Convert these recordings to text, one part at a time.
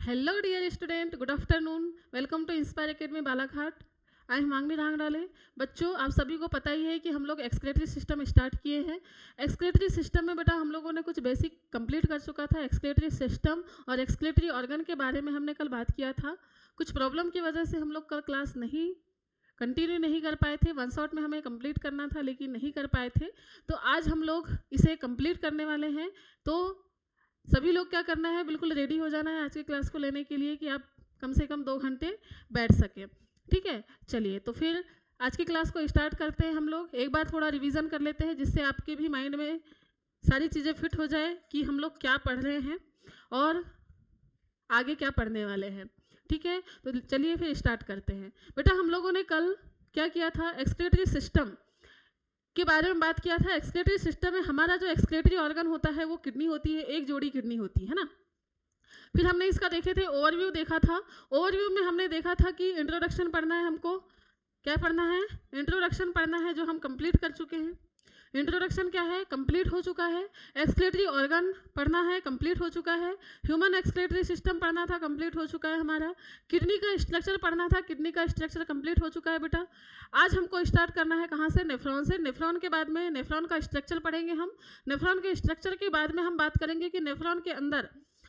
Hello dear student, good afternoon. Welcome to inspire academy Balaghat. I am Mangni Rangdale. बच्चों, आप सभी को पता ही है कि हम लोग एक्सक्रेटरी सिस्टम स्टार्ट किए हैं। एक्सक्रेटरी सिस्टम में बेटा हम लोगों ने कुछ बेसिक कंप्लीट कर चुका था। एक्सक्रेटरी सिस्टम और एक्सक्रेटरी ऑर्गन के बारे में हमने कल बात किया था। कुछ प्रॉब्लम की वजह से हम लोग कल क्लास नहीं कंटिन्यू नहीं कर पाए थे। वन शॉट में हमें कंप्लीट करना था लेकिन नहीं कर पाए थे। तो आज हम लोग इसे कंप्लीट करने वाले हैं। तो सभी लोग क्या करना है, बिल्कुल रेडी हो जाना है आज की क्लास को लेने के लिए कि आप कम से कम 2 घंटे बैठ सकें। ठीक है, चलिए तो फिर आज की क्लास को स्टार्ट करते हैं। हम लोग एक बार थोड़ा रिवीजन कर लेते हैं जिससे आपके भी माइंड में सारी चीज़ें फिट हो जाए कि हम लोग क्या पढ़ रहे हैं और आगे क्या पढ़ने वाले हैं। ठीक है, तो चलिए फिर स्टार्ट करते हैं। बेटा हम लोगों ने कल क्या किया था, एक्सक्रेटरी सिस्टम के बारे में बात किया था। एक्सक्रेटरी सिस्टम में हमारा जो एक्सक्रेटरी ऑर्गन होता है वो किडनी होती है, एक जोड़ी किडनी होती है ना। फिर हमने इसका देखे थे ओवरव्यू देखा था। ओवरव्यू में हमने देखा था कि इंट्रोडक्शन पढ़ना है हमको। क्या पढ़ना है? इंट्रोडक्शन पढ़ना है, जो हम कंप्लीट कर चुके हैं। इंट्रोडक्शन क्या है? कंप्लीट हो चुका है। एक्सक्रेटरी ऑर्गन पढ़ना है, कंप्लीट हो चुका है। ह्यूमन एक्सक्रेटरी सिस्टम पढ़ना था, कंप्लीट हो चुका है हमारा। किडनी का स्ट्रक्चर पढ़ना था, किडनी का स्ट्रक्चर कंप्लीट हो चुका है बेटा। आज हमको स्टार्ट करना है कहाँ से? नेफ्रॉन से। नेफ्रॉन के बाद में नेफ्रॉन का स्ट्रक्चर पढ़ेंगे हम। नेफ्रॉन के स्ट्रक्चर के बाद में हम बात करेंगे कि नेफ्रॉन के अंदर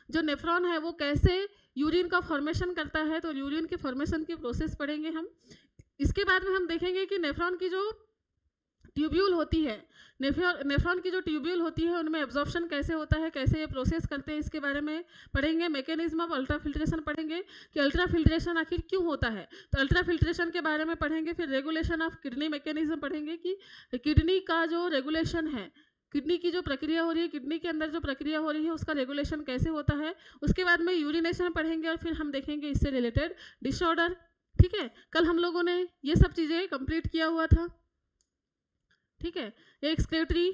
जो नेफ्रॉन है वो कैसे यूरिन का फॉर्मेशन करता है, तो यूरिन के फॉर्मेशन की प्रोसेस पढ़ेंगे हम। इसके बाद में हम देखेंगे कि नेफ्रॉन की जो ट्यूब्यूल होती है, नेफ्रॉन की जो ट्यूब्यूल होती है उनमें एब्जॉर्प्शन कैसे होता है, कैसे ये प्रोसेस करते हैं, इसके बारे में पढ़ेंगे। मैकेनिज्म ऑफ अल्ट्रा फिल्ट्रेशन पढ़ेंगे कि अल्ट्रा फिल्ट्रेशन आखिर क्यों होता है, तो अल्ट्रा फिल्ट्रेशन के बारे में पढ़ेंगे। फिर रेगुलेशन ऑफ किडनी मैकेनिज्म पढ़ेंगे कि किडनी का जो रेगुलेशन है, किडनी की जो प्रक्रिया हो रही है, किडनी के अंदर जो प्रक्रिया हो रही है उसका रेगुलेशन कैसे होता है। उसके बाद में यूरिनेशन पढ़ेंगे और फिर हम देखेंगे इससे रिलेटेड डिसऑर्डर। ठीक है, कल हम लोगों ने ये सब चीज़ें कंप्लीट किया हुआ था। ठीक है, एक एक्सक्रेटरी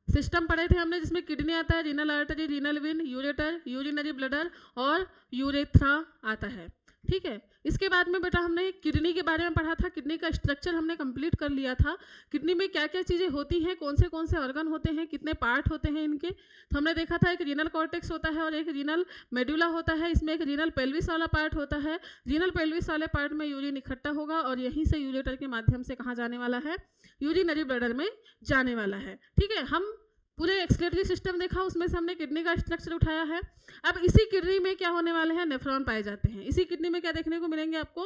सिस्टम पढ़े थे हमने जिसमें किडनी आता है, renal artery, renal vein, ureter, urinary bladder और यूरेथ्रा आता है। ठीक है, इसके बाद में बेटा हमने किडनी के बारे में पढ़ा था। किडनी का स्ट्रक्चर हमने कंप्लीट कर लिया था। किडनी में क्या क्या चीज़ें होती हैं, कौन से ऑर्गन होते हैं, कितने पार्ट होते हैं इनके, तो हमने देखा था एक रीनल कॉर्टेक्स होता है और एक रीनल मेडुला होता है। इसमें एक रीनल पेल्विस वाला पार्ट होता है। रीनल पेल्विस वाले पार्ट में यूरिन इकट्ठा होगा और यहीं से यूरेटर के माध्यम से कहाँ जाने वाला है, यूरिनरी ब्लडर में जाने वाला है। ठीक है, हम पूरे एक्सक्रेटरी सिस्टम देखा, उसमें से हमने किडनी का स्ट्रक्चर उठाया है। अब इसी किडनी में क्या होने वाले हैं, नेफ्रॉन पाए जाते हैं। इसी किडनी में क्या देखने को मिलेंगे आपको,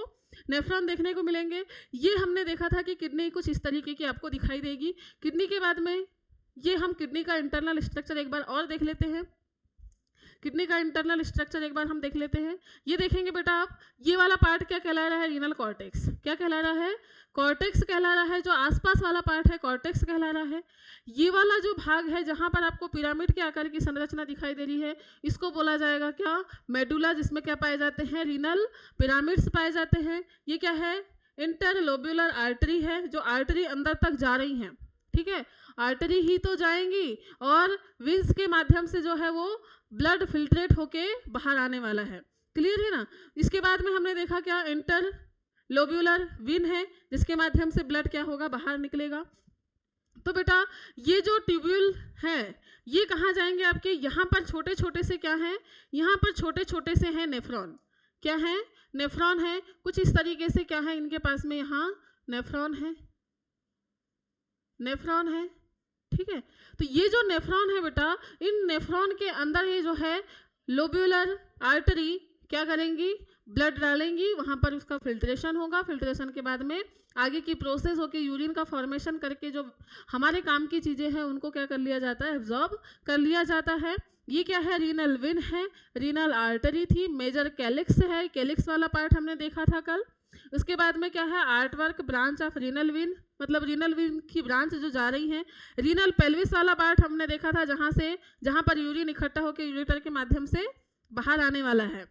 नेफ्रॉन देखने को मिलेंगे। ये हमने देखा था कि किडनी कुछ इस तरीके की आपको दिखाई देगी। किडनी के बाद में ये हम किडनी का इंटरनल स्ट्रक्चर एक बार और देख लेते हैं। किडनी का इंटरनल स्ट्रक्चर एक बार हम देख लेते हैं। ये देखेंगे बेटा आप, ये वाला पार्ट क्या कहला रहा है, रीनल कॉर्टेक्स। क्या कहला रहा है? कॉर्टेक्स कहला रहा है। जो आसपास वाला पार्ट है कॉर्टेक्स कहला रहा है। ये वाला जो भाग है जहाँ पर आपको पिरामिड के आकार की संरचना दिखाई दे रही है, इसको बोला जाएगा क्या, मेडुला, जिसमें क्या पाए जाते हैं, रीनल पिरामिड्स पाए जाते हैं। ये क्या है, इंटरलोब्यूलर आर्टरी है, जो आर्टरी अंदर तक जा रही हैं। ठीक है, आर्टरी ही तो जाएंगी और विंस के माध्यम से जो है वो ब्लड फिल्ट्रेट होके बाहर आने वाला है। क्लियर है ना। इसके बाद में हमने देखा क्या, इंटर लोब्यूलर विन है जिसके माध्यम से ब्लड क्या होगा, बाहर निकलेगा। तो बेटा ये जो ट्यूब्यूल है ये कहाँ जाएंगे आपके, यहाँ पर छोटे छोटे से क्या हैं, यहाँ पर छोटे छोटे से हैं नेफ्रॉन। क्या है, नेफ्रॉन है। कुछ इस तरीके से क्या है इनके पास में, यहाँ नेफ्रॉन है, नेफ्रॉन है। ठीक है, तो ये जो नेफ्रॉन है बेटा, इन नेफ्रॉन के अंदर ये जो है लोब्यूलर आर्टरी क्या करेंगी, ब्लड डालेंगी, वहाँ पर उसका फिल्ट्रेशन होगा। फिल्ट्रेशन के बाद में आगे की प्रोसेस होकर यूरिन का फॉर्मेशन करके जो हमारे काम की चीज़ें हैं उनको क्या कर लिया जाता है, एब्जॉर्ब कर लिया जाता है। ये क्या है, रीनल वेन है, रीनल आर्टरी थी, मेजर कैलिक्स है, कैलिक्स वाला पार्ट हमने देखा था कल। उसके बाद में क्या है, artwork branch of renal vein, मतलब रीनल वेन की ब्रांच जो जा रही है। रीनल पेल्विस वाला पार्ट हमने देखा था जहाँ पर यूरिन इकट्ठा होकर यूरेटर के माध्यम से बाहर आने वाला है।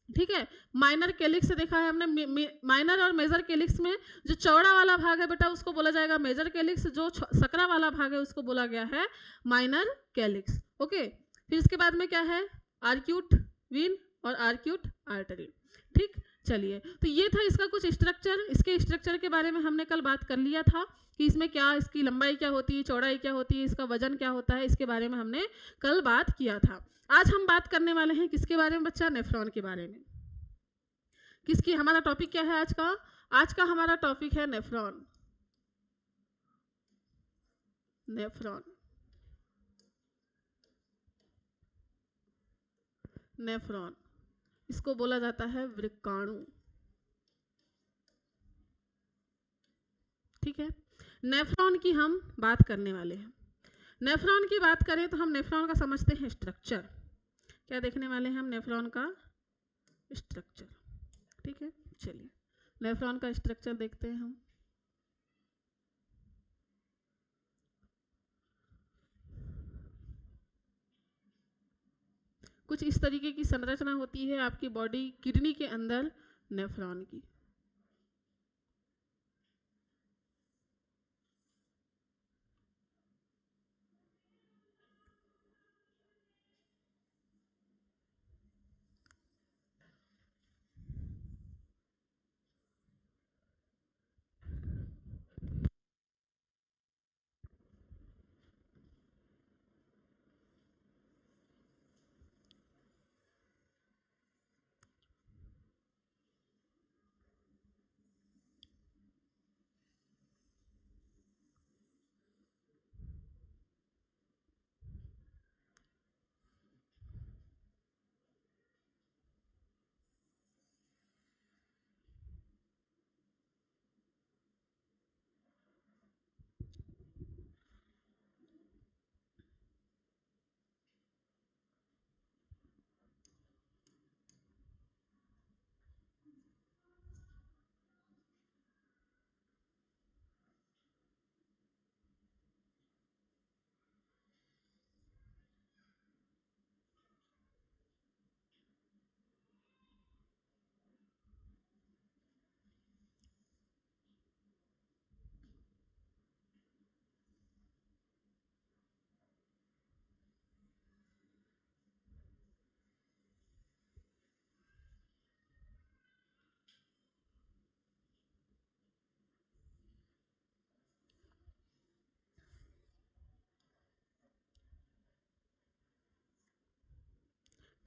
ठीक है, माइनर कैलिक्स देखा है हमने। माइनर और मेजर कैलिक्स में जो चौड़ा वाला भाग है बेटा उसको बोला जाएगा मेजर कैलिक्स, जो सकरा वाला भाग है उसको बोला गया है माइनर कैलिक्स। ओके, फिर इसके बाद में क्या है, आर्क्यूट वेन और आर्क्यूट आर्टरी। ठीक, चलिए, तो ये था इसका कुछ स्ट्रक्चर। इसके स्ट्रक्चर के बारे में हमने कल बात कर लिया था कि इसमें क्या, इसकी लंबाई क्या होती है, चौड़ाई क्या होती है, इसका वजन क्या होता है, इसके बारे में हमने कल बात किया था। आज हम बात करने वाले हैं किसके बारे में बच्चा? नेफ्रॉन के बारे में। किसकी, हमारा टॉपिक क्या है आज का? आज का हमारा टॉपिक है नेफ्रॉन। नेफ्रॉन, नेफ्रॉन इसको बोला जाता है वृक्काणु। ठीक है, नेफ्रॉन की हम बात करने वाले हैं। नेफ्रॉन की बात करें तो हम नेफ्रॉन का समझते हैं स्ट्रक्चर। क्या देखने वाले हैं हम? नेफ्रॉन का स्ट्रक्चर। ठीक है, चलिए नेफ्रॉन का स्ट्रक्चर देखते हैं हम। कुछ इस तरीके की संरचना होती है आपकी बॉडी किडनी के अंदर नेफ्रॉन की।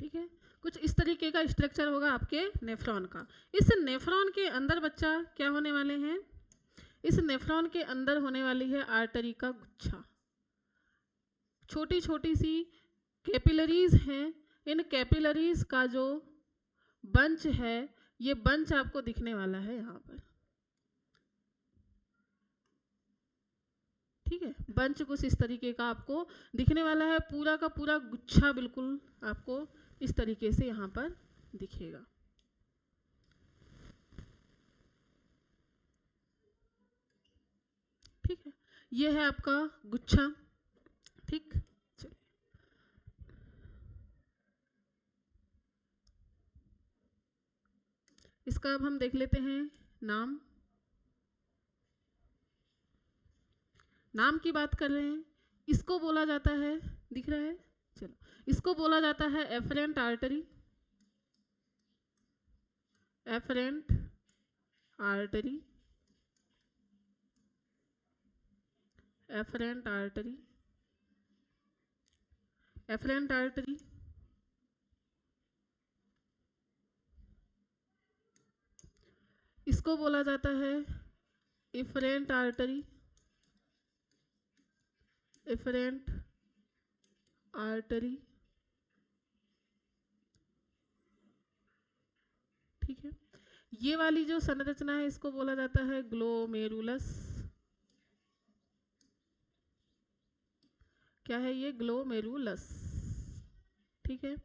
ठीक है, कुछ इस तरीके का स्ट्रक्चर होगा आपके नेफ्रॉन का। इस नेफ्रॉन के अंदर बच्चा क्या होने वाले हैं? इस नेफ्रॉन के अंदर होने वाली है आर्टरी का गुच्छा। छोटी छोटी सी कैपिलरीज हैं। इन कैपिलरीज का जो बंच है, ये बंच आपको दिखने वाला है यहाँ पर। ठीक है, बंच कुछ इस तरीके का आपको दिखने वाला है। पूरा का पूरा गुच्छा बिल्कुल आपको इस तरीके से यहाँ पर दिखेगा। ठीक है, ये है आपका गुच्छा। ठीक, चलिए इसका अब हम देख लेते हैं नाम। नाम की बात कर रहे हैं, इसको बोला जाता है, दिख रहा है, चलो, इसको बोला जाता है afferent artery. Afferent artery, afferent artery, afferent artery. इसको बोला जाता है इफरेंट आर्टरी, इफरेंट आर्टरी। ठीक है, ये वाली जो संरचना है इसको बोला जाता है ग्लोमेरुलस। क्या है ये? ग्लोमेरुलस। ठीक है,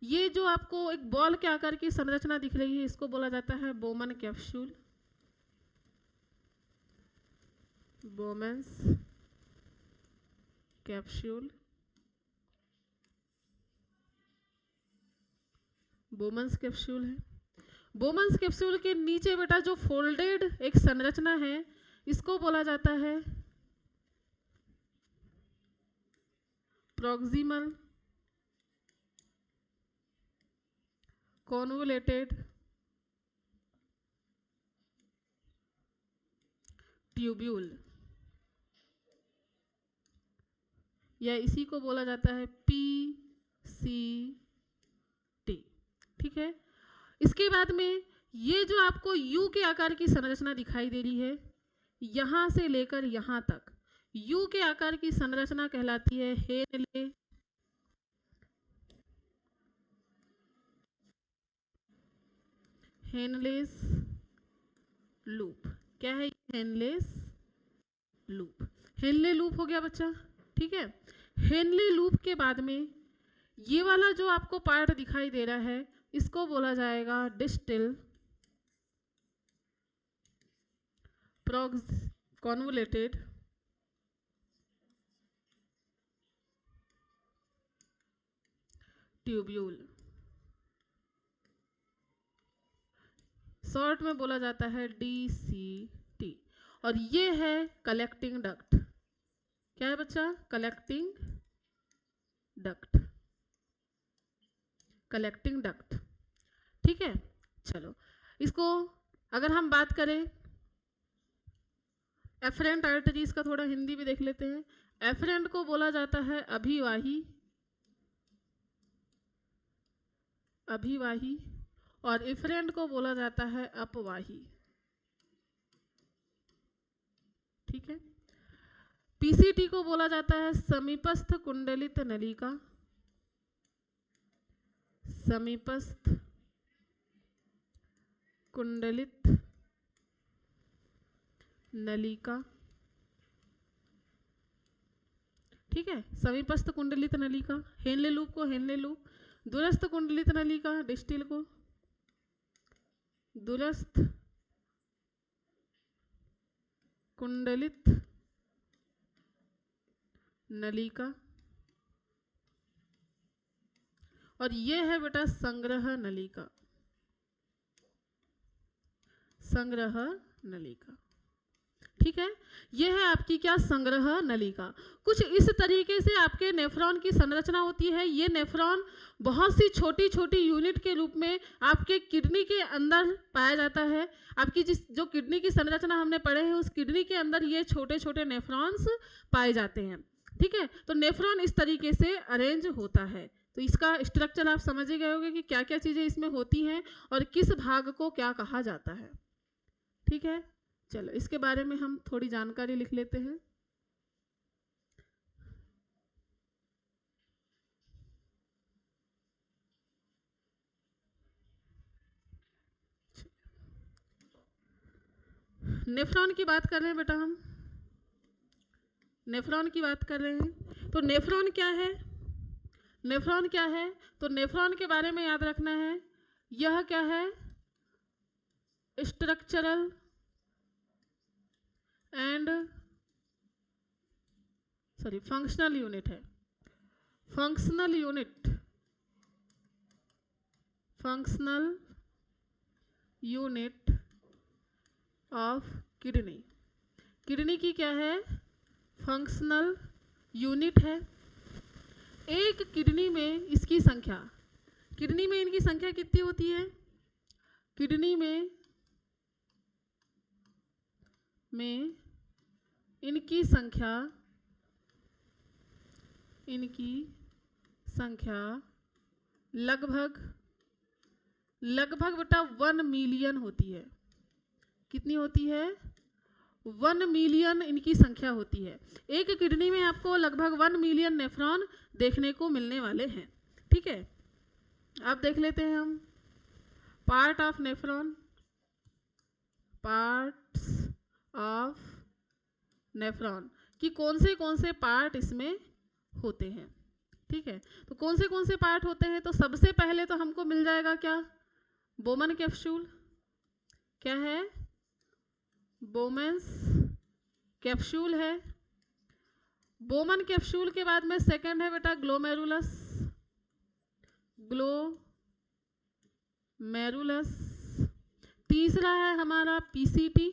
ये जो आपको एक बॉल के आकार की संरचना दिख रही है इसको बोला जाता है Bowman capsule. बोमेंस capsule, Bowman's capsule है। बोमन्स कैप्सूल के नीचे बेटा जो फोल्डेड एक संरचना है इसको बोला जाता है प्रॉक्सिमल कॉन्वोलेटेड ट्यूब्यूल, या इसी को बोला जाता है PCT। ठीक है, इसके बाद में ये जो आपको यू के आकार की संरचना दिखाई दे रही है, यहां से लेकर यहां तक यू के आकार की संरचना कहलाती है हेनलेस लूप। क्या है? Henle's loop. हेनले लूप हो गया बच्चा। ठीक है, हेनले लूप के बाद में ये वाला जो आपको पार्ट दिखाई दे रहा है, इसको बोला जाएगा डिस्टिल कॉन्वोलेटेड ट्यूब्यूल, शॉर्ट में बोला जाता है DCT। और ये है कलेक्टिंग डक्ट। क्या है बच्चा? Collecting duct, collecting duct. ठीक है, चलो इसको अगर हम बात करें एफरेंट आर्टरीज का, थोड़ा हिंदी भी देख लेते हैं। एफरेंट को बोला जाता है अभिवाही, अभिवाही, और इफरेंट को बोला जाता है अपवाही। ठीक है, पीसीटी को बोला जाता है समीपस्थ कुंडलित नलिका, समीपस्थ कुंडलित नलिका। ठीक है, समीपस्थ कुंडलित नलिका। हेनले लूप को हेनले लूप, दूरस्थ कुंडलित नलिका डिस्टिल को दूरस्थ कुंडलित नलिका। और ये है बेटा संग्रह नलिका, संग्रह नलिका। ठीक है, ये है आपकी क्या? संग्रह नलिका। कुछ इस तरीके से आपके नेफ्रॉन की संरचना होती है। ये नेफ्रॉन बहुत सी छोटी छोटी यूनिट के रूप में आपके किडनी के अंदर पाया जाता है। आपकी जो किडनी की संरचना हमने पढ़े हैं, उस किडनी के अंदर ये छोटे छोटे नेफ्रॉन्स पाए जाते हैं। ठीक है, तो नेफ्रॉन इस तरीके से अरेंज होता है। तो इसका स्ट्रक्चर आप समझ ही गए होंगे कि क्या क्या चीज़ें इसमें होती हैं और किस भाग को क्या कहा जाता है। ठीक है, चलो इसके बारे में हम थोड़ी जानकारी लिख लेते हैं। नेफ्रॉन की बात कर रहे हैं बेटा, हम नेफ्रॉन की बात कर रहे हैं। तो नेफ्रॉन क्या है? नेफ्रॉन क्या है? तो नेफ्रॉन के बारे में याद रखना है, यह क्या है? स्ट्रक्चरल एंड फंक्शनल यूनिट है। Functional unit, functional unit of kidney. Kidney की क्या है? फंक्शनल यूनिट है। एक किडनी में इसकी संख्या, किडनी में इनकी संख्या कितनी होती है? किडनी में इनकी संख्या लगभग बेटा 1 मिलियन होती है। कितनी होती है? 1 मिलियन इनकी संख्या होती है। एक किडनी में आपको लगभग 1 मिलियन नेफ्रॉन देखने को मिलने वाले हैं। ठीक है, अब देख लेते हैं हम part of nephron, parts of nephron कि कौन से पार्ट इसमें होते हैं। ठीक है, तो कौन से पार्ट होते हैं? तो सबसे पहले तो हमको मिल जाएगा क्या? Bowman capsule. क्या है? बोमेंस कैप्सूल है। बोमन कैप्सूल के बाद में सेकंड है बेटा ग्लोमेरुलस, ग्लोमेरुलस। तीसरा है हमारा पीसीटी।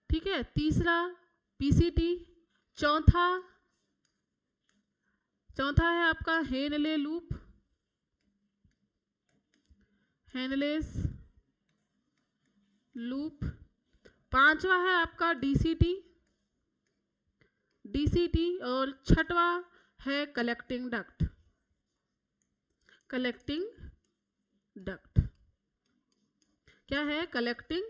ठीक है, तीसरा पीसीटी। चौथा है आपका हेनले लूप, हेनलेस लूप। पांचवा है आपका डीसीटी, डीसीटी, और छठवा है कलेक्टिंग डक्ट, कलेक्टिंग डक्ट। क्या है? कलेक्टिंग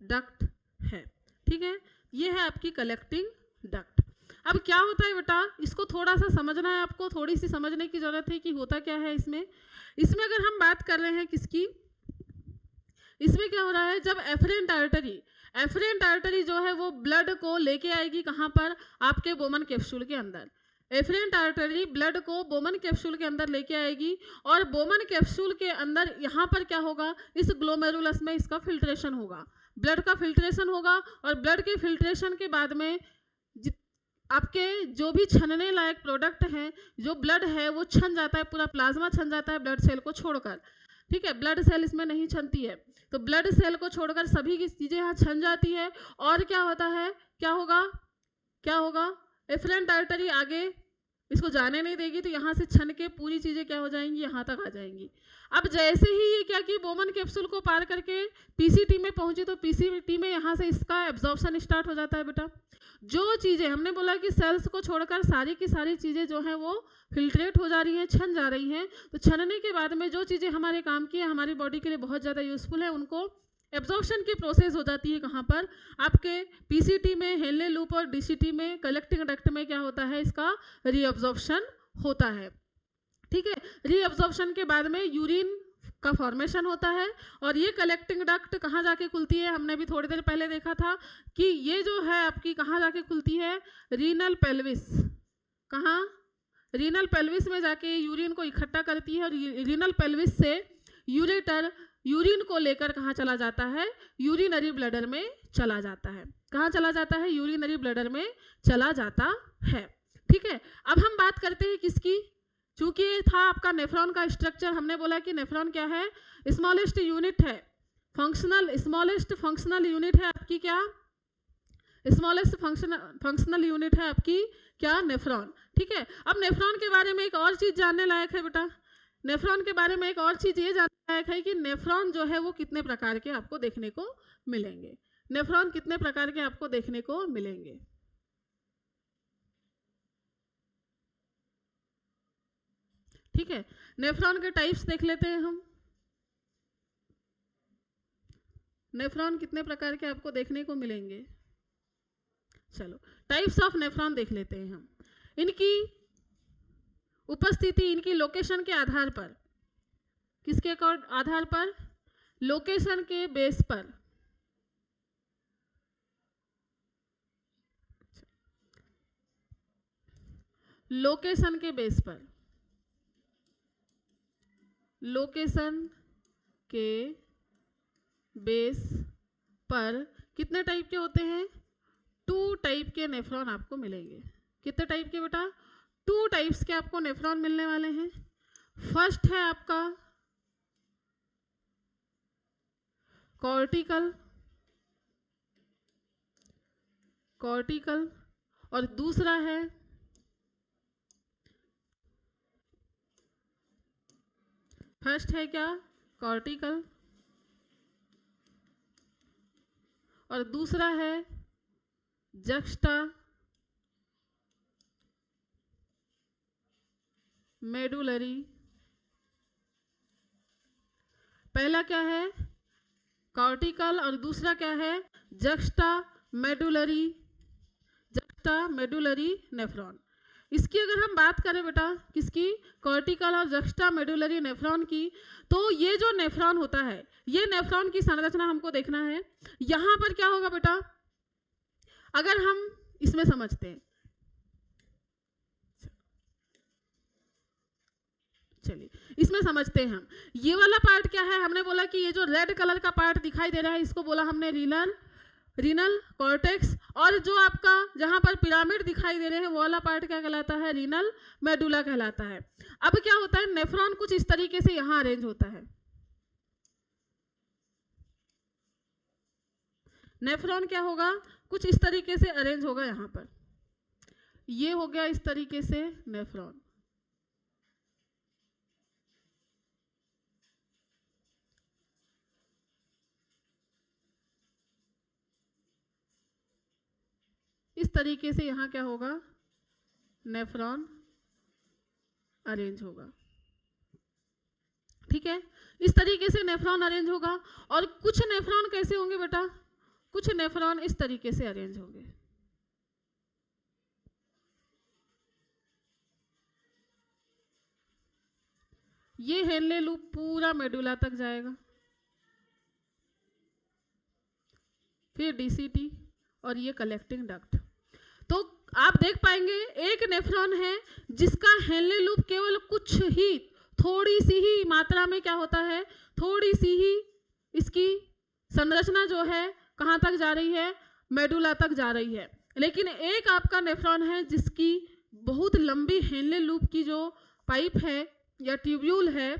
डक्ट है। ठीक है, ये है आपकी कलेक्टिंग डक्ट। अब क्या होता है बेटा, इसको थोड़ा सा समझना है आपको, थोड़ी सी समझने की जरूरत है कि होता क्या है इसमें। इसमें अगर हम बात कर रहे हैं किसकी, इसमें क्या हो रहा है, जब एफरेंट आर्टरी, एफरेंट आर्टरी जो है वो ब्लड को लेके आएगी कहाँ पर, आपके बोमन कैप्सूल के अंदर। एफरेंट आर्टरी ब्लड को बोमन कैप्सूल के अंदर लेके आएगी, और बोमन कैप्सूल के अंदर यहाँ पर क्या होगा, इस ग्लोमेरुलस में इसका फिल्ट्रेशन होगा, ब्लड का फिल्ट्रेशन होगा, और ब्लड के फिल्ट्रेशन के बाद में आपके जो भी छनने लायक प्रोडक्ट हैं, जो ब्लड है वो छन जाता है, पूरा प्लाज्मा छन जाता है ब्लड सेल को छोड़कर। ठीक है, ब्लड सेल इसमें नहीं छनती है, तो ब्लड सेल को छोड़कर सभी की चीज़ें यहाँ छन जाती है। और क्या होता है, क्या होगा, क्या होगा, एफरेंट आर्टरी आगे इसको जाने नहीं देगी, तो यहाँ से छन के पूरी चीज़ें क्या हो जाएंगी, यहाँ तक आ जाएंगी। अब जैसे ही ये क्या कि बोमन कैप्सूल को पार करके पीसीटी में पहुंची, तो पीसीटी में यहाँ से इसका एब्जॉर्प्शन स्टार्ट हो जाता है बेटा। जो चीज़ें हमने बोला कि सेल्स को छोड़कर सारी की सारी चीज़ें जो हैं वो फिल्ट्रेट हो जा रही हैं, छन जा रही हैं, तो छनने के बाद में जो चीज़ें हमारे काम की है, हमारी बॉडी के लिए बहुत ज़्यादा यूज़फुल है, उनको एब्जॉर्प्शन की प्रोसेस हो जाती है कहाँ पर, आपके पीसीटी में, हेनले लूप और डीसीटी में, कलेक्टिंग डक्ट में क्या होता है, इसका रीअब्जॉर्प्शन होता है। ठीक है, रीअब्जॉर्प्शन के बाद में यूरिन का फॉर्मेशन होता है, और ये कलेक्टिंग डक्ट कहाँ जाके खुलती है, हमने भी थोड़ी देर पहले देखा था कि ये जो है आपकी कहाँ जाके खुलती है, रीनल पेल्विस। कहाँ? रीनल पेल्विस में जाके यूरिन को इकट्ठा करती है, और रीनल पेल्विस से यूरेटर यूरिन को लेकर कहाँ चला जाता है, यूरिनरी ब्लडर में चला जाता है। कहाँ चला जाता है? यूरिनरी ब्लडर में चला जाता है। ठीक है, अब हम बात करते हैं किसकी, चूंकि ये था आपका नेफ्रॉन का स्ट्रक्चर, हमने बोला कि नेफ्रॉन क्या है, स्मॉलेस्ट यूनिट है, फंक्शनल, स्मॉलेस्ट फंक्शनल यूनिट है आपकी, क्या स्मॉलेस्ट फंक्शनल यूनिट है आपकी क्या, नेफ्रॉन। ठीक है, अब नेफ्रॉन के बारे में एक और चीज़ जानने लायक है बेटा, नेफ्रॉन के बारे में एक और चीज़ ये जानने लायक है कि नेफ्रॉन जो है वो कितने प्रकार के आपको देखने को मिलेंगे, नेफ्रॉन कितने प्रकार के आपको देखने को मिलेंगे। ठीक है, नेफ्रॉन के टाइप्स देख लेते हैं हम, नेफ्रॉन कितने प्रकार के आपको देखने को मिलेंगे। चलो टाइप्स ऑफ नेफ्रॉन देख लेते हैं हम, इनकी उपस्थिति, इनकी लोकेशन के आधार पर, किसके आधार पर, लोकेशन के बेस पर, लोकेशन के बेस पर, लोकेशन के बेस पर कितने टाइप के होते हैं, 2 टाइप के नेफ्रॉन आपको मिलेंगे। कितने टाइप के बेटा, 2 टाइप्स के आपको नेफ्रॉन मिलने वाले हैं। फर्स्ट है आपका कॉर्टिकल, कॉर्टिकल, और दूसरा है फर्स्ट है क्या, कॉर्टिकल, और दूसरा है जक्स्टा मेडुलरी। पहला क्या है, कॉर्टिकल, और दूसरा क्या है, juxta medullary, juxta medullary nephron. इसकी अगर हम बात करें बेटा, किसकी, कॉर्टिकल और जक्स्टा मेडुलरी नेफ्रॉन की, तो ये जो नेफ्रॉन होता है, ये नेफ्रॉन की संरचना हमको देखना है। यहां पर क्या होगा बेटा, अगर हम इसमें समझते हैं, चलिए इसमें समझते हैं हम, ये वाला पार्ट क्या है, हमने बोला कि ये जो रेड कलर का पार्ट दिखाई दे रहा है, इसको बोला हमने रीनल, रीनल कॉर्टेक्स, और जो आपका जहां पर पिरामिड दिखाई दे रहे हैं वो वाला पार्ट क्या कहलाता है, रीनल मेडुला कहलाता है। अब क्या होता है, नेफ्रॉन कुछ इस तरीके से यहां अरेंज होता है, नेफ्रॉन क्या होगा, कुछ इस तरीके से अरेंज होगा, यहां पर ये हो गया इस तरीके से नेफ्रॉन। इस तरीके से यहाँ क्या होगा, नेफ्रॉन अरेंज होगा। ठीक है, इस तरीके से नेफ्रॉन अरेंज होगा। और कुछ नेफ्रॉन कैसे होंगे बेटा, कुछ नेफ्रॉन इस तरीके से अरेंज होंगे। ये हेनले लूप पूरा मेडुला तक जाएगा, फिर डीसीटी और ये कलेक्टिंग डक्ट। तो आप देख पाएंगे एक नेफ्रॉन है जिसका हेनले लूप केवल कुछ ही, थोड़ी सी ही मात्रा में क्या होता है, थोड़ी सी ही इसकी संरचना जो है कहाँ तक जा रही है, मेडुला तक जा रही है। लेकिन एक आपका नेफ्रॉन है जिसकी बहुत लंबी हेनले लूप की जो पाइप है या ट्यूब्यूल है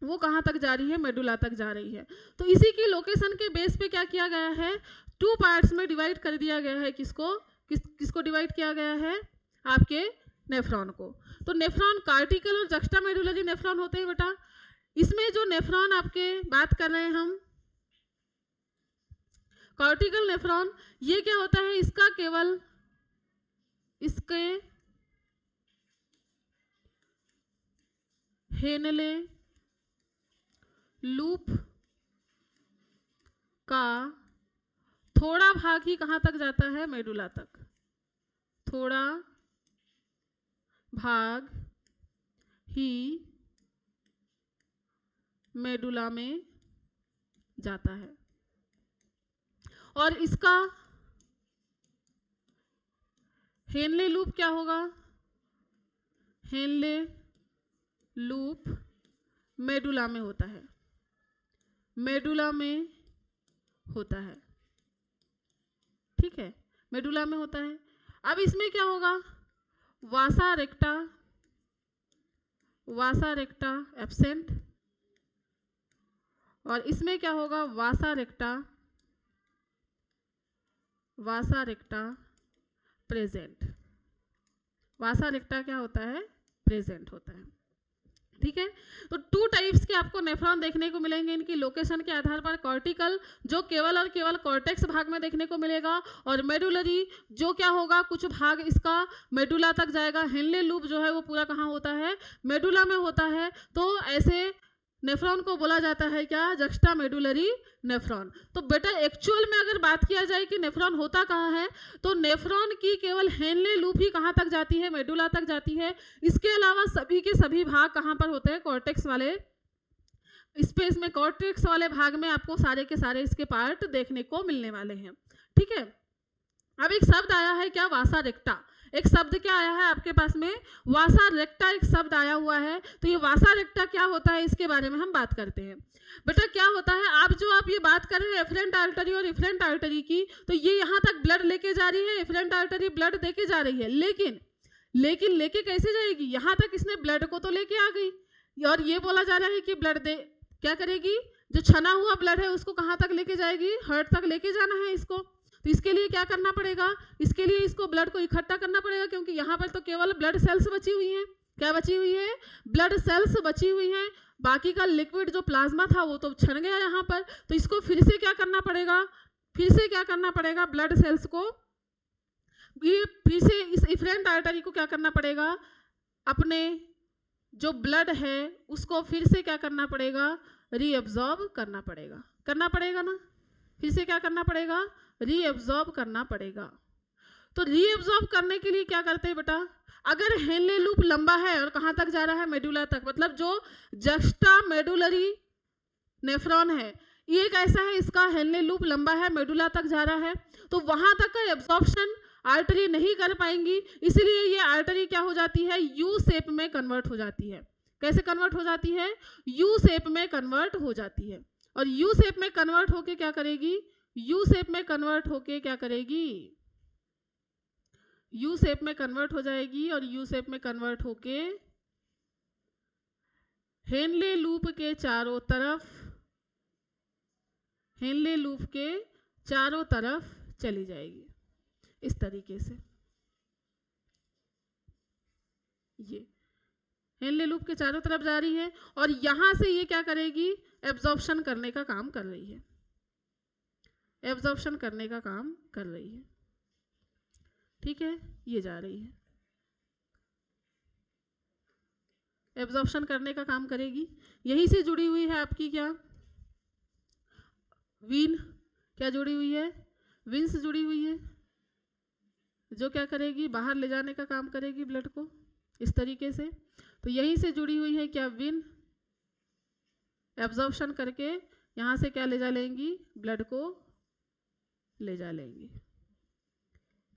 वो कहाँ तक जा रही है, मेडुला तक जा रही है। तो इसी की लोकेशन के बेस पे क्या किया गया है, 2 पार्ट्स में डिवाइड कर दिया गया है। किसको डिवाइड किया गया है, आपके नेफ्रॉन को। तो नेफ्रॉन कार्टिकल और जक्स्टा मेडुलरी नेफ्रॉन होते हैं बेटा। इसमें जो नेफ्रॉन आपके बात कर रहे हैं हम, कार्टिकल नेफ्रॉन, ये क्या होता है, इसका केवल इसके हेनले लूप का थोड़ा भाग ही कहाँ तक जाता है, मेडुला तक। थोड़ा भाग ही मेडुला में जाता है। और इसका हेनले लूप क्या होगा, हेनले लूप मेडुला में होता है, मेडुला में होता है। ठीक है, मेडुला में होता है। अब इसमें क्या होगा, वासा रेक्टा एब्सेंट, और इसमें क्या होगा, वासा रेक्टा प्रेजेंट। वासा रेक्टा क्या होता है, प्रेजेंट होता है। ठीक है, तो 2 टाइप्स के आपको नेफ्रॉन देखने को मिलेंगे इनकी लोकेशन के आधार पर। कॉर्टिकल जो केवल और केवल कॉर्टेक्स भाग में देखने को मिलेगा, और मेडुलरी जो क्या होगा, कुछ भाग इसका मेडुला तक जाएगा। हेनले लूप जो है वो पूरा कहाँ होता है, मेडुला में होता है। तो ऐसे नेफ्रॉन को बोला जाता है क्या, जक्स्टा मेडुलरी नेफ्रॉन। तो बेटा एक्चुअल में अगर बात किया जाए कि नेफ्रॉन होता कहाँ है, तो नेफ्रॉन की केवल हेनले लूप ही कहाँ तक जाती है, मेडुला तक जाती है। इसके अलावा सभी के सभी भाग कहाँ पर होते हैं, कॉर्टेक्स वाले स्पेस में, कॉर्टेक्स वाले भाग में आपको सारे के सारे इसके पार्ट देखने को मिलने वाले हैं। ठीक है, अब एक शब्द आया है क्या, वासा रेक्टा। एक शब्द क्या आया है आपके पास में, वासा रेक्टा एक शब्द आया हुआ है। तो ये वासा रेक्टा क्या होता है, इसके बारे में हम बात करते हैं। बेटा क्या होता है, आप ये बात कर रहे हैं एफरेंट आर्टरी और इफरेंट आर्टरी की, तो ये यहाँ तक ब्लड लेके जा रही है, एफरेंट आर्टरी ब्लड देके जा रही है। लेकिन लेके कैसे जाएगी, यहाँ तक इसने ब्लड को तो लेके आ गई, और ये बोला जा रहा है कि ब्लड दे क्या करेगी, जो छना हुआ ब्लड है उसको कहाँ तक लेके जाएगी, हार्ट तक लेके जाना है इसको। तो इसके लिए क्या करना पड़ेगा, इसके लिए इसको ब्लड को इकट्ठा करना पड़ेगा, क्योंकि यहाँ पर तो केवल ब्लड सेल्स बची हुई हैं। क्या बची हुई है, ब्लड सेल्स बची हुई हैं। बाकी का लिक्विड जो प्लाज्मा था वो तो छन गया यहाँ पर। तो इसको फिर से क्या करना पड़ेगा, ब्लड सेल्स को ये फिर से इस इफरेंट आर्टरी को क्या करना पड़ेगा, अपने जो ब्लड है उसको फिर से क्या करना पड़ेगा, रीअब्जॉर्ब करना पड़ेगा ना। फिर से क्या करना पड़ेगा, रीअब्जॉर्ब करना पड़ेगा। तो रीअब्जॉर्ब करने के लिए क्या करते हैं बेटा, अगर हेनले लूप लंबा है और कहाँ तक जा रहा है, मेडुला तक, मतलब जो जक्स्टा मेडुलरी नेफ्रॉन है ये एक ऐसा है, इसका हेनले लूप लंबा है, मेडुला तक जा रहा है, तो वहां तक का एब्जॉर्प्शन आर्टरी नहीं कर पाएंगी। इसलिए ये आर्टरी क्या हो जाती है, यू शेप में कन्वर्ट हो जाती है। कैसे कन्वर्ट हो जाती है, यू शेप में कन्वर्ट हो जाती है। और यू शेप में कन्वर्ट होके क्या करेगी, यू शेप में कन्वर्ट होके क्या करेगी, यू शेप में कन्वर्ट हो जाएगी। और यू शेप में कन्वर्ट होके हेनले लूप के चारों तरफ, हेनले लूप के चारों तरफ चली जाएगी इस तरीके से। ये हेनले लूप के चारों तरफ जा रही है और यहां से ये क्या करेगी, एब्जॉर्प्शन करने का काम कर रही है, एब्जॉर्प्शन करने का काम कर रही है। ठीक है, ये जा रही है, एब्जॉर्प्शन करने का काम करेगी। यहीं से जुड़ी हुई है आपकी क्या, वीन, क्या जुड़ी हुई है, विंस जुड़ी हुई है, जो क्या करेगी, बाहर ले जाने का काम करेगी ब्लड को इस तरीके से। तो यहीं से जुड़ी हुई है क्या, विन, एब्जॉर्प्शन करके यहाँ से क्या ले जा लेंगी, ब्लड को ले जा लेंगी।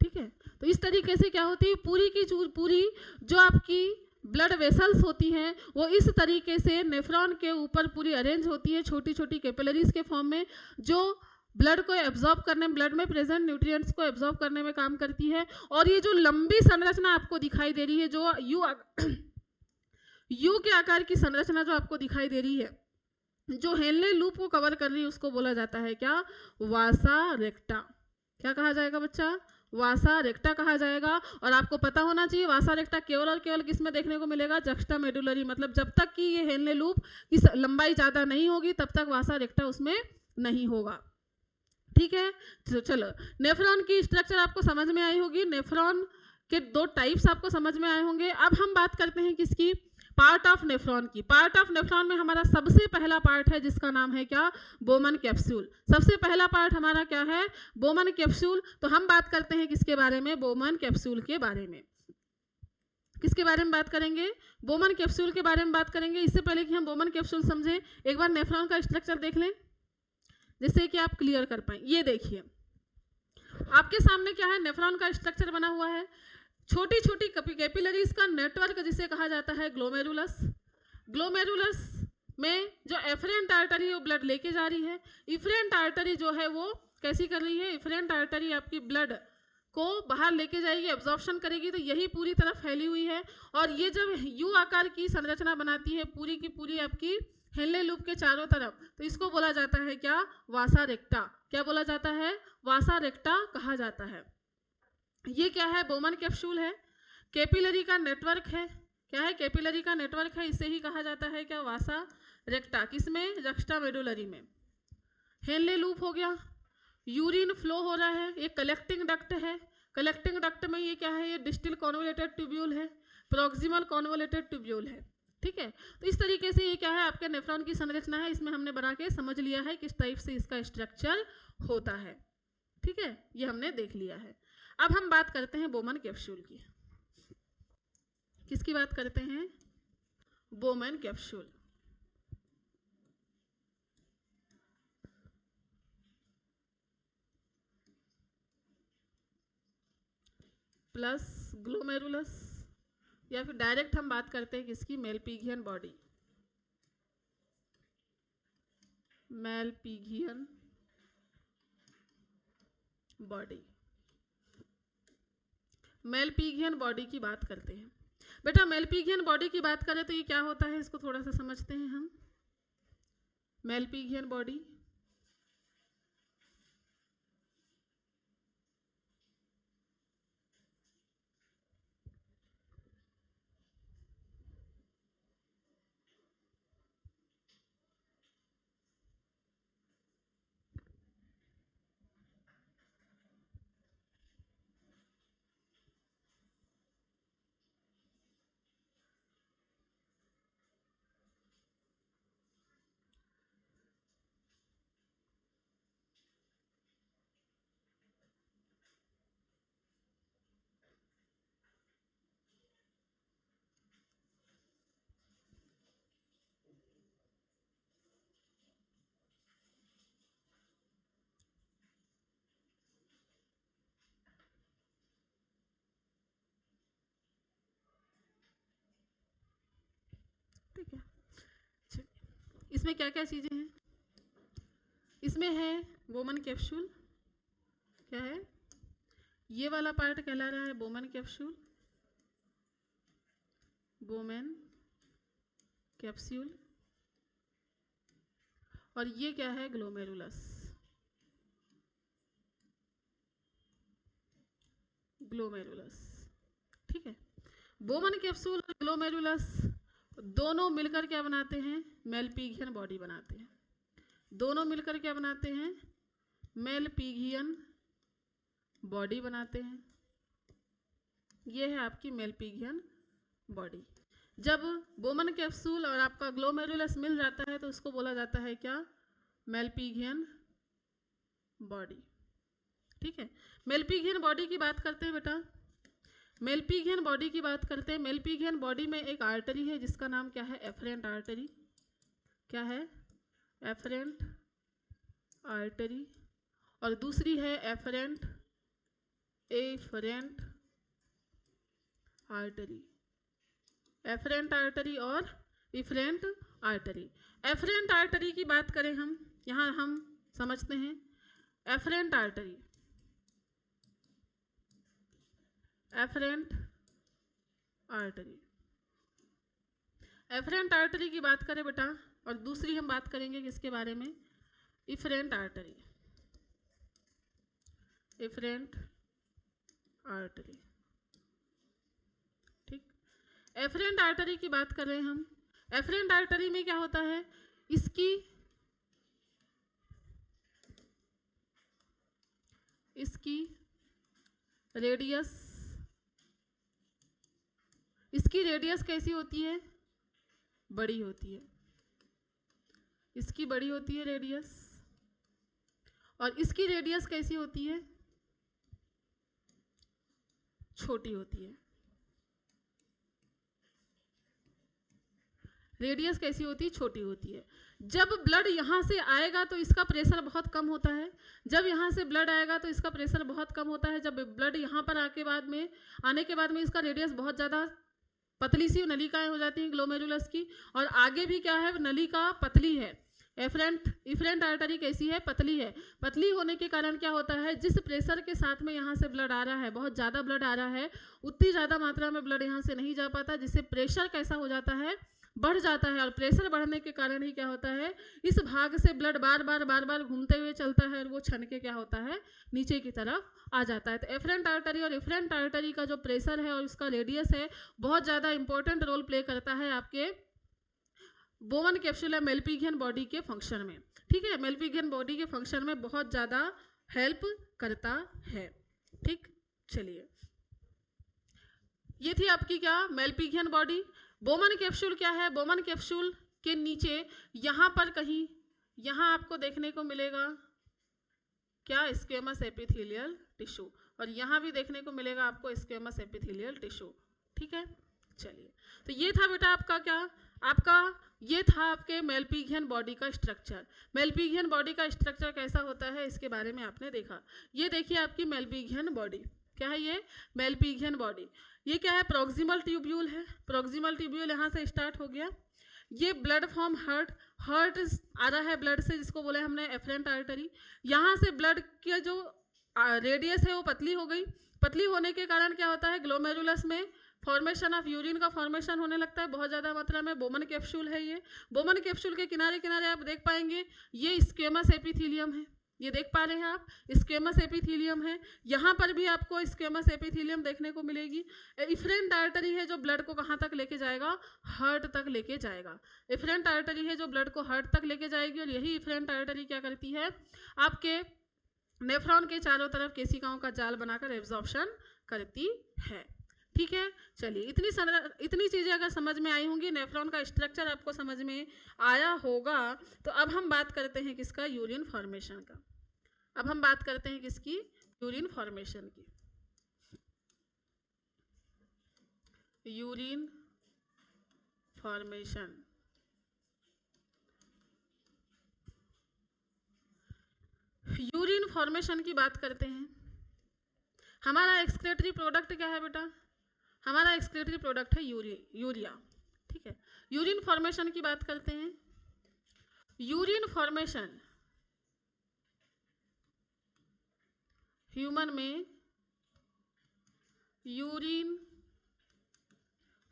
ठीक है, तो इस तरीके से क्या होती है, पूरी की पूरी जो आपकी ब्लड वेसल्स होती हैं वो इस तरीके से नेफ्रॉन के ऊपर पूरी अरेंज होती है छोटी छोटी कैपिलरीज के फॉर्म में, जो ब्लड को एब्जॉर्ब करने, ब्लड में प्रेजेंट न्यूट्रिएंट्स को एब्जॉर्ब करने में काम करती है। और ये जो लंबी संरचना आपको दिखाई दे रही है, जो यू के आकार की संरचना जो आपको दिखाई दे रही है, जो हेनले लूप को कवर कर रही है, उसको बोला जाता है क्या, वासा रेक्टा। क्या कहा जाएगा बच्चा, वासा रेक्टा कहा जाएगा। और आपको पता होना चाहिए वासा रेक्टा केवल और केवल किस में देखने को मिलेगा, जक्स्टा मेडुलरी, मतलब जब तक कि ये हेनले लूप की लंबाई ज़्यादा नहीं होगी तब तक वासा रेक्टा उसमें नहीं होगा। ठीक है, तो चलो, नेफ्रॉन की स्ट्रक्चर आपको समझ में आई होगी, नेफ्रॉन के दो टाइप्स आपको समझ में आए होंगे। अब हम बात करते हैं किसकी, पार्ट ऑफ नेफ्रॉन की। पार्ट ऑफ नेफ्रॉन में हमारा सबसे पहला पार्ट है जिसका नाम है क्या, बोमन कैप्सूल। सबसे पहला पार्ट हमारा क्या है, बोमन कैप्सूल। तो हम बात करते हैं किसके बारे में, बोमन कैप्सूल के बारे में। किसके बारे में बात करेंगे, बोमन कैप्सूल के बारे में बात करेंगे। इससे पहले कि हम बोमन कैप्सूल समझे, एक बार नेफ्रॉन का स्ट्रक्चर देख लें जिससे कि आप क्लियर कर पाए। ये देखिए आपके सामने क्या है, नेफ्रॉन का स्ट्रक्चर बना हुआ है, छोटी छोटी कैपिलरीज का नेटवर्क जिसे कहा जाता है ग्लोमेरुलस। ग्लोमेरुलस में जो एफरेंट आर्टरी है वो ब्लड लेके जा रही है, इफरेंट आर्टरी जो है वो कैसी कर रही है, इफरेंट आर्टरी आपकी ब्लड को बाहर लेके जाएगी, एब्जॉर्प्शन करेगी। तो यही पूरी तरफ फैली हुई है। और ये जब यू आकार की संरचना बनाती है पूरी की पूरी आपकी हेनले लूप के चारों तरफ, तो इसको बोला जाता है क्या, वासा रेक्टा। क्या बोला जाता है, वासा रेक्टा कहा जाता है। ये क्या है, बोमन कैप्सूल है, कैपिलरी का नेटवर्क है। क्या है, कैपिलरी का नेटवर्क है, इसे ही कहा जाता है क्या, वासा रेक्टा। किसमें, जक्स्टा मेडुलरी में। हेनले लूप हो गया, यूरिन फ्लो हो रहा है, ये कलेक्टिंग डक्ट है। कलेक्टिंग डक्ट में ये क्या है, ये डिस्टल कॉन्वोलेटेड ट्यूब्यूल है, प्रॉक्सिमल कॉन्वोलेटेड ट्यूब्यूल है। ठीक है, तो इस तरीके से ये क्या है, आपके नेफ्रॉन की संरचना है। इसमें हमने बना के समझ लिया है किस टाइप से इसका स्ट्रक्चर होता है। ठीक है, ये हमने देख लिया है। अब हम बात करते हैं बोमन कैप्सूल की। किसकी बात करते हैं, बोमन कैप्सूल। प्लस ग्लोमेरुलस, या फिर डायरेक्ट हम बात करते हैं किसकी, Malpighian body. Malpighian body, Malpighian body की बात करते हैं। बेटा मेलपिगियन बॉडी की बात करें तो ये क्या होता है, इसको थोड़ा सा समझते हैं हम। मेलपिगियन बॉडी, ठीक है। इसमें क्या क्या चीजें हैं, इसमें है बोमन कैप्सूल। क्या है, ये वाला पार्ट कहला रहा है बोमन कैप्सूल, बोमन कैप्सूल। और ये क्या है, ग्लोमेरुलस। ग्लोमेरुलस, ठीक है। बोमन कैप्सूल और ग्लोमेरुलस दोनों मिलकर क्या बनाते हैं, मेलपिगियन बॉडी बनाते हैं। दोनों मिलकर क्या बनाते हैं, मेलपिगियन बॉडी बनाते हैं। ये है आपकी मेलपिगियन बॉडी। जब बोमन कैप्सूल और आपका ग्लोमेरुलस मिल जाता है तो उसको बोला जाता है क्या? Malpighian body. ठीक है, मेलपिगियन बॉडी की बात करते हैं बेटा। मेलपिगियन बॉडी की बात करते हैं। मेलपिगियन बॉडी में एक आर्टरी है जिसका नाम क्या है? Afferent artery. क्या है? Afferent artery. और दूसरी है एफरेंट आर्टरी। एफरेंट आर्टरी और इफरेंट आर्टरी। एफरेंट आर्टरी की बात करें हम, यहाँ हम समझते हैं afferent artery. Afferent artery, afferent artery की बात करें बेटा, और दूसरी हम बात करेंगे किसके बारे में? Efferent artery. Efferent artery. ठीक, एफरेंट आर्टरी की बात कर रहे हैं हम। एफरेंट आर्टरी में क्या होता है? इसकी रेडियस, इसकी रेडियस कैसी होती है? बड़ी होती है। इसकी बड़ी होती है रेडियस। और इसकी रेडियस कैसी होती है? छोटी होती है। रेडियस कैसी होती है? छोटी होती है। जब ब्लड यहाँ से आएगा तो इसका प्रेशर बहुत कम होता है। जब यहाँ से ब्लड आएगा तो इसका प्रेशर बहुत कम होता है। जब ब्लड यहाँ पर आने के बाद में इसका रेडियस बहुत ज़्यादा पतली सी नलिकाएं हो जाती हैं ग्लोमेरुलस की, और आगे भी क्या है? नलिका पतली है। इफरेंट आर्टरी कैसी है? पतली है। पतली होने के कारण क्या होता है? जिस प्रेशर के साथ में यहाँ से ब्लड आ रहा है, बहुत ज़्यादा ब्लड आ रहा है, उतनी ज़्यादा मात्रा में ब्लड यहाँ से नहीं जा पाता, जिससे प्रेशर कैसा हो जाता है? बढ़ जाता है। और प्रेशर बढ़ने के कारण ही क्या होता है? इस भाग से ब्लड बार बार घूमते हुए चलता है और वो छन के क्या होता है? नीचे की तरफ आ जाता है। तो एफरेंट आर्टरी और इफरेंट आर्टरी का जो प्रेशर है और उसका रेडियस है, बहुत ज़्यादा इंपॉर्टेंट रोल प्ले करता है आपके बोमन कैप्सूल या मेलपिगियन बॉडी के फंक्शन में। ठीक है, मेलपिगियन बॉडी के फंक्शन में बहुत ज़्यादा हेल्प करता है। ठीक, चलिए, ये थी आपकी क्या? Malpighian body. बोमन कैप्सूल क्या है? बोमन कैप्सूल के नीचे यहाँ पर कहीं, यहाँ आपको देखने को मिलेगा क्या? Squamous epithelial tissue. और यहाँ भी देखने को मिलेगा आपको स्क्वेमस एपिथेलियल टिश्यू। ठीक है, चलिए, तो ये था बेटा आपका क्या? ये था आपके मेलपिगियन बॉडी का स्ट्रक्चर। मेलपिगियन बॉडी का स्ट्रक्चर कैसा होता है इसके बारे में आपने देखा। ये देखिए आपकी मेलपिगियन बॉडी। क्या है ये? Malpighian body. ये क्या है? प्रॉक्सिमल ट्यूब्यूल है। प्रॉक्सिमल ट्यूब्यूल यहाँ से स्टार्ट हो गया। ये ब्लड फ्रॉम हार्ट आ रहा है ब्लड से, जिसको बोले हमने एफरेंट आर्टरी। यहाँ से ब्लड की जो रेडियस है वो पतली हो गई। पतली होने के कारण क्या होता है? ग्लोमेरुलस में फॉर्मेशन ऑफ यूरिन का फॉर्मेशन होने लगता है बहुत ज़्यादा मात्रा में। बोमन कैप्सूल है ये। बोमन कैप्सूल के किनारे किनारे आप देख पाएंगे ये स्क्वेमस एपिथेलियम है। ये देख पा रहे हैं आप? स्क्वेमस एपिथेलियम है। यहाँ पर भी आपको स्क्वेमस एपिथेलियम देखने को मिलेगी। इफरेंट आर्टरी है जो ब्लड को कहाँ तक लेके जाएगा? हार्ट तक लेके जाएगा। इफरेंट आर्टरी है जो ब्लड को हार्ट तक लेके जाएगी। और यही इफरेंट आर्टरी क्या करती है? आपके नेफ्रॉन के चारों तरफ केशिकाओं का जाल बनाकर एब्जॉर्प्शन करती है। ठीक है, चलिए, इतनी चीज़ें अगर समझ में आई होंगी, नेफ्रॉन का स्ट्रक्चर आपको समझ में आया होगा, तो अब हम बात करते हैं किसका? यूरिन फॉर्मेशन का। अब हम बात करते हैं किसकी? यूरिन फॉर्मेशन की। Urine formation. यूरिन फॉर्मेशन की बात करते हैं। हमारा एक्सक्रीटरी प्रोडक्ट क्या है बेटा? हमारा एक्सक्रीटरी प्रोडक्ट है यूरिया। ठीक है, यूरिन फॉर्मेशन की बात करते हैं। यूरिन फॉर्मेशन ह्यूमन में, यूरिन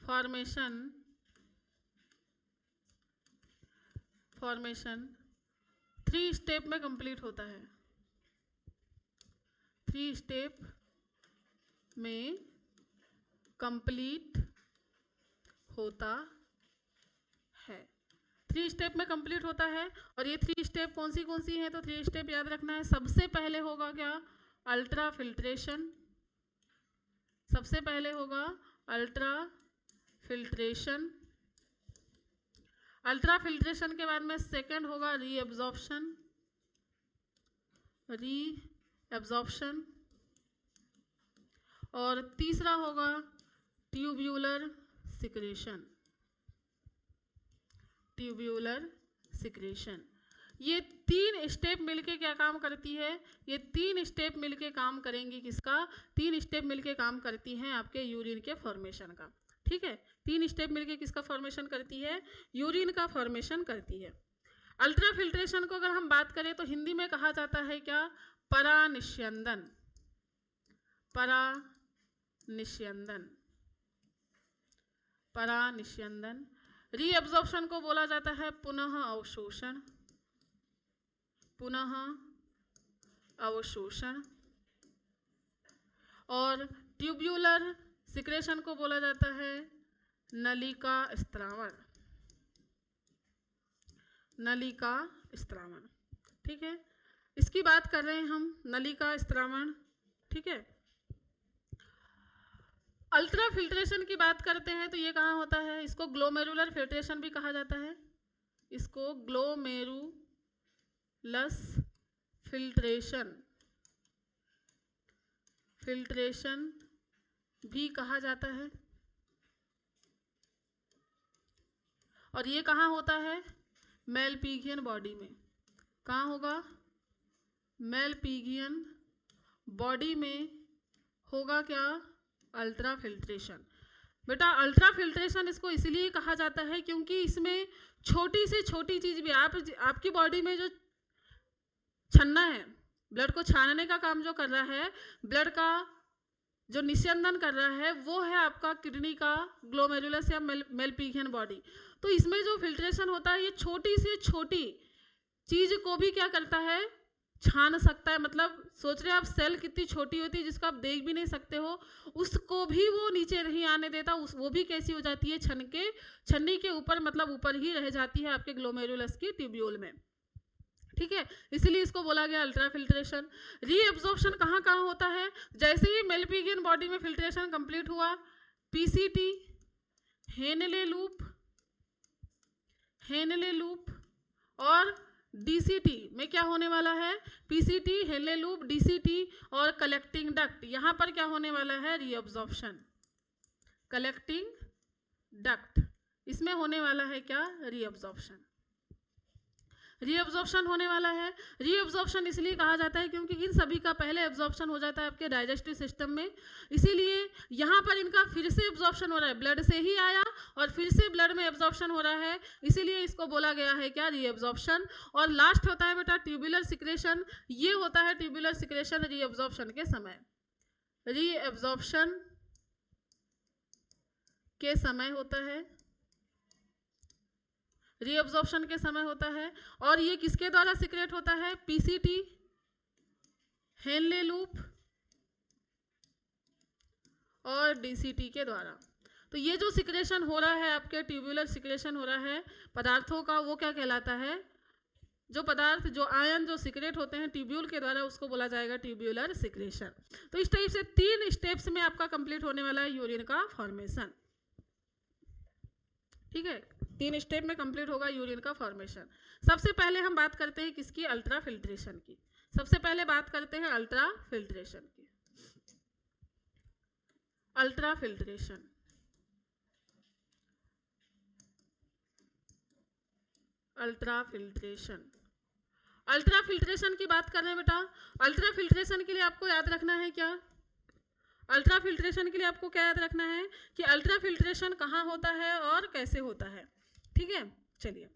फॉर्मेशन 3 स्टेप में कंप्लीट होता है। 3 स्टेप में कंप्लीट होता है। 3 स्टेप में कंप्लीट होता है। और ये 3 स्टेप कौन सी हैं? तो 3 स्टेप याद रखना है। सबसे पहले होगा क्या? Ultra filtration. सबसे पहले होगा अल्ट्रा फिल्ट्रेशन, अल्ट्रा फिल्ट्रेशन के बाद में सेकंड होगा रीएब्जॉर्प्शन, रीएब्जॉर्प्शन, और तीसरा होगा ट्यूब्यूलर सिक्रेशन, ट्यूब्यूलर सिक्रेशन। ये तीन स्टेप मिलके क्या काम करती है, ये तीन स्टेप मिलके काम करेंगी किसका, तीन स्टेप मिलके काम करती हैं आपके यूरिन के फॉर्मेशन का। ठीक है, तीन स्टेप मिलके किसका फॉर्मेशन करती है, यूरिन का फॉर्मेशन करती है। अल्ट्रा फिल्ट्रेशन को अगर हम बात करें तो हिंदी में कहा जाता है क्या, परानिस्यंदन, परानिस्यंदन, परानिस्यंदन। रीअब्जॉर्प्शन को बोला जाता है पुनः अवशोषण, पुनः अवशोषण, और ट्यूब्यूलर सिक्रेशन को बोला जाता है नलिका स्त्रावण, नलिका स्त्रावण। ठीक है, इसकी बात कर रहे हैं हम, नलिका स्त्रावण। ठीक है, अल्ट्रा फिल्ट्रेशन की बात करते हैं तो ये कहाँ होता है, इसको ग्लोमेरुलर फिल्ट्रेशन भी कहा जाता है, इसको ग्लोमेरुलस फिल्ट्रेशन, फिल्ट्रेशन भी कहा जाता है। और ये कहाँ होता है, मेलपिगियन बॉडी में। कहाँ होगा, मेलपिगियन बॉडी में होगा क्या, अल्ट्रा फिल्ट्रेशन। बेटा अल्ट्रा फिल्ट्रेशन इसको इसलिए कहा जाता है क्योंकि इसमें छोटी से छोटी चीज भी, आपकी बॉडी में जो छन्ना है, ब्लड को छानने का काम जो कर रहा है, ब्लड का जो निस्यंदन कर रहा है, वो है आपका किडनी का ग्लोमेरुलस या मेलपिगियन बॉडी। तो इसमें जो फिल्ट्रेशन होता है, ये छोटी से छोटी चीज को भी क्या करता है, छान सकता है। मतलब सोच रहे आप सेल कितनी छोटी होती है जिसको आप देख भी नहीं सकते हो, उसको भी वो नीचे नहीं आने देता, वो भी कैसी हो जाती है, छन्नी के ऊपर, मतलब ऊपर ही रह जाती है आपके ग्लोमेरुलस की ट्यूब्यूल में। ठीक है, इसलिए इसको बोला गया अल्ट्रा फिल्ट्रेशन। रीअब्जॉर्प्शन कहाँ कहाँ होता है, जैसे ही मेलपिगियन बॉडी में फिल्ट्रेशन कंप्लीट हुआ, PCT, Henle loop, Henle loop और डीसीटी में क्या होने वाला है, पीसीटी, हेनले लूप, डीसीटी और कलेक्टिंग डक्ट, यहां पर क्या होने वाला है, रीअब्जॉर्प्शन, कलेक्टिंग डक्ट, इसमें होने वाला है क्या, रीअब्जॉर्प्शन, रीअब्जॉर्प्शन होने वाला है। रीअब्जॉर्प्शन इसलिए कहा जाता है क्योंकि इन सभी का पहले एब्जॉर्प्शन हो जाता है आपके डाइजेस्टिव सिस्टम में, इसीलिए यहाँ पर इनका फिर से एब्जॉर्प्शन हो रहा है, ब्लड से ही आया और फिर से ब्लड में एब्जॉर्प्शन हो रहा है, इसीलिए इसको बोला गया है क्या, रीअब्जॉर्प्शन। और लास्ट होता है बेटा ट्यूबुलर सिक्रेशन, ये होता है ट्यूबुलर सिक्रेशन रीअब्जॉर्प्शन के समय, रीअब्जॉर्प्शन के समय होता है, रीअब्जॉर्प्शन के समय होता है। और ये किसके द्वारा सिक्रेट होता है, पीसीटी, हेनले लूप और डीसीटी के द्वारा। तो ये जो सिक्रेशन हो रहा है आपके, ट्यूबुलर सिक्रेशन हो रहा है पदार्थों का, वो क्या कहलाता है, जो पदार्थ, जो आयन जो सिक्रेट होते हैं ट्यूब्यूल के द्वारा, उसको बोला जाएगा ट्यूबुलर सिक्रेशन। तो इस टाइप से 3 स्टेप्स में आपका कंप्लीट होने वाला है यूरिन का फॉर्मेशन। ठीक है, 3 स्टेप में कंप्लीट होगा यूरिन का फॉर्मेशन। सबसे पहले हम बात करते हैं किसकी, अल्ट्रा फिल्ट्रेशन की। सबसे पहले बात करते हैं अल्ट्रा फिल्ट्रेशन की। Ultra filtration, ultra filtration, ultra filtration की बात कर रहे हैं बेटा। अल्ट्रा फिल्ट्रेशन के लिए आपको याद रखना है क्या, अल्ट्रा फिल्ट्रेशन के लिए आपको क्या याद रखना है कि अल्ट्रा फिल्ट्रेशन कहाँ होता है और कैसे होता है। ठीक है, चलिए,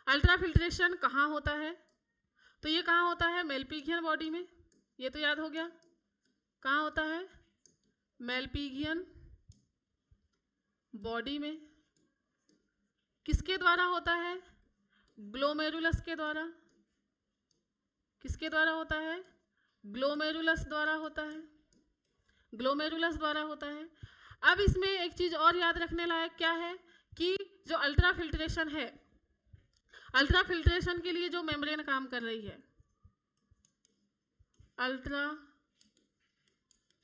अल्ट्रा फिल्ट्रेशन कहाँ होता है, तो ये कहाँ होता है, मेलपिगियन बॉडी में, ये तो याद हो गया। कहाँ होता है, मेलपिगियन बॉडी में। किसके द्वारा होता है, ग्लोमेरुलस के द्वारा। किसके द्वारा होता है, ग्लोमेरुलस द्वारा होता है, ग्लोमेरुलस द्वारा होता है। अब इसमें एक चीज और याद रखने लायक क्या है कि जो अल्ट्रा फिल्ट्रेशन है, अल्ट्रा फिल्ट्रेशन के लिए जो मेम्ब्रेन काम कर रही है, ultra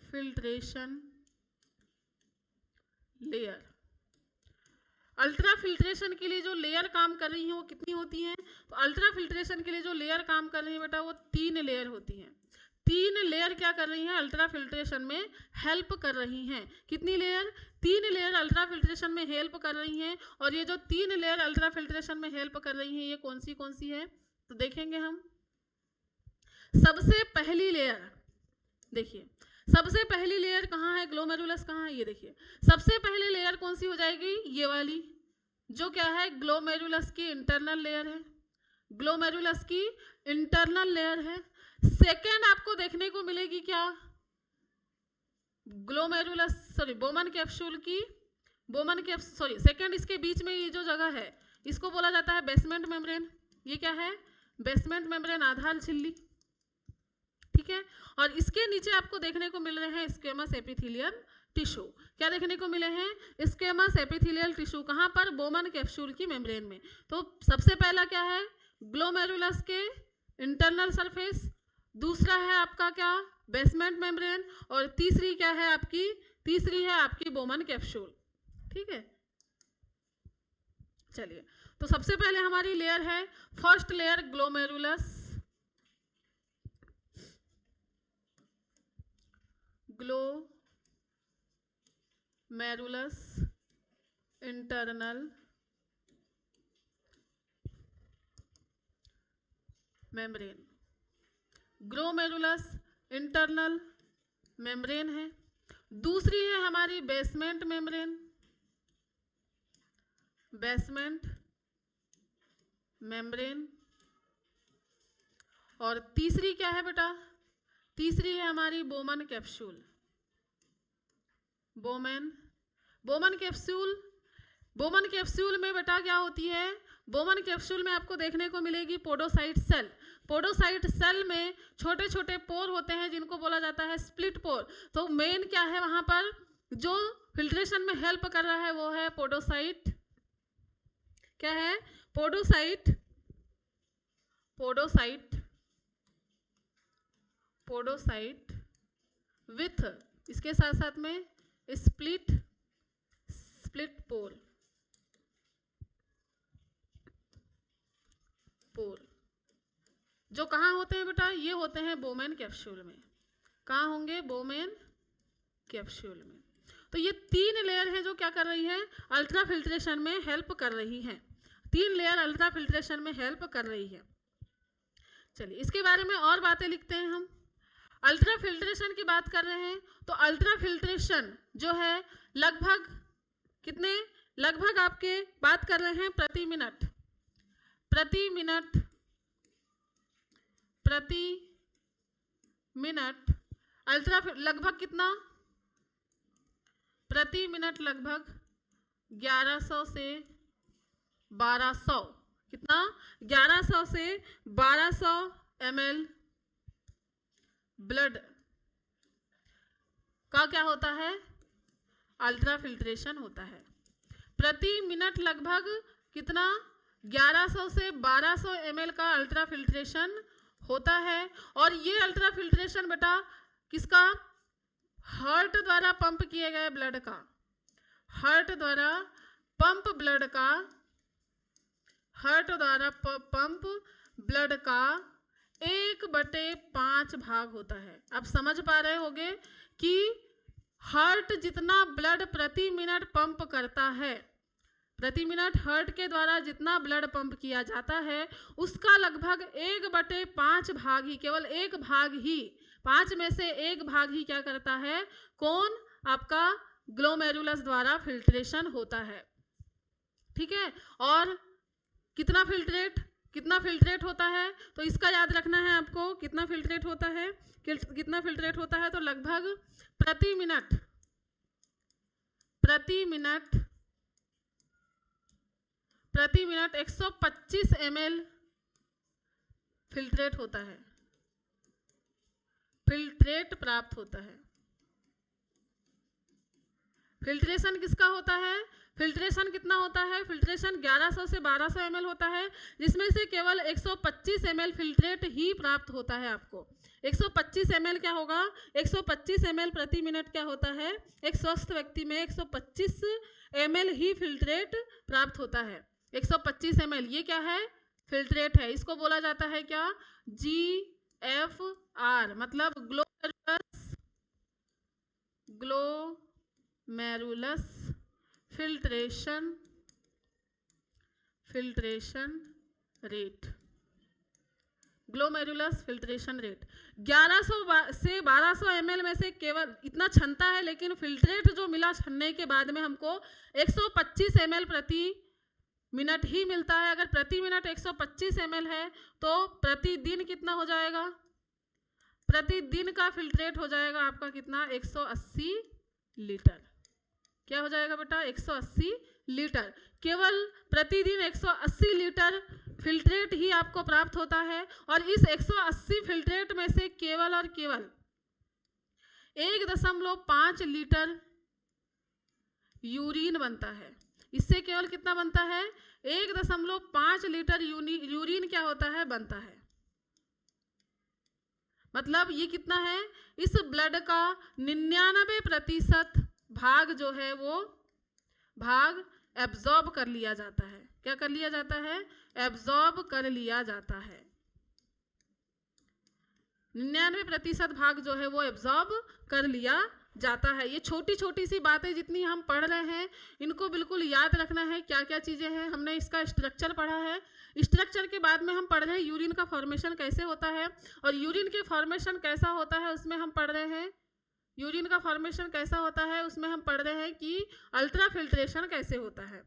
filtration layer. Ultra filtration के लिए जो लेयर काम कर रही हैं वो कितनी होती हैं? तो अल्ट्रा फिल्ट्रेशन के लिए जो लेयर काम कर रही है बेटा वो 3 लेयर होती हैं। 3 लेयर क्या कर रही हैं? अल्ट्रा फिल्ट्रेशन में हेल्प कर रही हैं। कितनी लेयर? 3 लेयर अल्ट्रा फिल्ट्रेशन में हेल्प कर रही हैं। और ये जो 3 लेयर अल्ट्रा फिल्ट्रेशन में हेल्प कर रही हैं ये कौन सी है? तो देखेंगे हम। सबसे पहली लेयर देखिए, सबसे पहली लेयर कहाँ है? ग्लोमेरुलस कहाँ है? ये देखिए, सबसे पहली लेयर कौन सी हो जाएगी? ये वाली, जो क्या है? ग्लोमेरुलस की इंटरनल लेयर है। ग्लोमेरुलस की इंटरनल लेयर है। सेकेंड आपको देखने को मिलेगी क्या? ग्लोमेरुलस बोमन कैप्सूल की, सेकेंड इसके बीच में ये जो जगह है इसको बोला जाता है बेसमेंट मेम्ब्रेन। ये क्या है? बेसमेंट मेम्ब्रेन, आधार झिल्ली। ठीक है। और इसके नीचे आपको देखने को मिल रहे हैं स्क्वेमस एपिथेलियल टिश्यू। क्या देखने को मिले हैं? Squamous epithelial tissue. कहाँ पर? बोमन कैप्सूल की मेम्ब्रेन में। तो सबसे पहला क्या है? ग्लोमेरुलस के इंटरनल सरफेस। दूसरा है आपका क्या? Basement membrane. और तीसरी क्या है आपकी? तीसरी है आपकी बोमन कैप्सूल। ठीक है, चलिए। तो सबसे पहले हमारी लेयर है, first layer glomerulus, glomerulus internal membrane. Glomerulus internal membrane है। दूसरी है हमारी बेसमेंट मेम्ब्रेन, बेसमेंट मेम्ब्रेन। और तीसरी क्या है बेटा? तीसरी है हमारी Bowman capsule, Bowman capsule. Bowman capsule में बेटा क्या होती है? बोमन कैप्सूल में आपको देखने को मिलेगी पोडोसाइट सेल। पोडोसाइट सेल में छोटे छोटे पोर होते हैं जिनको बोला जाता है स्प्लिट पोर। तो मेन क्या है वहां पर जो फिल्ट्रेशन में हेल्प कर रहा है वो है पोडोसाइट। क्या है? पोडोसाइट, पोडोसाइट, पोडोसाइट विथ इसके साथ साथ में स्प्लिट पोर, जो कहाँ होते हैं बेटा? ये होते हैं बोमेन कैप्सूल में। कहाँ होंगे? बोमेन कैप्सूल में। तो ये 3 लेयर हैं जो क्या कर रही है? अल्ट्रा फिल्ट्रेशन में हेल्प कर रही हैं। 3 लेयर अल्ट्रा फिल्ट्रेशन में हेल्प कर रही है। चलिए इसके बारे में और बातें लिखते हैं हम। अल्ट्रा फिल्ट्रेशन की बात कर रहे हैं तो अल्ट्रा फिल्ट्रेशन जो है लगभग कितने? लगभग आपके बात कर रहे हैं प्रति मिनट, प्रति मिनट, प्रति मिनट अल्ट्रा लगभग कितना? प्रति मिनट लगभग 1100 से 1200। कितना? 1100 से 1200 ml ब्लड का क्या होता है? अल्ट्रा फिल्ट्रेशन होता है। प्रति मिनट लगभग कितना? 1100 से 1200 ml का अल्ट्रा फिल्ट्रेशन होता है। और ये अल्ट्रा फिल्ट्रेशन बेटा किसका? हार्ट द्वारा पंप किए गए ब्लड का, हार्ट द्वारा पंप ब्लड का, हार्ट द्वारा पंप ब्लड का 1/5 भाग होता है। आप समझ पा रहे होंगे कि हार्ट जितना ब्लड प्रति मिनट पंप करता है, प्रति मिनट हार्ट के द्वारा जितना ब्लड पंप किया जाता है उसका लगभग 1/5 भाग ही, केवल 1 भाग ही, 5 में से 1 भाग ही क्या करता है? कौन? आपका ग्लोमेरुलस द्वारा फिल्ट्रेशन होता है। ठीक है। और कितना फिल्ट्रेट होता है? तो इसका याद रखना है आपको। कितना फिल्ट्रेट होता है? कितना फिल्ट्रेट होता है? तो लगभग प्रति मिनट 125 ml फिल्ट्रेट होता है, फिल्ट्रेट प्राप्त होता है। फिल्ट्रेशन किसका होता है? फिल्ट्रेशन कितना होता है? फिल्ट्रेशन 1100 से 1200 ml होता है, जिसमें से केवल 125 ml फिल्ट्रेट ही प्राप्त होता है आपको। 125 ml क्या होगा? 125 ml प्रति मिनट क्या होता है? एक स्वस्थ व्यक्ति में 125 ml ही फिल्ट्रेट प्राप्त होता है। 125 ml ये क्या है? फिल्ट्रेट है। इसको बोला जाता है क्या? GFR, मतलब glomerulus filtration rate. Glomerulus filtration rate 1100 से 1200 ml में से केवल इतना छनता है, लेकिन फिल्ट्रेट जो मिला छनने के बाद में हमको 125 ml प्रति मिनट ही मिलता है। अगर प्रति मिनट 125 ml है तो प्रतिदिन कितना हो जाएगा? प्रतिदिन का फिल्ट्रेट हो जाएगा आपका कितना? 180 लीटर। क्या हो जाएगा बेटा? 180 लीटर। केवल प्रतिदिन 180 लीटर फिल्ट्रेट ही आपको प्राप्त होता है, और इस 180 फिल्ट्रेट में से केवल और केवल 1.5 लीटर यूरिन बनता है। इससे केवल कितना बनता है? 1.5 लीटर यूरिन क्या होता है? बनता है। मतलब ये कितना है? इस ब्लड का 99% भाग जो है वो भाग एब्जॉर्ब कर लिया जाता है। क्या कर लिया जाता है? एब्जॉर्ब कर लिया जाता है। 99% भाग जो है वो एब्जॉर्ब कर लिया जाता है। ये छोटी छोटी सी बातें जितनी हम पढ़ रहे हैं, इनको बिल्कुल याद रखना है। क्या क्या चीज़ें हैं? हमने इसका स्ट्रक्चर पढ़ा है। स्ट्रक्चर के बाद में हम पढ़ रहे हैं यूरिन का फॉर्मेशन कैसे होता है, और यूरिन के फॉर्मेशन कैसा होता है उसमें हम पढ़ रहे हैं। यूरिन का फॉर्मेशन कैसा होता है उसमें हम पढ़ रहे हैं कि अल्ट्रा फिल्ट्रेशन कैसे होता है।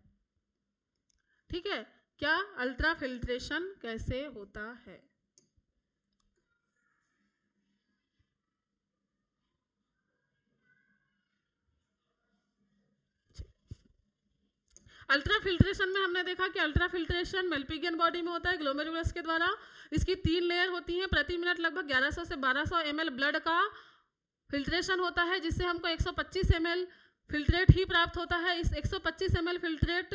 ठीक है, क्या अल्ट्रा फिल्ट्रेशन कैसे होता है? अल्ट्रा फिल्ट्रेशन में हमने देखा कि अल्ट्रा फिल्ट्रेशन मेल्पिगियन बॉडी में होता है ग्लोमेरुलस के द्वारा। इसकी 3 लेयर होती हैं। प्रति मिनट लगभग 1100 से 1200 ml ब्लड का फिल्ट्रेशन होता है, जिससे हमको 125 ml फिल्ट्रेट ही प्राप्त होता है। इस 125 ml फिल्ट्रेट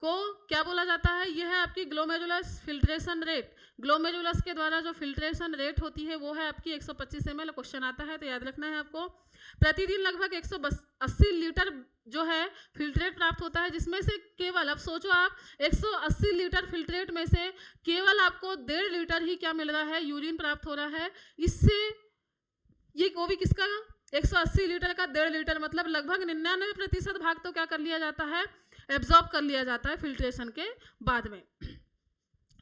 को क्या बोला जाता है? यह है आपकी ग्लोमेरुलस फिल्ट्रेशन रेट। ग्लोमेरुलस के द्वारा जो फिल्ट्रेशन रेट होती है वो है आपकी 125 ml। क्वेश्चन आता है तो याद रखना है आपको। प्रतिदिन लगभग 180 लीटर जो है फिल्ट्रेट प्राप्त होता है, जिसमें से केवल, अब सोचो आप, 180 लीटर फिल्ट्रेट में से केवल आपको 1.5 लीटर ही क्या मिल रहा है? यूरिन प्राप्त हो रहा है। इससे ये वो भी किसका? 180 लीटर का 1.5 लीटर, मतलब लगभग 99% भाग तो क्या कर लिया जाता है? एब्जॉर्ब कर लिया जाता है फिल्ट्रेशन के बाद में।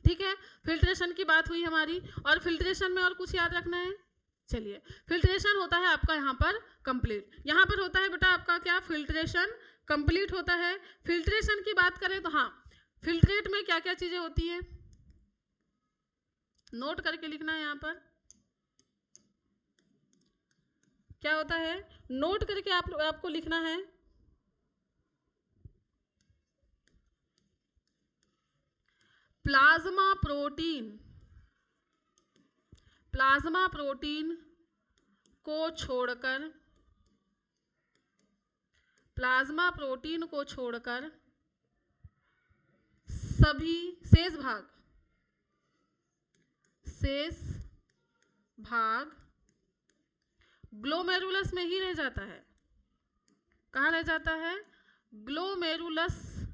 ठीक है, फिल्ट्रेशन की बात हुई हमारी। और फिल्ट्रेशन में और कुछ याद रखना है? चलिए, फिल्ट्रेशन होता है आपका यहाँ पर कंप्लीट। यहाँ पर होता है बेटा आपका क्या? फिल्ट्रेशन कंप्लीट होता है। फिल्ट्रेशन की बात करें तो हाँ, फिल्ट्रेट में क्या क्या चीजें होती है नोट करके लिखना है। यहाँ पर क्या होता है नोट करके आपको लिखना है। प्लाज्मा प्रोटीन को छोड़कर सभी शेष भाग ग्लोमेरुलस में ही रह जाता है। कहाँ रह जाता है? ग्लोमेरुलस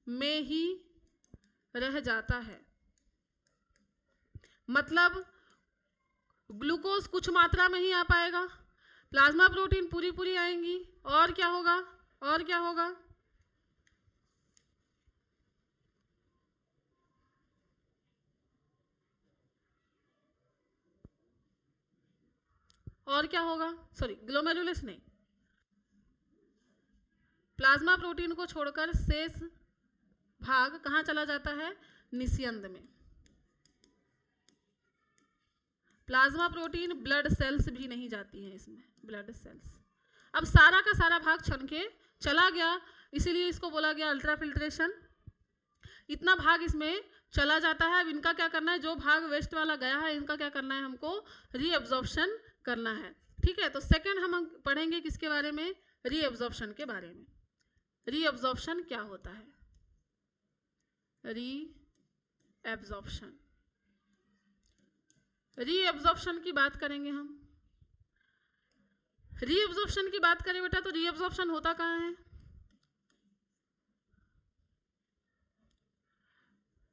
में ही रह जाता है। मतलब ग्लूकोज कुछ मात्रा में ही आ पाएगा, प्लाज्मा प्रोटीन पूरी आएंगी, और क्या होगा? और क्या होगा? और क्या होगा? सॉरी, ग्लोमेरुलस नहीं, प्लाज्मा प्रोटीन को छोड़कर शेष भाग कहाँ चला जाता है? निस्यंद में। प्लाज्मा प्रोटीन ब्लड सेल्स भी नहीं जाती हैं इसमें, ब्लड सेल्स। अब सारा का सारा भाग छन के चला गया, इसीलिए इसको बोला गया अल्ट्रा फिल्ट्रेशन। इतना भाग इसमें चला जाता है। अब इनका क्या करना है? जो भाग वेस्ट वाला गया है इनका क्या करना है? हमको रीअब्जॉर्प्शन करना है। ठीक है, तो सेकंड हम पढ़ेंगे किसके बारे में? रीअब्जॉर्प्शन के बारे में। रीअब्जॉर्प्शन क्या होता है? रीअब्जॉर्प्शन, रीअब्जॉर्प्शन की बात करेंगे हम। रीअब्जॉर्प्शन की बात करें बेटा तो रीअब्जॉर्प्शन होता कहाँ है?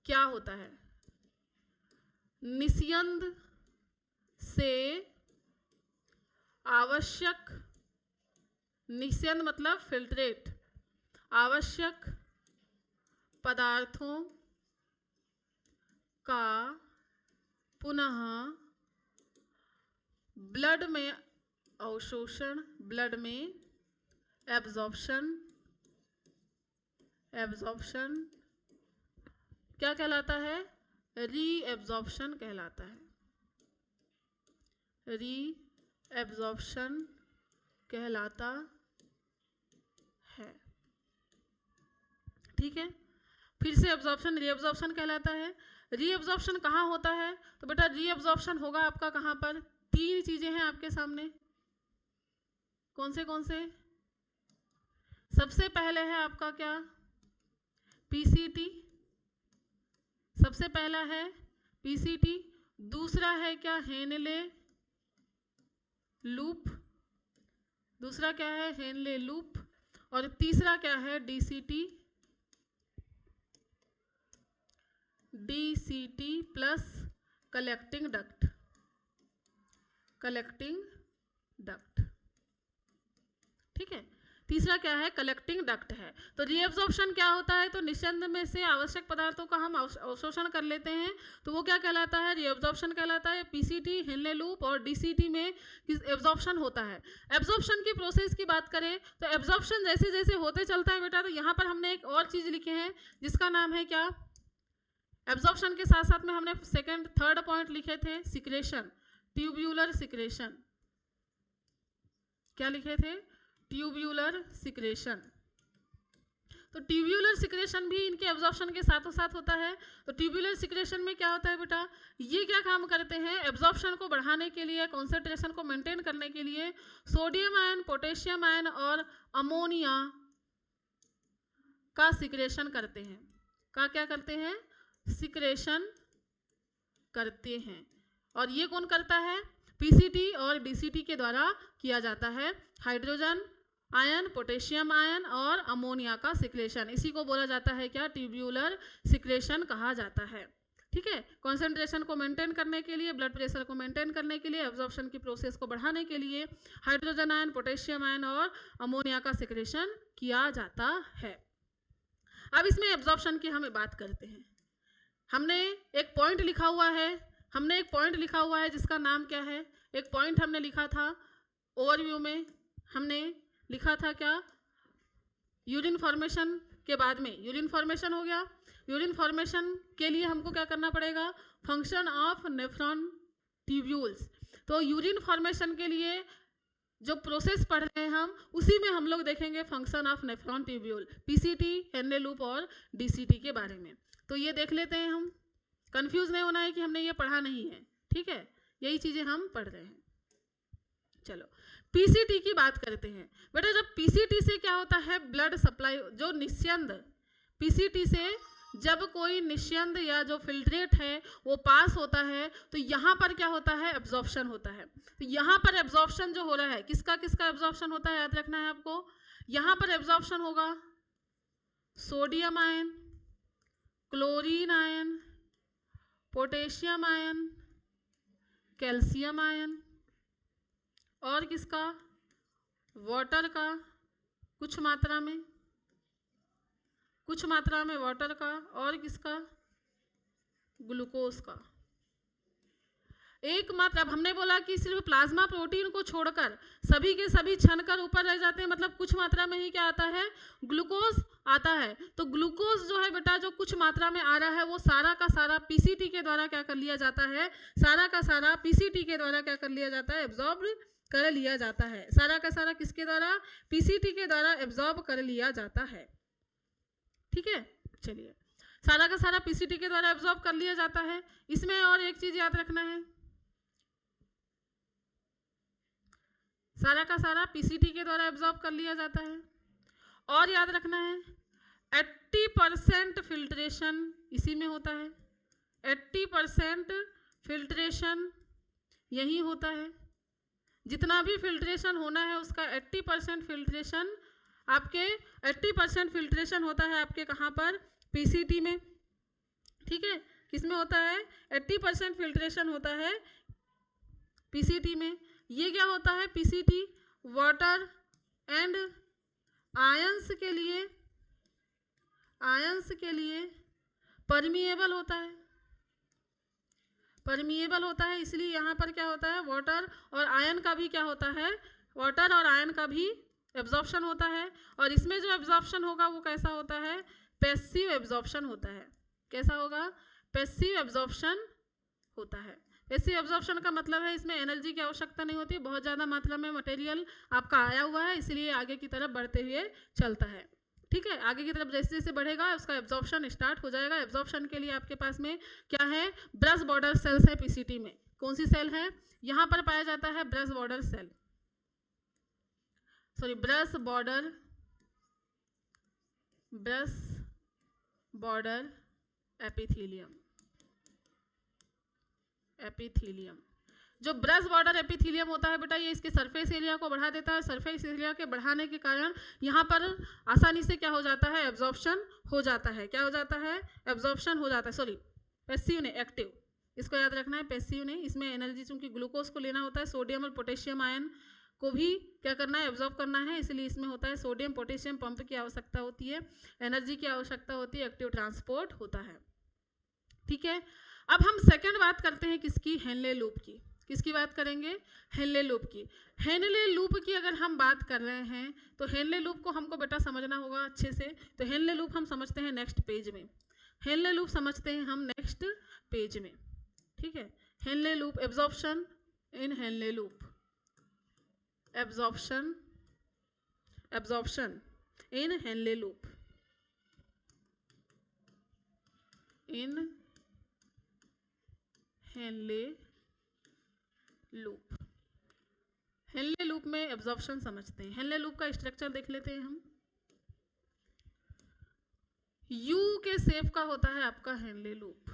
क्या होता है? निस्यंद से आवश्यक, निस्यंद मतलब फिल्ट्रेट, आवश्यक पदार्थों का पुनः ब्लड में अवशोषण, ब्लड में एब्जॉर्प्शन, एब्जॉर्प्शन क्या कहलाता है? रीएब्जॉर्प्शन कहलाता है। रीएब्जॉर्प्शन कहलाता है। ठीक है, फिर से एब्जॉर्प्शन रीएब्जॉर्प्शन कहलाता है। रीएब्जॉर्प्शन कहाँ होता है? तो बेटा रीएब्जॉर्प्शन होगा आपका कहाँ पर? तीन चीजें हैं आपके सामने, कौन से? सबसे पहले है आपका क्या? पीसीटी, सबसे पहला है पीसीटी, दूसरा है क्या? हेनले लूप, दूसरा क्या है? हेनले लूप, और तीसरा क्या है? DCT, DCT plus collecting duct, collecting duct. ठीक है, तीसरा क्या है? कलेक्टिंग डक्ट है। तो रीअब्जॉर्प्शन क्या होता है? तो निस्यंद में से आवश्यक पदार्थों का हम अवशोषण कर लेते हैं, तो वो क्या कहलाता है? रीअब्जॉर्प्शन कहलाता है। पीसीटी, हेनले लूप और डीसीटी में एब्जॉर्प्शन होता है। एब्जॉर्प्शन की प्रोसेस की बात करें तो एब्जॉर्प्शन जैसे जैसे होते चलता है बेटा, तो यहाँ पर हमने एक और चीज लिखे हैं जिसका नाम है क्या? एब्जॉर्प्शन के साथ साथ में हमने सेकंड थर्ड पॉइंट लिखे थे, सिक्रेशन, ट्यूब्यूलर सिक्रेशन। क्या लिखे थे? Tubular secretion. तो ट्यूब्यूलर सिक्रेशन भी इनके एब्जॉर्प्शन के साथों साथ होता है। तो ट्यूब्यूलर सिक्रेशन में क्या होता है बेटा? ये क्या काम करते हैं? एब्जॉर्प्शन को बढ़ाने के लिए, कॉन्सेंट्रेशन को मेंटेन करने के लिए सोडियम आयन, पोटेशियम आयन और अमोनिया का सिक्रेशन करते हैं। का क्या करते हैं? सिक्रेशन करते हैं। और ये कौन करता है? पीसीटी और डीसीटी के द्वारा किया जाता है। हाइड्रोजन आयन, पोटेशियम आयन और अमोनिया का सिक्रेशन, इसी को बोला जाता है क्या? ट्यूब्यूलर सिक्रेशन कहा जाता है। ठीक है, कॉन्सेंट्रेशन को मेंटेन करने के लिए, ब्लड प्रेशर को मेंटेन करने के लिए, एब्जॉर्प्शन की प्रोसेस को बढ़ाने के लिए हाइड्रोजन आयन, पोटेशियम आयन और अमोनिया का सिक्रेशन किया जाता है। अब इसमें एब्जॉर्प्शन की हमें बात करते हैं। हमने एक पॉइंट लिखा हुआ है, हमने एक पॉइंट लिखा हुआ है जिसका नाम क्या है? एक पॉइंट हमने लिखा था ओवरव्यू में, हमने लिखा था क्या? यूरिन फॉर्मेशन के बाद में यूरिन फॉर्मेशन हो गया। यूरिन फॉर्मेशन के लिए हमको क्या करना पड़ेगा? Function of nephron tubules. तो यूरिन फॉर्मेशन के लिए जो प्रोसेस पढ़ रहे हैं हम, उसी में हम लोग देखेंगे function of nephron tubule, PCT, Henle loop और डीसीटी के बारे में। तो ये देख लेते हैं हम, कंफ्यूज नहीं होना है कि हमने ये पढ़ा नहीं है। ठीक है, यही चीजें हम पढ़ रहे हैं। चलो पीसीटी की बात करते हैं बेटा। जब पीसीटी से क्या होता है? ब्लड सप्लाई, जो निस्यंद, पीसीटी से जब कोई निस्यंद या जो फिल्ट्रेट है वो पास होता है, तो यहाँ पर क्या होता है? एब्जॉर्प्शन होता है। तो यहाँ पर एब्जॉर्प्शन जो हो रहा है, किसका किसका एब्जॉर्प्शन होता है? याद रखना है आपको। यहाँ पर एब्जॉर्प्शन होगा sodium ion, chlorine ion, potassium ion, calcium ion और किसका? वाटर का, कुछ मात्रा में, कुछ मात्रा में वाटर का, और किसका? ग्लूकोज का। एक मात्रा, अब हमने बोला कि सिर्फ प्लाज्मा प्रोटीन को छोड़कर सभी के सभी छन कर ऊपर रह जाते हैं, मतलब कुछ मात्रा में ही क्या आता है? ग्लूकोज आता है। तो ग्लूकोज जो है बेटा, जो कुछ मात्रा में आ रहा है, वो सारा का सारा पीसीटी के द्वारा क्या कर लिया जाता है? सारा का सारा पीसीटी के द्वारा क्या कर लिया जाता है? एब्जॉर्ब कर लिया जाता है। सारा का सारा किसके द्वारा? पीसीटी के द्वारा एब्जॉर्ब कर लिया जाता है। ठीक है, चलिए, सारा का सारा पीसीटी के द्वारा एब्जॉर्ब कर लिया जाता है। इसमें और एक चीज याद रखना है, सारा का सारा पीसीटी के द्वारा एब्जॉर्ब कर लिया जाता है। और याद रखना है 80% फिल्ट्रेशन इसी में होता है, 80% फिल्ट्रेशन यही होता है। जितना भी फिल्ट्रेशन होना है उसका 80% फिल्ट्रेशन आपके 80% फिल्ट्रेशन होता है आपके कहाँ पर, पीसीटी में। ठीक है, किस में होता है, 80% फिल्ट्रेशन होता है पीसीटी में। ये क्या होता है पीसीटी, वाटर एंड आयंस के लिए परमिएबल होता है, परमिएबल होता है। इसलिए यहाँ पर क्या होता है, वाटर और आयन का भी क्या होता है, वाटर और आयन का भी एब्जॉर्प्शन होता है। और इसमें जो एब्जॉर्प्शन होगा वो कैसा होता है, पैसिव एब्जॉर्प्शन होता है। कैसा होगा, पैसिव एब्जॉर्प्शन होता है। पैसिव एब्जॉर्प्शन का मतलब है इसमें एनर्जी की आवश्यकता नहीं होती, बहुत ज़्यादा मात्रा में मटेरियल आपका आया हुआ है, इसलिए आगे की तरफ बढ़ते हुए चलता है। ठीक है, आगे की तरफ जैसे जैसे बढ़ेगा उसका एब्जॉर्प्शन स्टार्ट हो जाएगा। एब्जॉर्प्शन के लिए आपके पास में क्या है, ब्रश बॉर्डर सेल्स है पीसीटी में। कौन सी सेल है, यहाँ पर पाया जाता है brush border cell, sorry brush border epithelium. जो ब्रश बॉर्डर एपिथेलियम होता है बेटा, ये इसके सरफेस एरिया को बढ़ा देता है। सरफेस एरिया के बढ़ाने के कारण यहाँ पर आसानी से क्या हो जाता है, एब्जॉर्प्शन हो जाता है। क्या हो जाता है, एब्जॉर्प्शन हो जाता है। सॉरी पैसिव नहीं, एक्टिव, इसको याद रखना है, पैसिव नहीं। इसमें एनर्जी चूंकि ग्लूकोज को लेना होता है, सोडियम और पोटेशियम आयन को भी क्या करना है, एब्जॉर्ब करना है, इसलिए इसमें होता है सोडियम पोटेशियम पंप की आवश्यकता होती है, एनर्जी की आवश्यकता होती है, एक्टिव ट्रांसपोर्ट होता है। ठीक है, अब हम सेकंड बात करते हैं किसकी, हेनले लूप की। किसकी बात करेंगे, हेनले लूप की। हेनले लूप की अगर हम बात कर रहे हैं तो हेनले लूप को हमको बेटा समझना होगा अच्छे से। तो हेनले लूप हम समझते हैं नेक्स्ट पेज में, हेनले लूप समझते हैं हम नेक्स्ट पेज में। ठीक है, Henle loop, absorption in Henle loop, absorption in Henle loop, in Henle loop. Henle loop में एब्जॉर्प्शन समझते हैं। हेनले लूप का स्ट्रक्चर देख लेते हैं हम। यू के शेप का होता है आपका हेनले लूप।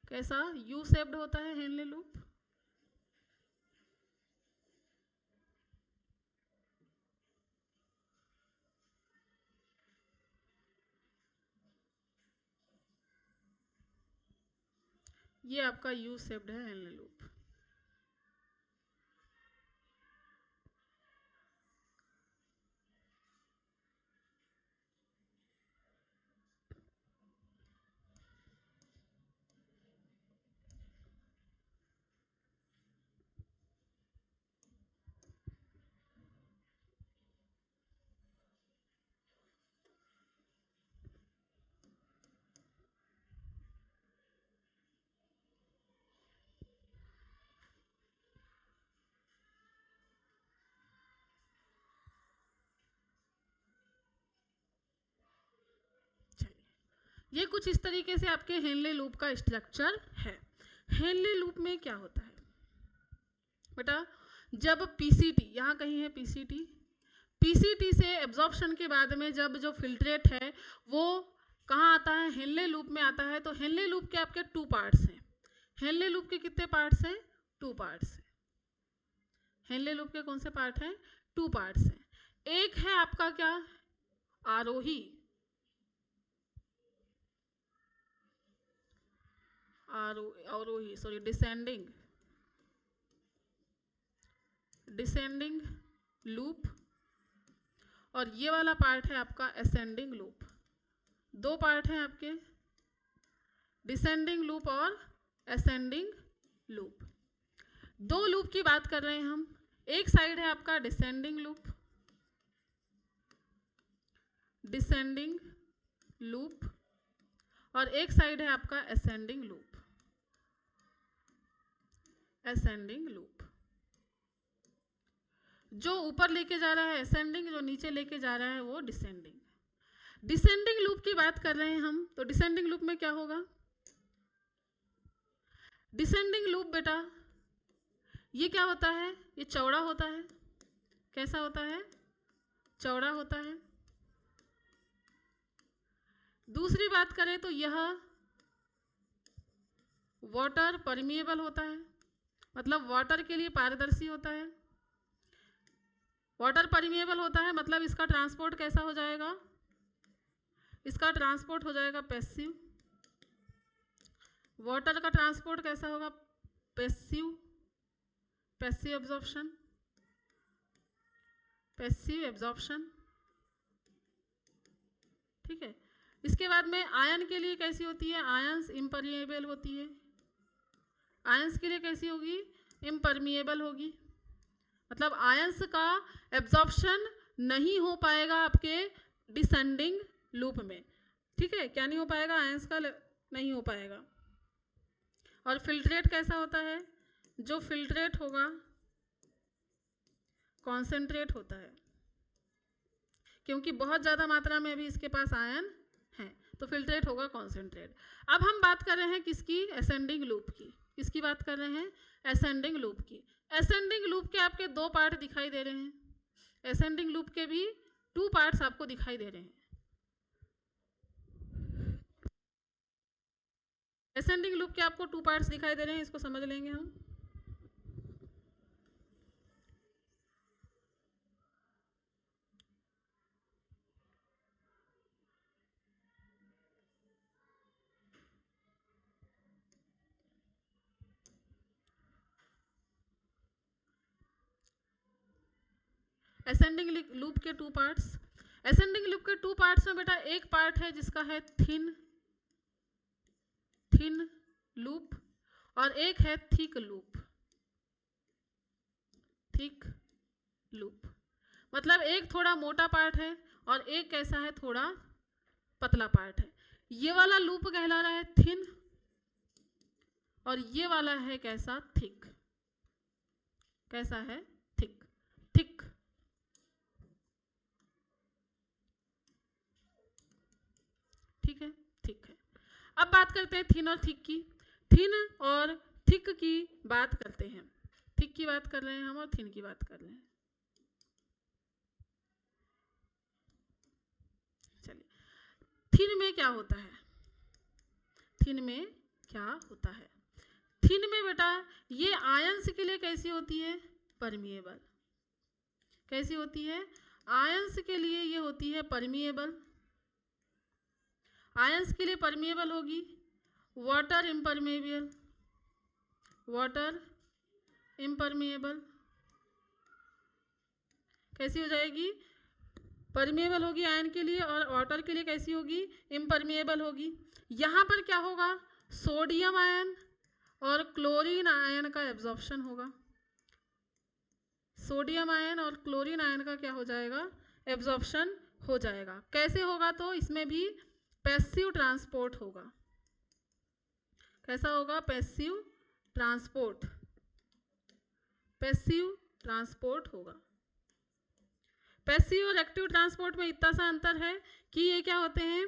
कैसा, यू शेप्ड होता है हेनले लूप। ये आपका यू शेप्ड है हेनले लूप। ये कुछ इस तरीके से आपके हेनले लूप का स्ट्रक्चर है। हेनले लूप में क्या होता है बेटा, जब पीसीटी, यहाँ कहीं है पीसीटी, पीसीटी से एब्जॉर्प्शन के बाद में जब जो फिल्ट्रेट है वो कहाँ आता है, हेनले लूप में आता है। तो हेनले लूप के आपके 2 पार्ट्स हैं। हेनले लूप के कितने पार्ट्स हैं, 2 पार्ट्स हैं। हेनले लूप के कौन से पार्ट हैं, 2 पार्ट्स हैं। एक है आपका क्या, आरोही, सॉरी डिसेंडिंग लूप, और ये वाला पार्ट है आपका असेंडिंग लूप। 2 पार्ट हैं आपके, डिसेंडिंग लूप और असेंडिंग लूप। 2 लूप की बात कर रहे हैं हम। एक साइड है आपका डिसेंडिंग लूप और एक साइड है आपका असेंडिंग लूप। जो ऊपर लेके जा रहा है असेंडिंग, जो नीचे लेके जा रहा है वो डिसेंडिंग लूप की बात कर रहे हैं हम। तो डिसेंडिंग लूप में क्या होगा, डिसेंडिंग लूप बेटा ये क्या होता है, ये चौड़ा होता है। कैसा होता है, चौड़ा होता है। दूसरी बात करें तो यह वाटर परमिएबल होता है, मतलब वाटर के लिए पारदर्शी होता है। वाटर परमिएबल होता है मतलब इसका ट्रांसपोर्ट कैसा हो जाएगा, इसका ट्रांसपोर्ट हो जाएगा पैसिव। वाटर का ट्रांसपोर्ट कैसा होगा, passive, passive absorption, passive absorption. ठीक है। इसके बाद में आयन के लिए कैसी होती है, आयंस इम्परमिएबल होती है। आयंस के लिए कैसी होगी, इम्परमिएबल होगी, मतलब आयंस का एब्जॉर्प्शन नहीं हो पाएगा आपके डिसेंडिंग लूप में। ठीक है, क्या नहीं हो पाएगा, आयंस का नहीं हो पाएगा। और फिल्ट्रेट कैसा होता है, जो फिल्ट्रेट होगा कॉन्सेंट्रेट होता है, क्योंकि बहुत ज़्यादा मात्रा में अभी इसके पास आयन है, तो फिल्ट्रेट होगा कॉन्सेंट्रेट। अब हम बात कर रहे हैं किसकी, असेंडिंग लूप की। किसकी बात कर रहे हैं, असेंडिंग लूप की। असेंडिंग लूप के आपके दो पार्ट दिखाई दे रहे हैं, असेंडिंग लूप के भी 2 पार्ट्स आपको दिखाई दे रहे हैं। असेंडिंग लूप के आपको 2 पार्ट्स दिखाई दे रहे हैं, इसको समझ लेंगे हम। असेंडिंग लूप के 2 पार्ट्स, असेंडिंग लूप के 2 पार्ट्स में बेटा एक पार्ट है जिसका है थिन लूप और एक है थिक लूप। थिक लूप मतलब एक थोड़ा मोटा पार्ट है और एक कैसा है, थोड़ा पतला पार्ट है। ये वाला लूप कहला रहा है थिन और ये वाला है कैसा, थिक। कैसा है, थिक। थिक ठीक है, थिक है। अब बात करते हैं थिन और थिक की। थिन और थिक की बात करते हैं, थिक की बात कर रहे हैं हम और थिन की बात कर रहे हैं। चलिए, थिन में क्या होता है, थिन में क्या होता है, थिन में बेटा ये आयंस के लिए कैसी होती है, परमिएबल। कैसी होती है, आयंस के लिए ये होती है परमिएबल। आयंस के लिए परमिएबल होगी, वाटर इम्परमेबल, वाटर इम्परमेबल कैसी हो जाएगी, परमिएबल होगी आयन के लिए, और वाटर के लिए कैसी होगी, इम्परमिएबल होगी। यहाँ पर क्या होगा, सोडियम आयन और क्लोरीन आयन का एब्जॉर्प्शन होगा। सोडियम आयन और क्लोरीन आयन का क्या हो जाएगा, एब्जॉर्प्शन हो जाएगा। कैसे होगा, तो इसमें भी पैसिव ट्रांसपोर्ट होगा। कैसा होगा, पैसिव ट्रांसपोर्ट, पैसिव ट्रांसपोर्ट होगा। पैसिव और एक्टिव ट्रांसपोर्ट में इतना सा अंतर है कि ये क्या होते हैं,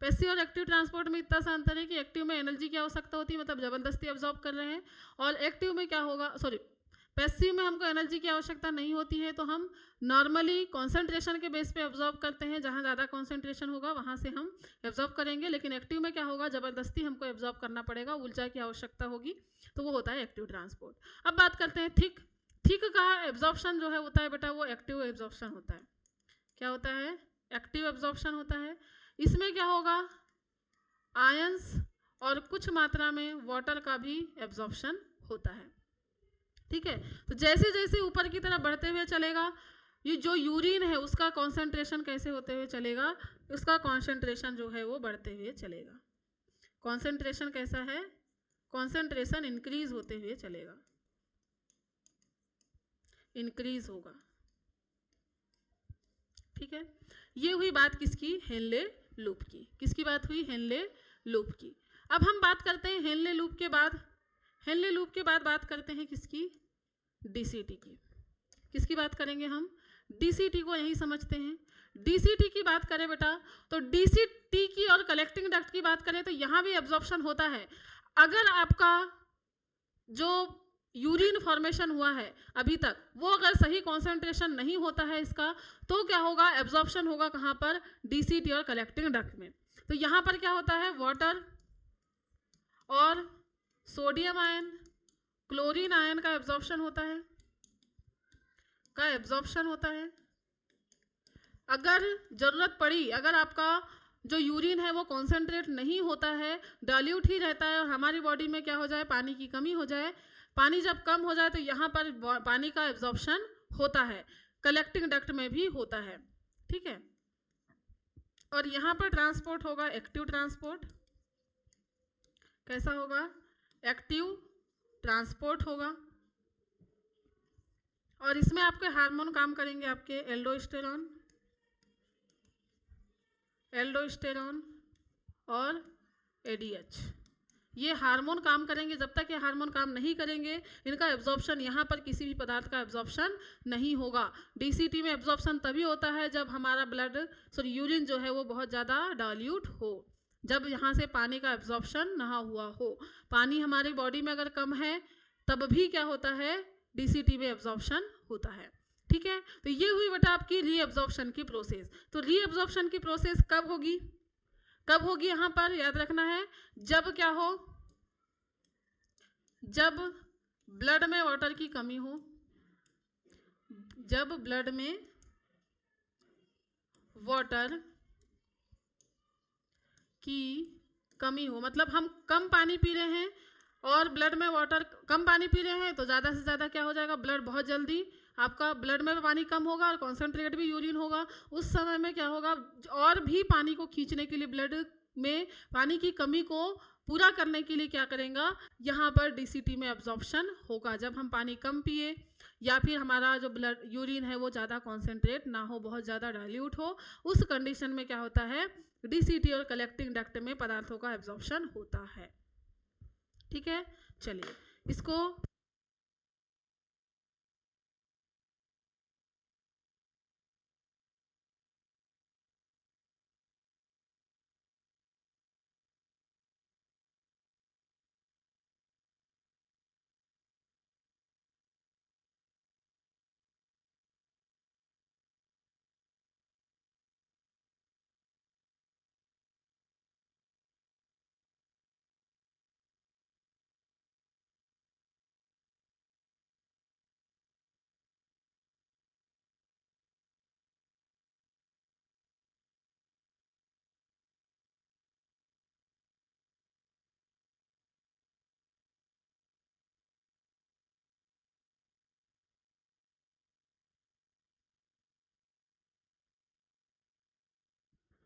पैसिव और एक्टिव ट्रांसपोर्ट में इतना सा अंतर है कि एक्टिव में एनर्जी की आवश्यकता होती है, मतलब जबरदस्ती अब्जॉर्ब कर रहे हैं, और एक्टिव में क्या होगा, सॉरी पैसिव में हमको एनर्जी की आवश्यकता नहीं होती है, तो हम नॉर्मली कॉन्सेंट्रेशन के बेस पे अब्जॉर्ब करते हैं, जहाँ ज़्यादा कॉन्सेंट्रेशन होगा वहाँ से हम एब्जॉर्ब करेंगे। लेकिन एक्टिव में क्या होगा, जबरदस्ती हमको एब्जॉर्ब करना पड़ेगा, ऊर्जा की आवश्यकता होगी, तो वो होता है एक्टिव ट्रांसपोर्ट। अब बात करते हैं थिक। थिक का एब्जॉर्प्शन जो है होता है बेटा, वो एक्टिव एब्जॉर्प्शन होता है। क्या होता है, एक्टिव एब्जॉर्प्शन होता है। इसमें क्या होगा, आयंस और कुछ मात्रा में वाटर का भी एब्जॉर्प्शन होता है। ठीक है, तो जैसे जैसे ऊपर की तरफ बढ़ते हुए चलेगा, ये जो यूरिन है उसका कॉन्सेंट्रेशन कैसे होते हुए चलेगा, उसका कॉन्सेंट्रेशन जो है वो बढ़ते हुए चलेगा। कॉन्सेंट्रेशन कैसा है, कॉन्सेंट्रेशन इंक्रीज होते हुए चलेगा, इंक्रीज होगा। ठीक है, ये हुई बात किसकी, हेनले लूप की। किसकी बात हुई, हेनले लूप की। अब हम बात करते हैं हेनले लूप के बाद, हेनले लूप के बाद बात करते हैं किसकी, डीसीटी की। किसकी बात करेंगे हम, डीसीटी को यही समझते हैं। डीसीटी की बात करें बेटा, तो डीसीटी की और कलेक्टिंग डक्ट की बात करें तो यहाँ भी एब्जॉर्प्शन होता है। अगर आपका जो यूरिन फॉर्मेशन हुआ है अभी तक, वो अगर सही कॉन्सेंट्रेशन नहीं होता है इसका, तो क्या होगा, एब्जॉर्प्शन होगा कहाँ पर, डीसीटी और कलेक्टिंग डक्ट में। तो यहाँ पर क्या होता है, वाटर और सोडियम आयन, क्लोरीन आयन का एब्जॉर्प्शन होता है, अगर ज़रूरत पड़ी, अगर आपका जो यूरिन है वो कॉन्सेंट्रेट नहीं होता है, डाइल्यूट ही रहता है, और हमारी बॉडी में क्या हो जाए, पानी की कमी हो जाए, पानी जब कम हो जाए तो यहाँ पर पानी का एब्जॉर्प्शन होता है, कलेक्टिंग डक्ट में भी होता है, ठीक है। और यहाँ पर ट्रांसपोर्ट होगा, एक्टिव ट्रांसपोर्ट। कैसा होगा, एक्टिव ट्रांसपोर्ट होगा। और इसमें आपके हार्मोन काम करेंगे, आपके एल्डोस्टेरॉन और एडीएच, ये हार्मोन काम करेंगे। जब तक ये हार्मोन काम नहीं करेंगे, इनका एब्जॉर्प्शन, यहाँ पर किसी भी पदार्थ का एब्जॉर्प्शन नहीं होगा। डीसीटी में एब्जॉर्प्शन तभी होता है जब हमारा यूरिन जो है वो बहुत ज़्यादा डाइल्यूट हो, जब यहाँ से पानी का एब्जॉर्प्शन ना हुआ हो। पानी हमारी बॉडी में अगर कम है तब भी क्या होता है, डीसीटी में एब्जॉर्प्शन होता है, ठीक है। तो ये हुई बेटा आपकी रीएब्जॉर्प्शन की प्रोसेस। तो रीएब्जॉर्प्शन की प्रोसेस कब होगी, यहाँ पर याद रखना है, जब क्या हो, जब ब्लड में वाटर की कमी हो, जब ब्लड में वाटर की कमी हो, मतलब हम कम पानी पी रहे हैं और ब्लड में वाटर कम पानी पी रहे हैं, तो ज़्यादा से ज़्यादा क्या हो जाएगा, ब्लड बहुत जल्दी, आपका ब्लड में पानी कम होगा और कॉन्सेंट्रेट भी यूरिन होगा। उस समय में क्या होगा, और भी पानी को खींचने के लिए, ब्लड में पानी की कमी को पूरा करने के लिए क्या करेगा, यहाँ पर डीसीटी में एब्जॉर्प्शन होगा। जब हम पानी कम पिए या फिर हमारा जो ब्लड यूरिन है वो ज़्यादा कॉन्सेंट्रेट ना हो, बहुत ज़्यादा डाइल्यूट हो, उस कंडीशन में क्या होता है, डीसीटी और कलेक्टिंग डक्ट में पदार्थों का एब्जॉर्प्शन होता है, ठीक है। चलिए इसको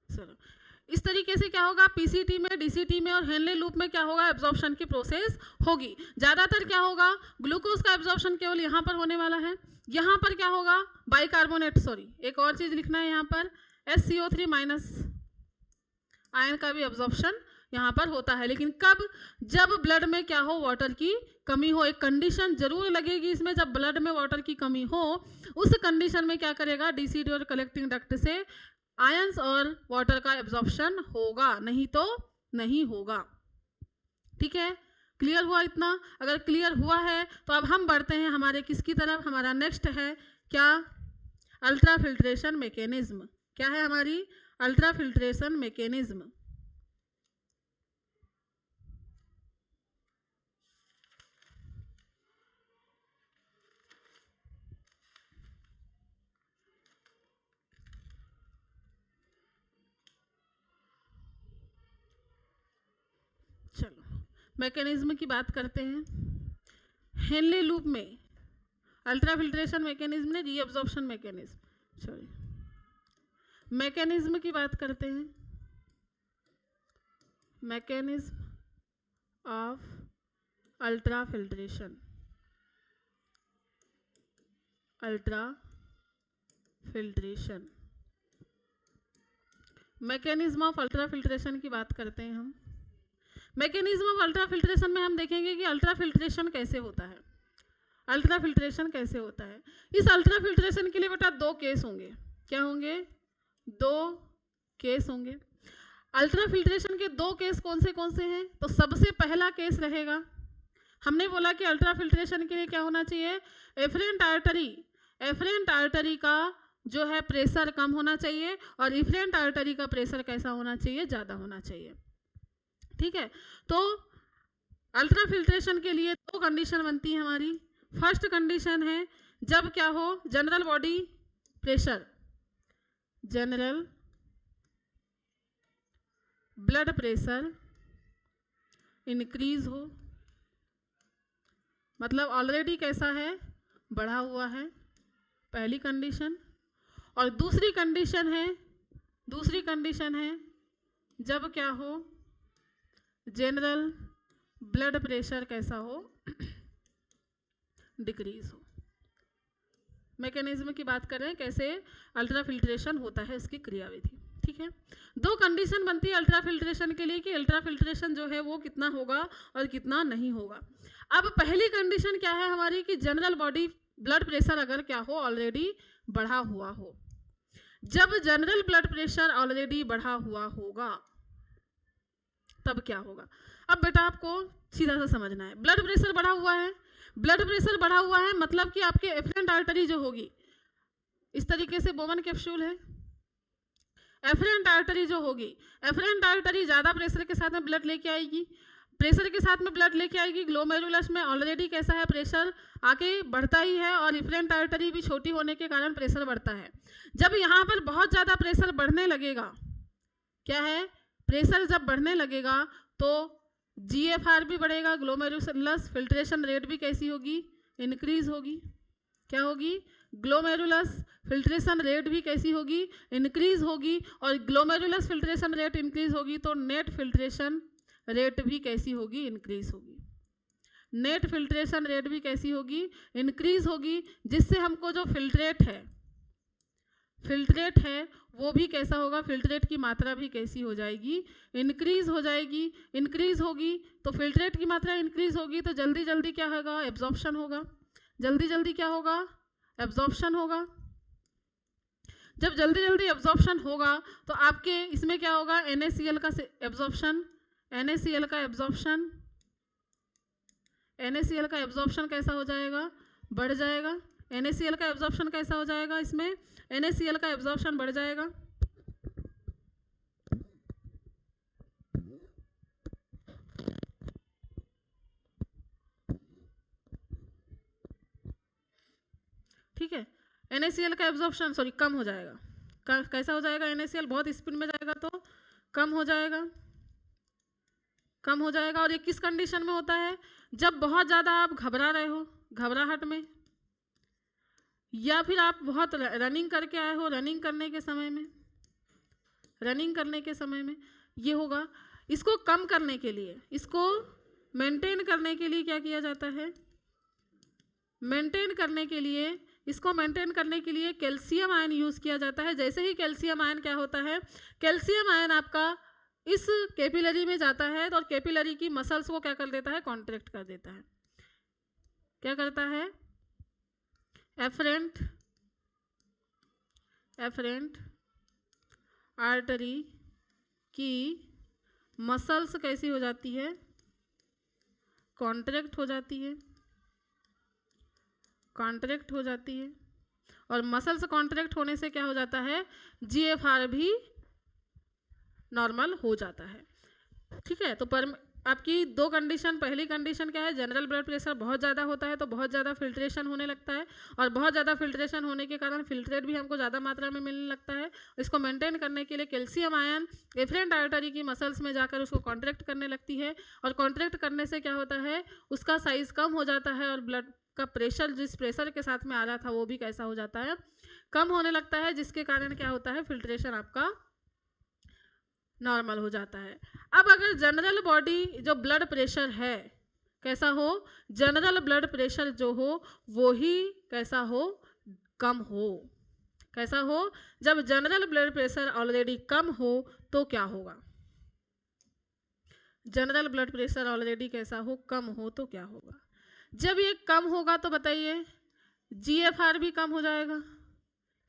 चलो, इस तरीके से क्या होगा, पीसीटी में, डीसीटी में और हेनले लूप में क्या होगा, एब्जॉर्प्शन की प्रोसेस होगी। ज़्यादातर क्या होगा, ग्लूकोज का एब्जॉर्प्शन केवल यहाँ पर होने वाला है। यहाँ पर क्या होगा, बाइकार्बोनेट, एक और चीज़ लिखना है यहाँ पर, SCO3- आयन का भी एब्जॉर्प्शन यहाँ पर होता है। लेकिन कब, जब ब्लड में क्या हो, वाटर की कमी हो। एक कंडीशन जरूर लगेगी इसमें, जब ब्लड में वाटर की कमी हो, उस कंडीशन में क्या करेगा, डीसीटी और कलेक्टिंग डक्ट से आयंस और वाटर का एब्जॉर्प्शन होगा, नहीं तो नहीं होगा, ठीक है। क्लियर हुआ इतना? अगर क्लियर हुआ है तो अब हम बढ़ते हैं हमारे किसकी तरफ, हमारा नेक्स्ट है क्या, अल्ट्रा फिल्ट्रेशन मैकेनिज्म। क्या है हमारी अल्ट्रा फिल्ट्रेशन मैकेनिज्म। चलो मैकेनिज्म की बात करते हैं। हेनले लूप में अल्ट्रा फिल्ट्रेशन मैकेनिज्म ने रीअब्जॉर्प्शन मैकेनिज्म की बात करते हैं। Mechanism of ultra filtration, mechanism of ultra filtration की बात करते हैं हम। मैकेनिज्म ऑफ अल्ट्रा फिल्ट्रेशन में हम देखेंगे कि अल्ट्रा फिल्ट्रेशन कैसे होता है। इस अल्ट्रा फिल्ट्रेशन के लिए बेटा दो केस होंगे। क्या होंगे? दो केस होंगे। अल्ट्रा फिल्ट्रेशन के दो केस कौन से हैं? तो सबसे पहला केस रहेगा, हमने बोला कि अल्ट्रा फिल्ट्रेशन के लिए क्या होना चाहिए, एफरेंट आर्टरी का जो है प्रेशर कम होना चाहिए और इफरेंट आर्टरी का प्रेशर कैसा होना चाहिए, ज़्यादा होना चाहिए। ठीक है, तो अल्ट्रा फिल्ट्रेशन के लिए दो कंडीशन बनती है हमारी। फर्स्ट कंडीशन है जब क्या हो, general body pressure, general blood pressure increase हो, मतलब ऑलरेडी कैसा है, बढ़ा हुआ है, पहली कंडीशन। और दूसरी कंडीशन है जब क्या हो, जनरल ब्लड प्रेशर कैसा हो, डिक्रीज हो। मैकेनिज्म की बात कर रहे हैं, कैसे अल्ट्रा फिल्ट्रेशन होता है, इसकी क्रियाविधि। ठीक है, दो कंडीशन बनती है अल्ट्रा फिल्ट्रेशन के लिए कि अल्ट्रा फिल्ट्रेशन जो है वो कितना होगा और कितना नहीं होगा। अब पहली कंडीशन क्या है हमारी कि जनरल बॉडी ब्लड प्रेशर अगर क्या हो, ऑलरेडी बढ़ा हुआ हो। जब जनरल ब्लड प्रेशर ऑलरेडी बढ़ा हुआ होगा तब क्या होगा। अब बेटा आपको सीधा सा समझना है, ब्लड प्रेशर बढ़ा हुआ है, ब्लड प्रेशर बढ़ा हुआ है मतलब कि आपके एफरेंट आर्टरी जो होगी, इस तरीके से बोमन कैप्सूल है, एफरेंट आर्टरी जो होगी, एफरेंट आर्टरी ज़्यादा प्रेशर के साथ में ब्लड लेके आएगी, प्रेशर के साथ में ब्लड लेके आएगी। ग्लोमेरुलस में ऑलरेडी कैसा है, प्रेशर आके बढ़ता ही है और इफरेंट आर्टरी भी छोटी होने के कारण प्रेशर बढ़ता है। जब यहाँ पर बहुत ज़्यादा प्रेशर बढ़ने लगेगा, क्या है, प्रेशर जब बढ़ने लगेगा तो GFR भी बढ़ेगा, ग्लोमेरुलस फिल्ट्रेशन रेट भी कैसी होगी, इंक्रीज होगी। क्या होगी, ग्लोमेरुलस फिल्ट्रेशन रेट भी कैसी होगी, इंक्रीज होगी। और ग्लोमेरुलस फिल्ट्रेशन रेट इंक्रीज होगी तो नेट फिल्ट्रेशन रेट भी कैसी होगी, इंक्रीज होगी। नेट फिल्ट्रेशन रेट भी कैसी होगी, इंक्रीज होगी, जिससे हमको जो फिल्ट्रेट है वो भी कैसा होगा, फिल्ट्रेट की मात्रा भी कैसी हो जाएगी, इंक्रीज हो जाएगी। इंक्रीज होगी तो फिल्ट्रेट की मात्रा इंक्रीज होगी तो जल्दी जल्दी क्या होगा, एब्जॉर्प्शन होगा। जल्दी जल्दी क्या होगा, एब्जॉर्प्शन होगा। जब जल्दी जल्दी एब्जॉर्प्शन होगा तो आपके इसमें क्या होगा, NaCl का एब्जॉर्प्शन, NaCl का एब्जॉर्प्शन कैसा हो जाएगा, बढ़ जाएगा। NaCl का एब्जॉर्प्शन कैसा हो जाएगा, इसमें NaCl का एब्जॉर्प्शन बढ़ जाएगा। ठीक है, NaCl का एब्जॉर्प्शन कम हो जाएगा। कैसा हो जाएगा, NaCl बहुत स्पीड में जाएगा तो कम हो जाएगा, कम हो जाएगा। और ये किस कंडीशन में होता है, जब बहुत ज़्यादा आप घबरा रहे हो, घबराहट में, या फिर आप बहुत रनिंग करके आए हो, रनिंग करने के समय में ये होगा। इसको कम करने के लिए, इसको मेंटेन करने के लिए क्या किया जाता है, इसको मेंटेन करने के लिए कैल्शियम आयन यूज़ किया जाता है। जैसे ही कैल्शियम आयन क्या होता है, कैल्शियम आयन आपका इस कैपिलरी में जाता है और कैपिलरी की मसल्स को क्या कर देता है, कॉन्ट्रैक्ट कर देता है। क्या करता है, एफरेंट आर्टरी की मसल्स कैसी हो जाती है, कॉन्ट्रैक्ट हो जाती है। और मसल्स कॉन्ट्रैक्ट होने से क्या हो जाता है, GFR भी नॉर्मल हो जाता है। ठीक है, तो पर आपकी दो कंडीशन, पहली कंडीशन क्या है, जनरल ब्लड प्रेशर बहुत ज़्यादा होता है तो बहुत ज़्यादा फिल्ट्रेशन होने लगता है, और बहुत ज़्यादा फिल्ट्रेशन होने के कारण फिल्ट्रेट भी हमको ज़्यादा मात्रा में मिलने लगता है। इसको मेंटेन करने के लिए कैल्शियम आयन एफरेंट आर्टरी की मसल्स में जाकर उसको कॉन्ट्रैक्ट करने लगती है, और कॉन्ट्रैक्ट करने से क्या होता है, उसका साइज़ कम हो जाता है और ब्लड का प्रेशर जिस प्रेशर के साथ में आ रहा था वो भी कैसा हो जाता है, कम होने लगता है, जिसके कारण क्या होता है, फिल्ट्रेशन आपका नॉर्मल हो जाता है। अब अगर जनरल बॉडी जो ब्लड प्रेशर है कैसा हो, जनरल ब्लड प्रेशर जो हो वो ही कैसा हो, कम हो। कैसा हो, जब जनरल ब्लड प्रेशर ऑलरेडी कम हो तो क्या होगा, जनरल ब्लड प्रेशर ऑलरेडी कैसा हो, कम हो तो क्या होगा। जब ये कम होगा तो बताइए GFR भी कम हो जाएगा,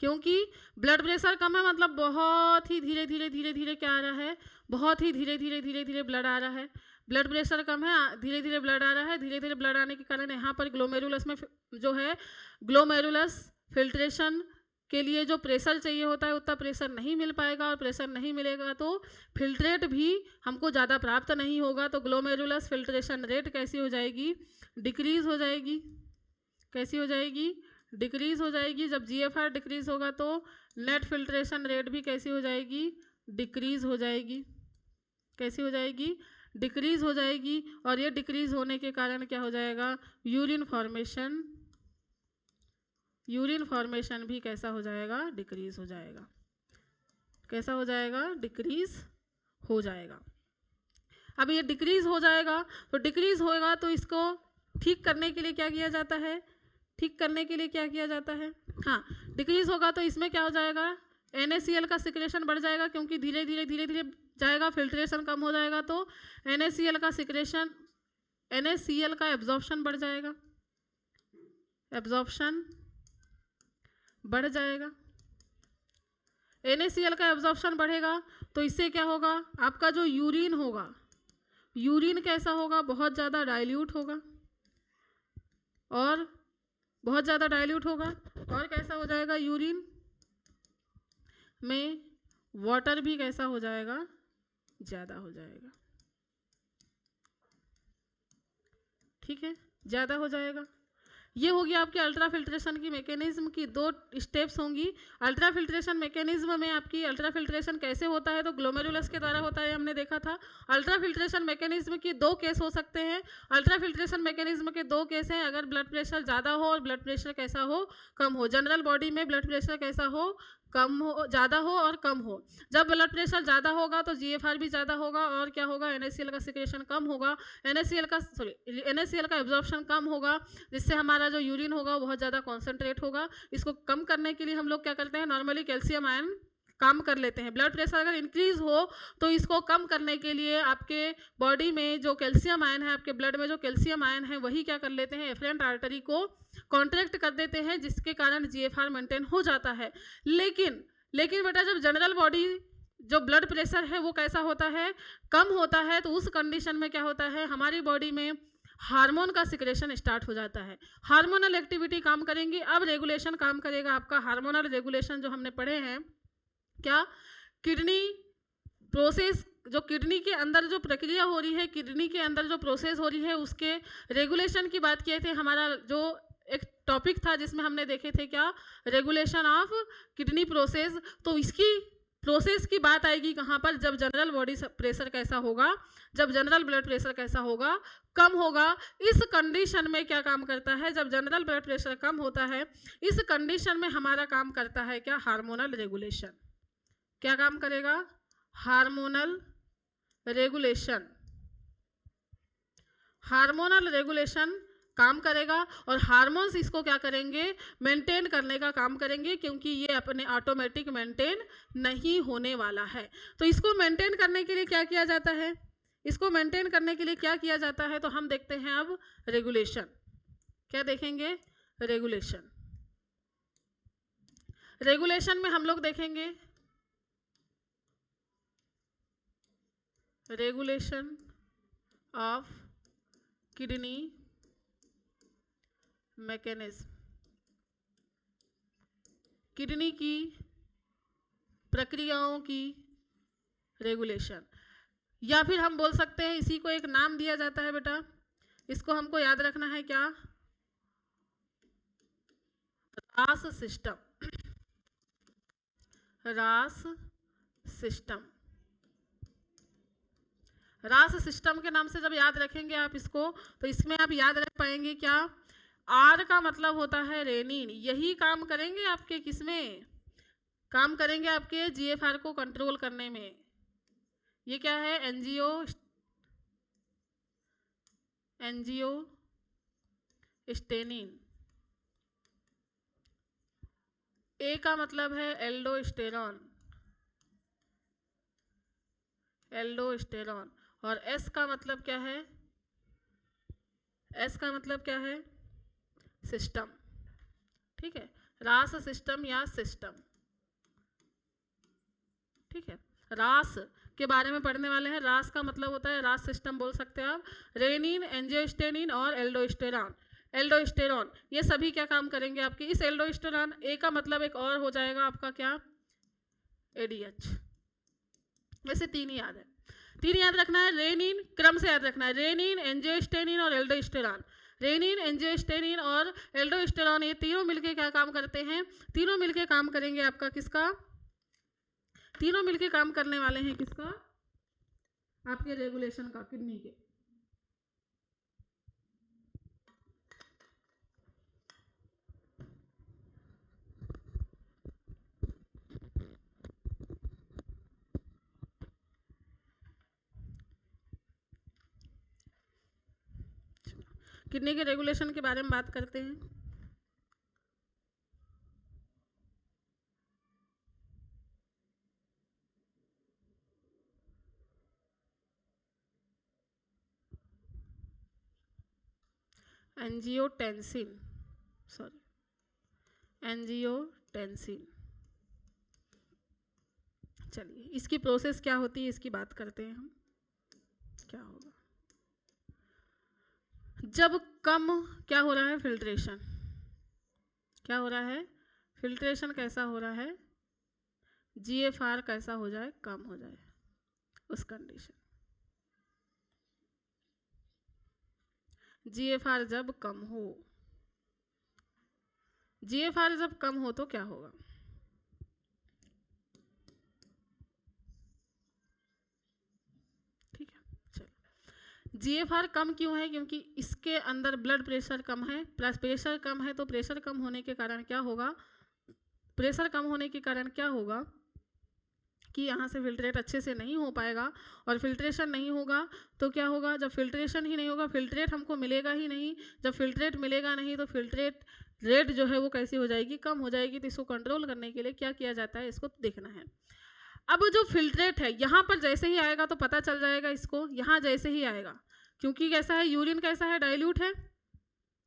क्योंकि ब्लड प्रेशर कम है मतलब बहुत ही धीरे धीरे क्या आ रहा है, बहुत ही धीरे धीरे ब्लड आ रहा है। ब्लड प्रेशर कम है, धीरे धीरे ब्लड आ रहा है, धीरे धीरे ब्लड आने के कारण यहाँ पर ग्लोमेरुलस में जो है ग्लोमेरुलस फिल्ट्रेशन के लिए जो प्रेशर चाहिए होता है उतना प्रेशर नहीं मिल पाएगा, और प्रेशर नहीं मिलेगा तो फिल्ट्रेट भी हमको ज़्यादा प्राप्त नहीं होगा। तो ग्लोमेरुलस फिल्ट्रेशन रेट कैसी हो जाएगी, डिक्रीज़ हो जाएगी। कैसी हो जाएगी, डिक्रीज़ हो जाएगी। जब जीएफआर डिक्रीज़ होगा तो नेट फिल्ट्रेशन रेट भी कैसी हो जाएगी, डिक्रीज़ हो जाएगी। कैसी हो जाएगी, डिक्रीज़ हो जाएगी। और ये डिक्रीज़ होने के कारण क्या हो जाएगा, यूरिन फॉर्मेशन भी कैसा हो जाएगा, डिक्रीज़ हो जाएगा। कैसा हो जाएगा, डिक्रीज़ हो जाएगा। अब ये डिक्रीज़ हो जाएगा, तो डिक्रीज़ होएगा तो इसको ठीक करने के लिए क्या किया जाता है, ठीक करने के लिए क्या किया जाता है, हाँ, डिक्रीज़ होगा तो इसमें क्या हो जाएगा, NaCl का सिक्रेशन बढ़ जाएगा, क्योंकि धीरे धीरे जाएगा, फिल्ट्रेशन कम हो जाएगा तो NaCl का सिक्रेशन, NaCl का एब्जॉर्प्शन बढ़ जाएगा, एब्जॉर्प्शन बढ़ जाएगा। NaCl का एब्जॉर्प्शन बढ़ेगा तो इससे क्या होगा, आपका जो यूरिन होगा, यूरिन कैसा होगा, बहुत ज़्यादा डाइल्यूट होगा, और बहुत ज़्यादा डाइल्यूट होगा, और कैसा हो जाएगा, यूरिन में वाटर भी कैसा हो जाएगा, ज़्यादा हो जाएगा। ठीक है, ज़्यादा हो जाएगा। ये होगी आपके अल्ट्रा फिल्ट्रेशन की मैकेनिज्म की दो स्टेप्स होंगी। अल्ट्रा फिल्ट्रेशन मैकेनिज्म में आपकी अल्ट्रा फिल्ट्रेशन कैसे होता है, तो ग्लोमेरुलस के द्वारा होता है, हमने देखा था। अल्ट्रा फिल्ट्रेशन मैकेनिज्म के दो केस हो सकते हैं। अल्ट्रा फिल्ट्रेशन मैकेनिज्म के दो केस हैं, अगर ब्लड प्रेशर ज़्यादा हो और ब्लड प्रेशर कैसा हो, कम हो। जनरल बॉडी में ब्लड प्रेशर कैसा हो, कम हो, ज़्यादा हो और कम हो। जब ब्लड प्रेशर ज़्यादा होगा तो जीएफआर भी ज़्यादा होगा, और क्या होगा, NaCl का सिक्रेशन कम होगा, NaCl का एब्जॉर्प्शन कम होगा, जिससे हमारा जो यूरिन होगा वो बहुत ज़्यादा कॉन्सेंट्रेट होगा। इसको कम करने के लिए हम लोग क्या करते हैं, नॉर्मली कैल्शियम आयन काम कर लेते हैं। ब्लड प्रेशर अगर इंक्रीज हो तो इसको कम करने के लिए आपके बॉडी में जो कैल्शियम आयन है, आपके ब्लड में जो कैल्शियम आयन है, वही क्या कर लेते हैं, एफरेंट आर्टरी को कॉन्ट्रैक्ट कर देते हैं, जिसके कारण जीएफआर मेंटेन हो जाता है। लेकिन बेटा जब जनरल बॉडी जो ब्लड प्रेशर है वो कैसा होता है, कम होता है, तो उस कंडीशन में क्या होता है, हमारी बॉडी में हार्मोन का सिक्रेशन स्टार्ट हो जाता है। हार्मोनल एक्टिविटी काम करेंगी। अब रेगुलेशन काम करेगा आपका, हार्मोनल रेगुलेशन जो हमने पढ़े हैं, क्या, किडनी प्रोसेस, जो किडनी के अंदर जो प्रक्रिया हो रही है, किडनी के अंदर जो प्रोसेस हो रही है, उसके रेगुलेशन की बात किए थे। हमारा जो एक टॉपिक था जिसमें हमने देखे थे क्या, रेगुलेशन ऑफ किडनी प्रोसेस। तो इसकी प्रोसेस की बात आएगी कहाँ पर, जब जनरल बॉडी प्रेशर कैसा होगा, जब जनरल ब्लड प्रेशर कैसा होगा, कम होगा। इस कंडीशन में क्या काम करता है, जब जनरल ब्लड प्रेशर कम होता है, इस कंडीशन में हमारा काम करता है क्या, हार्मोनल रेगुलेशन। क्या काम करेगा, हार्मोनल रेगुलेशन। हार्मोनल रेगुलेशन काम करेगा, और हार्मोन्स इसको क्या करेंगे, मेंटेन करने का काम करेंगे, क्योंकि ये अपने ऑटोमेटिक मेंटेन नहीं होने वाला है। तो इसको मेंटेन करने के लिए क्या किया जाता है, इसको मेंटेन करने के लिए क्या किया जाता है, तो हम देखते हैं अब रेगुलेशन। क्या देखेंगे, रेगुलेशन। रेगुलेशन में हम लोग देखेंगे regulation of kidney mechanism, kidney की प्रक्रियाओं की रेगुलेशन, या फिर हम बोल सकते हैं, इसी को एक नाम दिया जाता है बेटा, इसको हमको याद रखना है क्या, रास सिस्टम। रास सिस्टम, रास सिस्टम के नाम से जब याद रखेंगे आप इसको, तो इसमें आप याद रख पाएंगे क्या, आर का मतलब होता है रेनिन। यही काम करेंगे आपके, किसमें काम करेंगे, आपके जीएफआर को कंट्रोल करने में। ये क्या है, एंजियोस्टेनिन। ए का मतलब है एल्डोस्टेरॉन, एल्डोस्टेरॉन। और एस का मतलब क्या है, एस का मतलब क्या है, सिस्टम। ठीक है, रास सिस्टम या सिस्टम। ठीक है, रास के बारे में पढ़ने वाले हैं। रास का मतलब होता है, रास सिस्टम बोल सकते हैं आप, रेनिन, एंजियोस्टेनिन और एल्डोस्टेरॉन। एल्डोस्टेरॉन ये सभी क्या काम करेंगे आपकी, इस एल्डोस्टेरॉन ए का मतलब एक और हो जाएगा आपका क्या, एडीएच। वैसे 3 ही याद है, 3 याद रखना है, रेनिन क्रम से याद रखना है, रेनिन, एंजियोस्टेनिन और एल्डोस्टेरॉन। रेनिन, एंजियोस्टेनिन और एल्डोस्टेरॉन ये तीनों मिलके क्या काम करते हैं, तीनों मिलके काम करेंगे आपका किसका, तीनों मिलके काम करने वाले हैं किसका, आपके रेगुलेशन का, किडनी के। किडनी के रेगुलेशन के बारे में बात करते हैं। Angiotensin, sorry, angiotensin. चलिए इसकी प्रोसेस क्या होती है इसकी बात करते हैं हम। क्या होगा जब कम, क्या हो रहा है, फिल्ट्रेशन, क्या हो रहा है, फिल्ट्रेशन कैसा हो रहा है, जीएफआर कैसा हो जाए, कम हो जाए, उस कंडीशन, जीएफआर जब कम हो, जीएफआर जब कम हो तो क्या होगा, ठीक है। चलो जीएफआर कम क्यों है, क्योंकि इसके अंदर ब्लड प्रेशर कम है, प्लस प्रेशर कम है, तो प्रेशर कम होने के कारण क्या होगा, प्रेशर कम होने के कारण क्या होगा कि यहाँ से फिल्ट्रेट अच्छे से नहीं हो पाएगा, और फिल्ट्रेशन नहीं होगा तो क्या होगा, जब फिल्ट्रेशन ही नहीं होगा, फिल्ट्रेट हमको मिलेगा ही नहीं, जब फिल्ट्रेट मिलेगा नहीं तो फिल्ट्रेट रेट जो है वो कैसी हो जाएगी, कम हो जाएगी। तो इसको कंट्रोल करने के लिए क्या किया जाता है, इसको देखना है। अब जो फिल्ट्रेट है यहाँ पर जैसे ही आएगा तो पता चल जाएगा इसको, यहाँ जैसे ही आएगा, क्योंकि कैसा है, यूरिन कैसा है, डाइल्यूट है,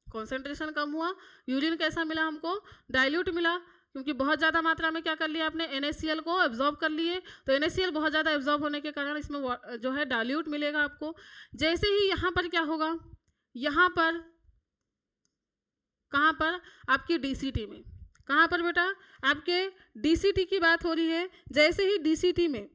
कॉन्सेंट्रेशन कम हुआ, यूरिन कैसा मिला हमको, डाइल्यूट मिला, क्योंकि बहुत ज़्यादा मात्रा में क्या कर लिया आपने, NaCl को एब्जॉर्ब कर लिए, तो NaCl बहुत ज़्यादा एब्जॉर्ब होने के कारण इसमें जो है डाइल्यूट मिलेगा आपको। जैसे ही यहाँ पर क्या होगा, यहाँ पर कहाँ पर, आपकी DCT में, कहाँ पर बेटा, आपके DCT की बात हो रही है। जैसे ही DCT में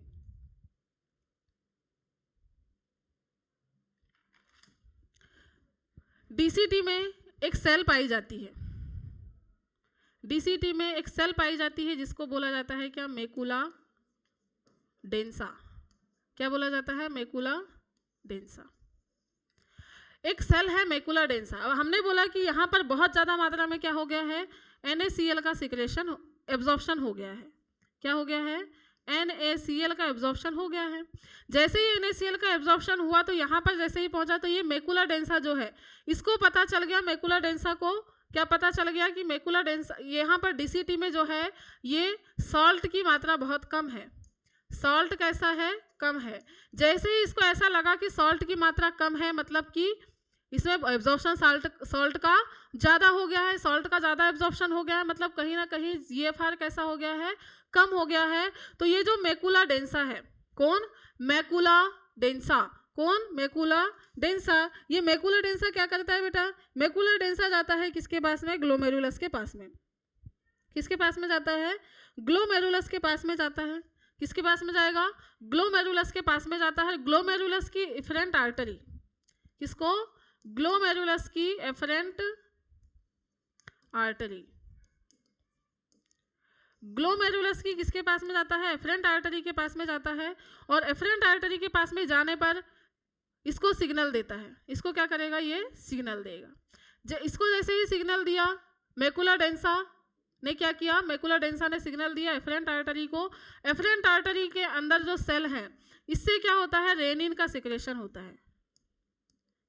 एक सेल पाई जाती है, DCT में एक सेल पाई जाती है जिसको बोला जाता है क्या, मैकुला डेंसा। क्या बोला जाता है, मैकुला डेंसा। एक सेल है मैकुला डेंसा। अब हमने बोला कि यहाँ पर बहुत ज़्यादा मात्रा में क्या हो गया है, NaCl का सिक्रेशन, एब्जॉर्प्शन हो गया है। क्या हो गया है, NaCl का एब्जॉर्प्शन हो गया है। जैसे ही NaCl का एब्जॉर्प्शन हुआ तो यहाँ पर जैसे ही पहुँचा तो ये मैकुला डेंसा जो है, इसको पता चल गया, मैकुला डेंसा को क्या पता चल गया कि मैकुला डेंसा, यहाँ पर DCT में जो है ये सॉल्ट की मात्रा बहुत कम है, सॉल्ट कैसा है, कम है। जैसे ही इसको ऐसा लगा कि सॉल्ट की मात्रा कम है, मतलब कि इसमें एब्जॉर्प्शन सॉल्ट का ज़्यादा हो गया है, सॉल्ट का ज़्यादा एब्जॉर्प्शन हो गया है, मतलब कहीं ना कहीं जीएफआर कैसा हो गया है, कम हो गया है। तो ये जो मैकुला डेंसा है, कौन, मैकुला डेंसा, कौन, मैकुला डेंसा। ये मैकुला डेंसा क्या करता है बेटा, मैकुला डेंसा जाता है किसके पास में, ग्लोमेरुलस के पास में। किसके पास में जाता है, ग्लोमेरुलस के पास में जाता है। किसके पास में जाएगा, ग्लोमेरुलस के पास में जाता है। ग्लोमेरुलस की एफरेंट आर्टरी, किसको, ग्लोमेरुलस की एफरेंट आर्टरी, ग्लोमेरुलस की किसके पास में जाता है, एफरेंट आर्टरी के पास में जाता है। और एफरेंट आर्टरी के पास में जाने पर इसको सिग्नल देता है, इसको क्या करेगा, ये सिग्नल देगा। इसको जैसे ही सिग्नल दिया, मैकुला डेंसा ने क्या किया, मैकुला डेंसा ने सिग्नल दिया एफरेंट आर्टरी को। एफरेंट आर्टरी के अंदर जो सेल है, इससे क्या होता है, रेनिन का सिक्रेशन होता है।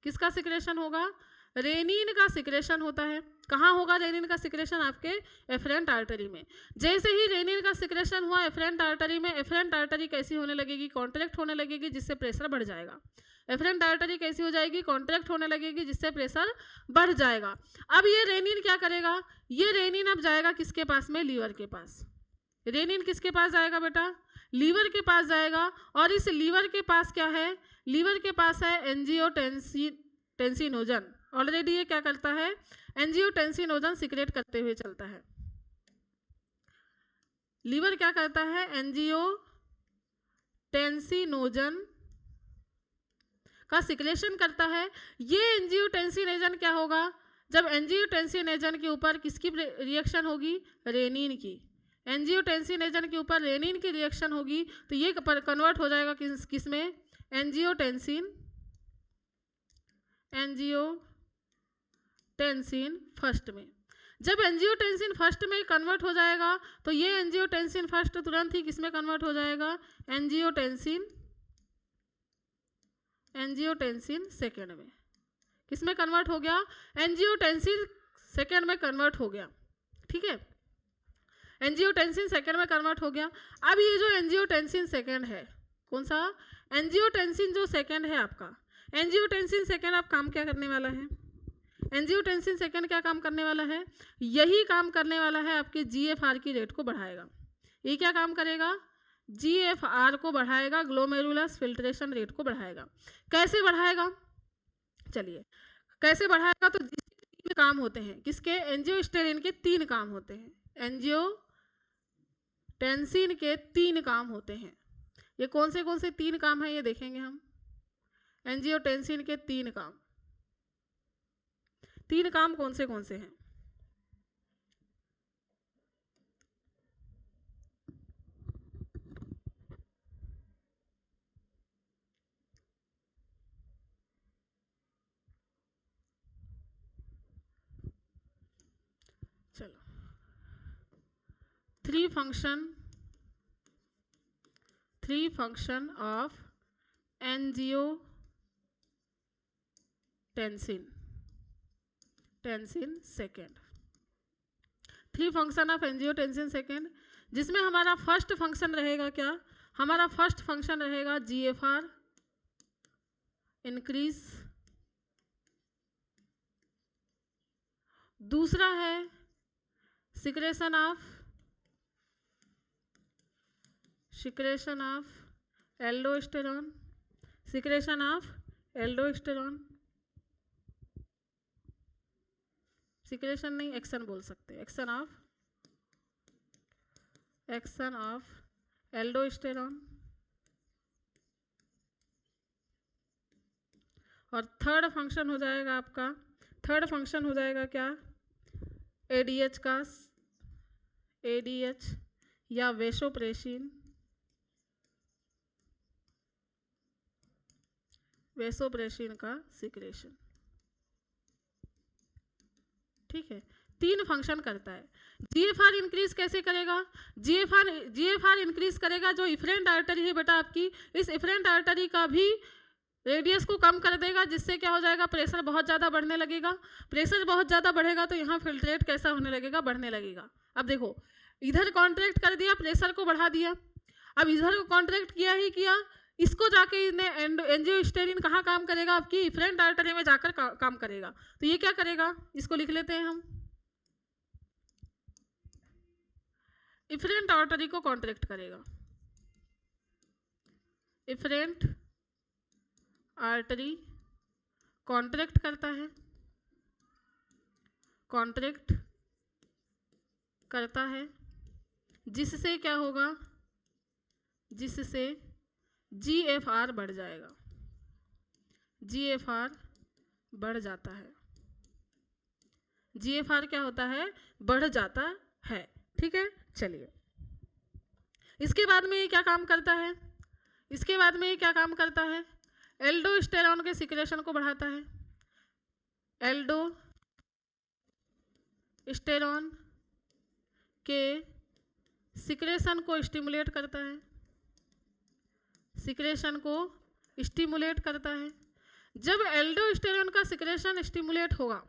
किसका सिक्रेशन होगा, रेनिन का सिक्रेशन होता है। कहाँ होगा रेनिन का सिक्रेशन, आपके एफरेंट आर्टरी में। जैसे ही रेनिन का सिक्रेशन हुआ एफरेंट आर्टरी में, एफरेंट आर्टरी कैसी होने लगेगी, कॉन्ट्रैक्ट होने लगेगी, जिससे प्रेशर बढ़ जाएगा। एफरेंट आर्टरी कैसी हो जाएगी, कॉन्ट्रैक्ट होने लगेगी, जिससे प्रेशर बढ़ जाएगा। अब ये रेनिन क्या करेगा, ये रेनिन अब जाएगा किसके पास में, लीवर के पास। रेनिन किसके पास जाएगा बेटा, लीवर के पास जाएगा और इस लीवर के पास क्या है, लीवर के पास है एंजियोटेंसिनोजन। ऑलरेडी ये क्या करता है, एंजियोटेंसिनोजन सिक्रेट करते हुए चलता है। लीवर क्या करता है, एंजियोटेंसिनोजन का सिक्रेशन करता है। ये एंजियोटेंसिनोजन क्या होगा, जब एंजियोटेंसिनोजन के ऊपर किसकी रिएक्शन होगी, रेनिन की। एंजियोटेंसिनोजन के ऊपर रेनिन की रिएक्शन होगी तो ये कन्वर्ट हो जाएगा किस में, एंजियोटेंसिन फर्स्ट में। जब एंजियोटेंसिन फर्स्ट में कन्वर्ट हो जाएगा तो ये एंजियोटेंसिन फर्स्ट तुरंत ही किसमें कन्वर्ट हो जाएगा, एंजियोटेंसिन सेकेंड में। किसमें कन्वर्ट हो गया, एंजियोटेंसिन सेकेंड में कन्वर्ट हो गया। ठीक है, एंजियोटेंसिन सेकेंड में कन्वर्ट हो गया। अब ये जो एंजियोटेंसिन सेकेंड है, कौन सा, एंजियोटेंसिन जो सेकेंड है आपका, एंजियोटेंसिन सेकेंड आप काम क्या करने वाला है, एंजियोटेंसिन सेकेंड क्या काम करने वाला है, यही काम करने वाला है आपके जीएफआर की रेट को बढ़ाएगा। ये क्या काम करेगा, जीएफआर को बढ़ाएगा, ग्लोमेरुलस फिल्ट्रेशन रेट को बढ़ाएगा। कैसे बढ़ाएगा, चलिए कैसे बढ़ाएगा, तो तीन काम होते हैं किसके, एंजियोस्टेरिन के तीन काम होते हैं, एंजियोटेंसिन के तीन काम होते हैं। ये कौन से तीन काम हैं ये देखेंगे हम। एंजियोटेंसिन के तीन काम कौन से हैं, चलो three function of angiotensin second. Three function of angiotensin second, जिसमें हमारा फर्स्ट फंक्शन रहेगा क्या, हमारा फर्स्ट फंक्शन रहेगा जीएफआर इंक्रीज, दूसरा है सिक्रेशन ऑफ एल्डोस्टेरॉन, सिक्रेशन नहीं, एक्शन बोल सकते, एक्शन ऑफ एल्डोस्टेरॉन। और थर्ड फंक्शन हो जाएगा आपका, क्या, एडीएच या वेसोप्रेसिन का सिक्रेशन। ठीक है, तीन फंक्शन करता है। जीएफआर इंक्रीज कैसे करेगा, जीएफआर इंक्रीज करेगा जो इफरेंट आर्टरी है बेटा आपकी, इस इफरेंट आर्टरी का भी रेडियस को कम कर देगा, जिससे क्या हो जाएगा, प्रेशर बहुत ज़्यादा बढ़ने लगेगा। प्रेशर बहुत ज़्यादा बढ़ेगा तो यहाँ फिल्ट्रेट कैसा होने लगेगा, बढ़ने लगेगा। अब देखो इधर कॉन्ट्रैक्ट कर दिया, प्रेशर को बढ़ा दिया, अब इधर को कॉन्ट्रैक्ट किया ही किया, इसको जाके एंजियोस्टेरिन कहाँ काम करेगा, आपकी इफरेंट आर्टरी में जाकर काम करेगा। तो ये क्या करेगा, इसको लिख लेते हैं हम, इफरेंट आर्टरी को कॉन्ट्रैक्ट करेगा, इफरेंट आर्टरी कॉन्ट्रैक्ट करता है, जिससे क्या होगा, जिससे जीएफआर बढ़ जाएगा, जीएफआर बढ़ जाता है, जीएफआर क्या होता है, बढ़ जाता है। ठीक है, चलिए इसके बाद में ये क्या काम करता है, एल्डोस्टेरॉन के सिक्रेशन को बढ़ाता है, एल्डोस्टेरॉन के सिक्रेशन को स्टिमुलेट करता है, जब एल्डोस्टेरॉन का सिक्रेशन स्टिमुलेट होगा,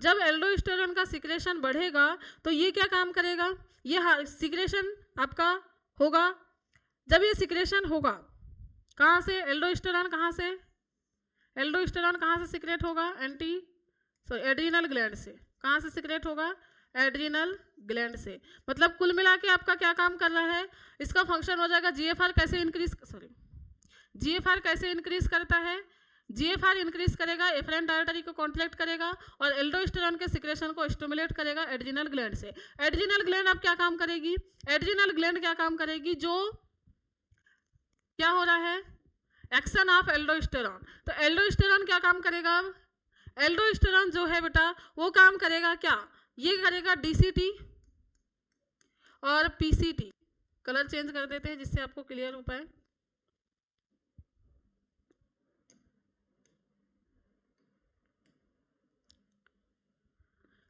जब एल्डोस्टेरॉन का सिक्रेशन बढ़ेगा तो ये क्या काम करेगा, ये सिक्रेशन आपका होगा, जब ये सिक्रेशन होगा कहाँ से, एल्डोस्टेरॉन कहाँ से सिक्रेट होगा, एड्रीनल ग्लैंड से। कहाँ से सिक्रेट होगा, एड्रिनल ग्लैंड से। मतलब कुल मिला के आपका क्या काम कर रहा है, इसका फंक्शन हो जाएगा जीएफआर कैसे इंक्रीज, जीएफआर कैसे इंक्रीज करता है, जीएफआर इंक्रीज करेगा, एफरेंट आर्टरी को कॉन्ट्रैक्ट करेगा और एल्डोस्टेरॉन के सिक्रेशन को स्टिमुलेट करेगा एड्रिनल ग्लैंड से। एड्रिनल ग्लैंड अब क्या काम करेगी, एड्रिनल ग्लैंड क्या काम करेगी, जो क्या हो रहा है, एक्शन ऑफ एल्डोस्टेरॉन। तो एल्डोस्टेरॉन क्या काम करेगा, एल्डोस्टेरॉन जो है बेटा वो काम करेगा क्या, ये करेगा डीसीटी और पीसीटी। कलर चेंज कर देते हैं जिससे आपको क्लियर हो पाए।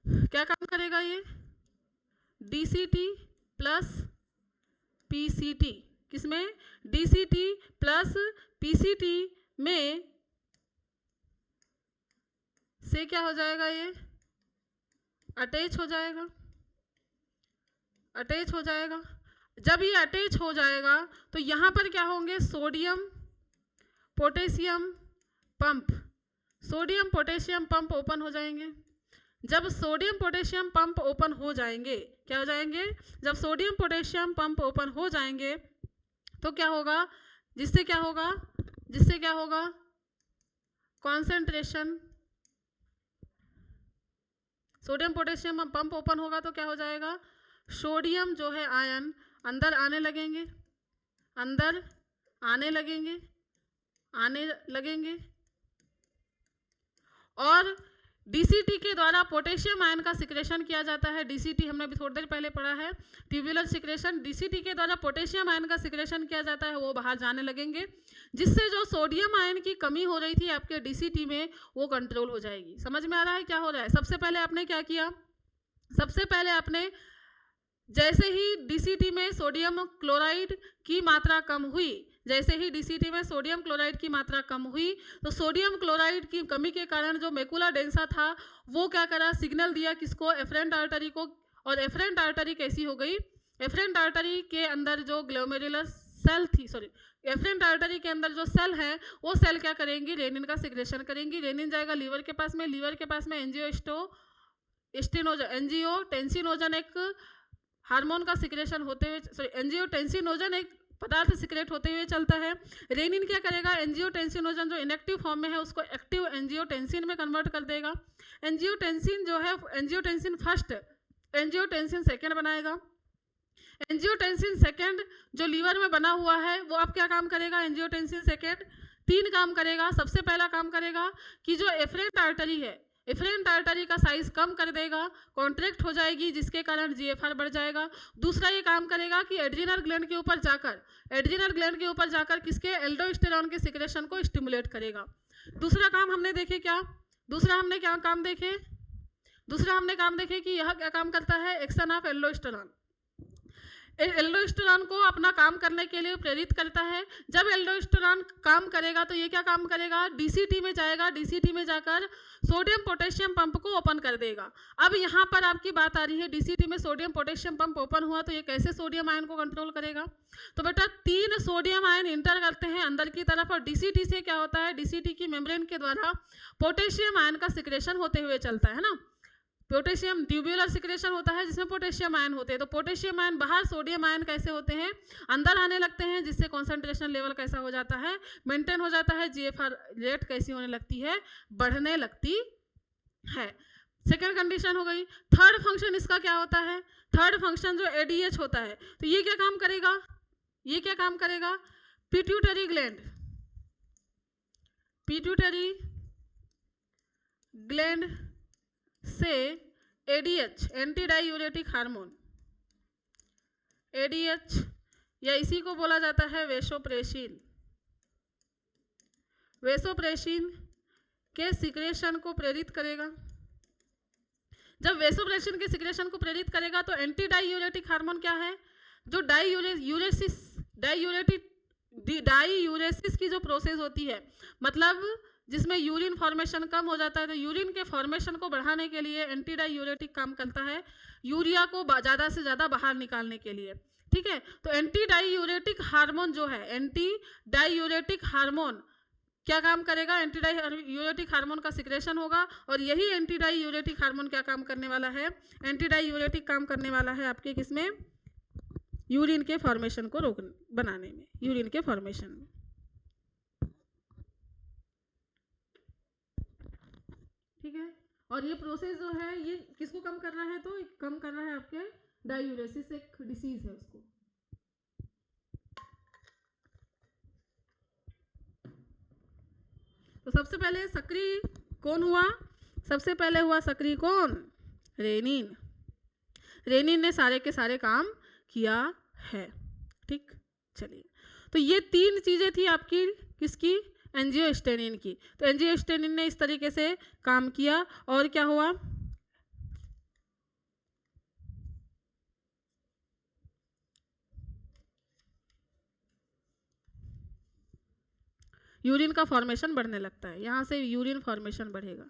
क्या काम करेगा ये, डीसीटी प्लस पीसीटी, किसमें, डीसीटी प्लस पीसीटी में से क्या हो जाएगा, ये अटैच हो जाएगा, अटैच हो जाएगा। जब ये अटैच हो जाएगा तो यहाँ पर क्या होंगे, sodium potassium pump, sodium potassium pump open हो जाएंगे। जब सोडियम पोटेशियम पंप ओपन हो जाएंगे, क्या हो जाएंगे, जब सोडियम पोटेशियम पंप ओपन हो जाएंगे तो क्या होगा, जिससे क्या होगा, जिससे क्या होगा, concentration, sodium potassium pump open होगा तो क्या हो जाएगा, सोडियम जो है आयन अंदर आने लगेंगे, अंदर आने लगेंगे, आने लगेंगे और डीसीटी के द्वारा पोटेशियम आयन का सिक्रेशन किया जाता है। डीसीटी हमने अभी थोड़ी देर पहले पढ़ा है, ट्यूबुलर सिक्रेशन। डीसीटी के द्वारा पोटेशियम आयन का सिक्रेशन किया जाता है, वो बाहर जाने लगेंगे, जिससे जो सोडियम आयन की कमी हो रही थी आपके डीसीटी में वो कंट्रोल हो जाएगी। समझ में आ रहा है क्या हो रहा है। सबसे पहले आपने क्या किया, सबसे पहले आपने जैसे ही डीसीटी में सोडियम क्लोराइड की मात्रा कम हुई, जैसे ही डीसीटी में सोडियम क्लोराइड की मात्रा कम हुई तो सोडियम क्लोराइड की कमी के कारण जो मैकुला डेंसा था वो क्या करा, सिग्नल दिया किसको, एफरेंट आर्टरी को। और एफरेंट आर्टरी कैसी हो गई, एफरेंट आर्टरी के अंदर जो ग्लोमेरुलर सेल थी, सॉरी, एफरेंट आर्टरी के अंदर जो सेल है वो सेल क्या करेंगी, रेनिन का सिक्रेशन करेंगी। रेनिन जाएगा लीवर के पास में, लीवर के पास में एंजियोटेंसिनोजन एक हार्मोन का सिक्रेशन होते हुए, सॉरी, एंजियोटेंसिनोजन एक पदार्थ सिक्रेट होते हुए चलता है। रेनिन क्या करेगा, एंजियोटेंसिनोजन जो इनएक्टिव फॉर्म में है उसको एक्टिव एंजियोटेंसिन में कन्वर्ट कर देगा। एंजियोटेंसिन जो है, एंजियोटेंसिन फर्स्ट, एंजियोटेंसिन सेकंड बनाएगा। एंजियोटेंसिन सेकंड जो लीवर में बना हुआ है वो अब क्या काम करेगा, एंजियोटेंसिन सेकंड 3 काम करेगा। सबसे पहला काम करेगा कि जो एफरेंट आर्टरी है, एफरेंट आर्टरी का साइज कम कर देगा, कॉन्ट्रैक्ट हो जाएगी, जिसके कारण जीएफआर बढ़ जाएगा। दूसरा ये काम करेगा कि एड्रिनल ग्लैंड के ऊपर जाकर, एड्रिनल ग्लैंड के ऊपर जाकर किसके, एल्डोस्टेरॉन के सिक्रेशन को स्टिमुलेट करेगा। दूसरा काम हमने देखे क्या, दूसरा हमने क्या काम देखे, दूसरा हमने काम देखे कि यह क्या काम करता है, एक्शन ऑफ एल्डोस्टेरॉन, एल्डोस्टेरॉन को अपना काम करने के लिए प्रेरित करता है। जब एल्डोस्टेरॉन काम करेगा तो ये क्या काम करेगा, डीसीटी में जाएगा, डीसीटी में जाकर सोडियम पोटेशियम पंप को ओपन कर देगा। अब यहाँ पर आपकी बात आ रही है, डीसीटी में सोडियम पोटेशियम पंप ओपन हुआ तो ये कैसे सोडियम आयन को कंट्रोल करेगा। तो बेटा 3 सोडियम आयन इंटर करते हैं अंदर की तरफ और डीसीटी से क्या होता है, डीसीटी की मेम्ब्रेन के द्वारा पोटेशियम आयन का सिक्रेशन होते हुए चलता है ना। पोटेशियम ट्यूबुलर सिक्रेशन होता है जिसमें पोटेशियम आयन होते हैं, तो पोटेशियम आयन बाहर, सोडियम आयन कैसे होते हैं, अंदर आने लगते हैं, जिससे कॉन्सेंट्रेशन लेवल कैसा हो जाता है, मेंटेन हो जाता है। जीएफआर रेट कैसी होने लगती है, बढ़ने लगती है। सेकेंड कंडीशन हो गई। थर्ड फंक्शन इसका क्या होता है, थर्ड फंक्शन जो एडीएच होता है, तो ये क्या काम करेगा, ये क्या काम करेगा, पिट्यूटरी ग्लैंड, पिट्यूटरी ग्लैंड से ADH, anti diuretic hormone, ADH या इसी को बोला जाता है वेसोप्रेसिन, वेसोप्रेसिन के सिक्रेशन को प्रेरित करेगा। जब वेसोप्रेसिन के सिक्रेशन को प्रेरित करेगा तो एंटी डायूरेटिक हार्मोन क्या है, जो डाईयूरेसिस की जो प्रोसेस होती है, मतलब जिसमें यूरिन फॉर्मेशन कम हो जाता है, तो यूरिन के फॉर्मेशन को बढ़ाने के लिए एंटी डायूरेटिक काम करता है, यूरिया को ज़्यादा से ज़्यादा बाहर निकालने के लिए। ठीक है, तो एंटी डायूरेटिक हार्मोन जो है, एंटी डायूरेटिक हार्मोन क्या काम करेगा, एंटी डाईयूरेटिक हार्मोन का सिक्रेशन होगा, और यही एंटी डाईयूरेटिक हार्मोन क्या काम करने वाला है, एंटी डाईयूरेटिक काम करने वाला है आपके किसमें, यूरिन के फॉर्मेशन को बनाने में, यूरिन के फॉर्मेशन में। ठीक है, और ये प्रोसेस जो है ये किसको कम कर रहा है, तो कम कर रहा है आपके डायूरेसिस, एक डिसीज है उसको। तो सबसे पहले सक्रिय कौन हुआ, सबसे पहले हुआ सक्रिय कौन, रेनिन। रेनिन ने सारे के सारे काम किया है। ठीक, चलिए, तो ये तीन चीजें थी आपकी किसकी, एंजियोस्टेनिन की। तो एंजियोस्टेनिन ने इस तरीके से काम किया, और क्या हुआ, यूरिन का फॉर्मेशन बढ़ने लगता है, यहां से यूरिन फॉर्मेशन बढ़ेगा।